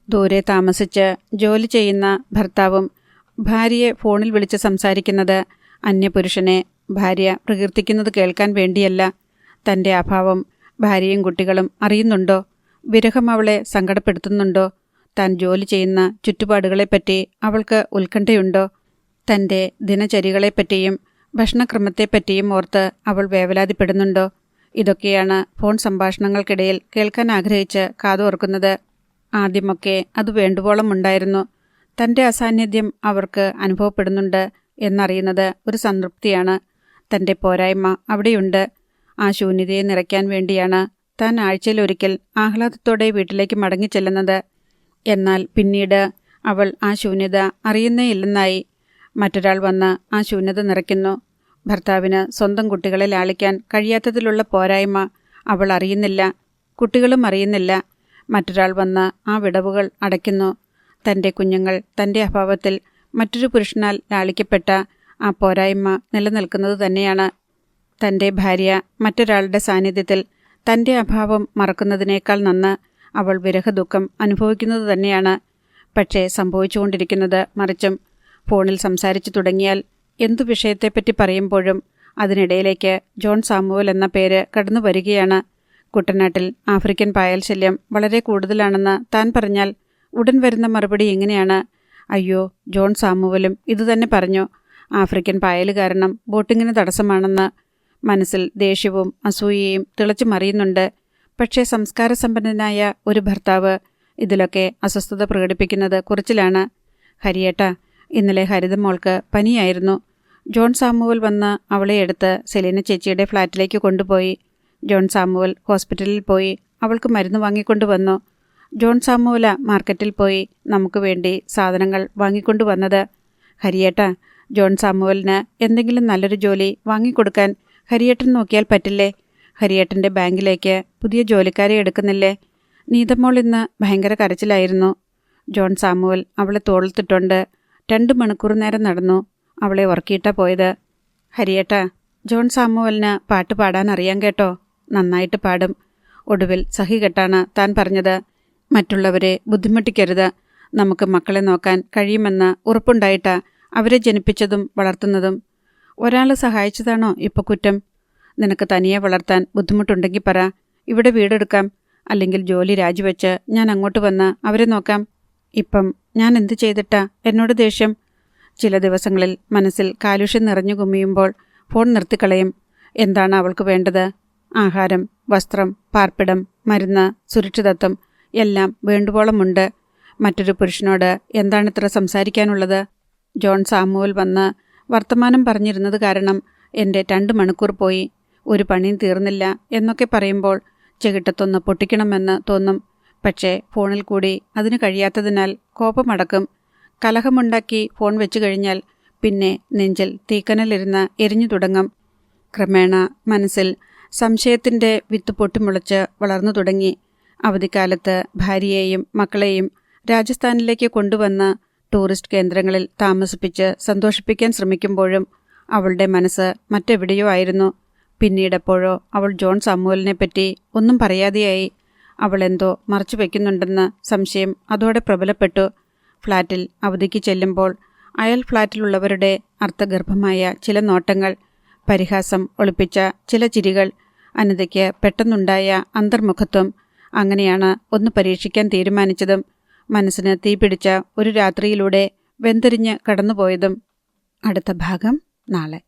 ദൂരെ താമസിച്ച് ജോലി ചെയ്യുന്ന ഭർത്താവും ഭാര്യയെ ഫോണിൽ വിളിച്ച് സംസാരിക്കുന്നത് അന്യപുരുഷനെ ഭാര്യ പ്രകീർത്തിക്കുന്നത് കേൾക്കാൻ വേണ്ടിയല്ല. തൻ്റെ അഭാവം ഭാര്യയും കുട്ടികളും അറിയുന്നുണ്ടോ? വിരഹം അവളെ സങ്കടപ്പെടുത്തുന്നുണ്ടോ? താൻ ജോലി ചെയ്യുന്ന ചുറ്റുപാടുകളെപ്പറ്റി അവൾക്ക് ഉത്കണ്ഠയുണ്ടോ? തൻ്റെ ദിനചര്യകളെപ്പറ്റിയും ഭക്ഷണക്രമത്തെപ്പറ്റിയും ഓർത്ത് അവൾ വേവലാതിപ്പെടുന്നുണ്ടോ? ഇതൊക്കെയാണ് ഫോൺ സംഭാഷണങ്ങൾക്കിടയിൽ കേൾക്കാൻ ആഗ്രഹിച്ച് കാതോർക്കുന്നത്. ആദ്യമൊക്കെ അത് വേണ്ടുവോളം ഉണ്ടായിരുന്നു. തൻ്റെ അസാന്നിധ്യം അവർക്ക് അനുഭവപ്പെടുന്നുണ്ട് എന്നറിയുന്നത് ഒരു സംതൃപ്തിയാണ്. തൻ്റെ പോരായ്മ അവിടെയുണ്ട്. ആ ശൂന്യതയെ നിറയ്ക്കാൻ വേണ്ടിയാണ് താൻ ആഴ്ചയിലൊരിക്കൽ ആഹ്ലാദത്തോടെ വീട്ടിലേക്ക് മടങ്ങിച്ചെല്ലുന്നത്. എന്നാൽ പിന്നീട് അവൾ ആ ശൂന്യത അറിയുന്നേയില്ലെന്നായി. മറ്റൊരാൾ വന്ന് ആ ശൂന്യത നിറയ്ക്കുന്നു. ഭർത്താവിന് സ്വന്തം കുട്ടികളെ ലാളിക്കാൻ കഴിയാത്തതിലുള്ള പോരായ്മ അവൾ അറിയുന്നില്ല, കുട്ടികളും അറിയുന്നില്ല. മറ്റൊരാൾ വന്ന് ആ വിടവുകൾ അടയ്ക്കുന്നു. തൻ്റെ കുഞ്ഞുങ്ങൾ തൻ്റെ അഭാവത്തിൽ മറ്റൊരു പുരുഷനാൽ ലാളിക്കപ്പെട്ട ആ പോരായ്മ നിലനിൽക്കുന്നത് തന്നെയാണ്. തൻ്റെ ഭാര്യ മറ്റൊരാളുടെ സാന്നിധ്യത്തിൽ തൻ്റെ അഭാവം മറക്കുന്നതിനേക്കാൾ നന്ന് അവൾ വിരഹദുഃഖം അനുഭവിക്കുന്നത് തന്നെയാണ്. പക്ഷേ സംഭവിച്ചുകൊണ്ടിരിക്കുന്നത് മറിച്ചും. ഫോണിൽ സംസാരിച്ചു തുടങ്ങിയാൽ എന്തു വിഷയത്തെപ്പറ്റി പറയുമ്പോഴും അതിനിടയിലേക്ക് ജോൺ സാമുവൽ എന്ന പേര് കടന്നു വരികയാണ്. കുട്ടനാട്ടിൽ ആഫ്രിക്കൻ പായൽ ശല്യം വളരെ കൂടുതലാണെന്ന് താൻ പറഞ്ഞാൽ ഉടൻ വരുന്ന മറുപടി എങ്ങനെയാണ്? അയ്യോ, ജോൺ സാമുവലും ഇതുതന്നെ പറഞ്ഞു. ആഫ്രിക്കൻ പായൽ കാരണം ബോട്ടിങ്ങിന് തടസ്സമാണെന്ന്. മനസ്സിൽ ദേഷ്യവും അസൂയയും തിളച്ചു മറിയുന്നുണ്ട്. പക്ഷേ സംസ്കാരസമ്പന്നനായ ഒരു ഭർത്താവ് ഇതിലൊക്കെ അസ്വസ്ഥത പ്രകടിപ്പിക്കുന്നത് കുറച്ചിലാണ്. ഹരിയേട്ട, ഇന്നലെ ഹരിതമോൾക്ക് പനിയായിരുന്നു. ജോൺ സാമുവൽ വന്ന് അവളെ എടുത്ത് സെലീന ചേച്ചിയുടെ ഫ്ലാറ്റിലേക്ക് കൊണ്ടുപോയി. ജോൺ സാമുവൽ ഹോസ്പിറ്റലിൽ പോയി അവൾക്ക് മരുന്ന് വാങ്ങിക്കൊണ്ടുവന്നു. ജോൺ സാമുവല മാർക്കറ്റിൽ പോയി നമുക്ക് വേണ്ടി സാധനങ്ങൾ വാങ്ങിക്കൊണ്ടുവന്നത്. ഹരിയേട്ട, ജോൺ സാമുവലിന് എന്തെങ്കിലും നല്ലൊരു ജോലി വാങ്ങിക്കൊടുക്കാൻ ഹരിയേട്ടൻ നോക്കിയാൽ പറ്റില്ലേ? ഹരിയേട്ടൻ്റെ ബാങ്കിലേക്ക് പുതിയ ജോലിക്കാരെ എടുക്കുന്നില്ലേ? നീതമോൾ ഇന്ന് ഭയങ്കര കരച്ചിലായിരുന്നു. ജോൺ സാമുവൽ അവളെ തോളത്തിട്ടുണ്ട് 2 മണിക്കൂർ നേരം നടന്നു. അവളെ ഉറക്കിയിട്ടാ പോയത്. ഹരിയേട്ട, ജോൺ സാമുവലിന് പാട്ട് പാടാൻ അറിയാൻ കേട്ടോ. നന്നായിട്ട് പാടും. ഒടുവിൽ സഹികെട്ടാണ് താൻ പറഞ്ഞത്, മറ്റുള്ളവരെ ബുദ്ധിമുട്ടിക്കരുത്. നമുക്ക് മക്കളെ നോക്കാൻ കഴിയുമെന്ന് ഉറപ്പുണ്ടായിട്ടാ അവരെ ജനിപ്പിച്ചതും വളർത്തുന്നതും. ഒരാൾ സഹായിച്ചതാണോ ഇപ്പോൾ കുറ്റം? നിനക്ക് തനിയെ വളർത്താൻ ബുദ്ധിമുട്ടുണ്ടെങ്കിൽ പറ, ഇവിടെ വീടെടുക്കാം. അല്ലെങ്കിൽ ജോലി രാജിവെച്ച് ഞാൻ അങ്ങോട്ട് വന്ന് അവരെ നോക്കാം. ഇപ്പം ഞാൻ എന്ത് ചെയ്തിട്ടാ എന്നോട് ദേഷ്യം? ചില ദിവസങ്ങളിൽ മനസ്സിൽ കാലുഷ്യം നിറഞ്ഞു കുമ്മിയുമ്പോൾ ഫോൺ നിർത്തിക്കളയും. എന്താണ് അവൾക്ക് വേണ്ടത്? ആഹാരം, വസ്ത്രം, പാർപ്പിടം, മരുന്ന്, സുരക്ഷിതത്വം എല്ലാം വേണ്ടുവോളമുണ്ട്. മറ്റൊരു പുരുഷനോട് എന്താണിത്ര സംസാരിക്കാനുള്ളത്? ജോൺ സാമുവൽ വന്ന് വർത്തമാനം പറഞ്ഞിരുന്നത് കാരണം എൻ്റെ 2 മണിക്കൂർ പോയി. ഒരു പണിയും തീർന്നില്ല എന്നൊക്കെ പറയുമ്പോൾ ചെകിട്ടത്തൊന്ന് പൊട്ടിക്കണമെന്ന് തോന്നും. പക്ഷേ ഫോണിൽ കൂടി അതിന് കഴിയാത്തതിനാൽ കോപമടക്കും. കലഹമുണ്ടാക്കി ഫോൺ വെച്ചു കഴിഞ്ഞാൽ പിന്നെ നെഞ്ചിൽ തീക്കനലിരുന്ന് എരിഞ്ഞു തുടങ്ങും. ക്രമേണ മനസ്സിൽ സംശയത്തിൻ്റെ വിത്ത് പൊട്ടിമുളച്ച് വളർന്നു തുടങ്ങി. അവധിക്കാലത്ത് ഭാര്യയെയും മക്കളെയും രാജസ്ഥാനിലേക്ക് കൊണ്ടുവന്ന് ടൂറിസ്റ്റ് കേന്ദ്രങ്ങളിൽ താമസിപ്പിച്ച് സന്തോഷിപ്പിക്കാൻ ശ്രമിക്കുമ്പോഴും അവളുടെ മനസ്സ് മറ്റെവിടെയോ ആയിരുന്നു. പിന്നീടെപ്പോഴോ അവൾ ജോൺ സാമുവലിനെപ്പറ്റി ഒന്നും പറയാതെയായി. അവളെന്തോ മറച്ചു വയ്ക്കുന്നുണ്ടെന്ന് സംശയം അതോടെ പ്രബലപ്പെട്ടു. ഫ്ലാറ്റിൽ അവധിക്ക് ചെല്ലുമ്പോൾ അയൽ ഫ്ലാറ്റിലുള്ളവരുടെ അർത്ഥഗർഭമായ ചില നോട്ടങ്ങൾ, പരിഹാസം ഒളിപ്പിച്ച ചില ചിരികൾ, അനിതയ്ക്ക് പെട്ടെന്നുണ്ടായ അന്തർമുഖത്വം. അങ്ങനെയാണ് ഒന്ന് പരീക്ഷിക്കാൻ തീരുമാനിച്ചതും മനസ്സിന് തീപിടിച്ച ഒരു രാത്രിയിലൂടെ വെന്തെരിഞ്ഞ് കടന്നുപോയതും. അടുത്ത ഭാഗം നാളെ.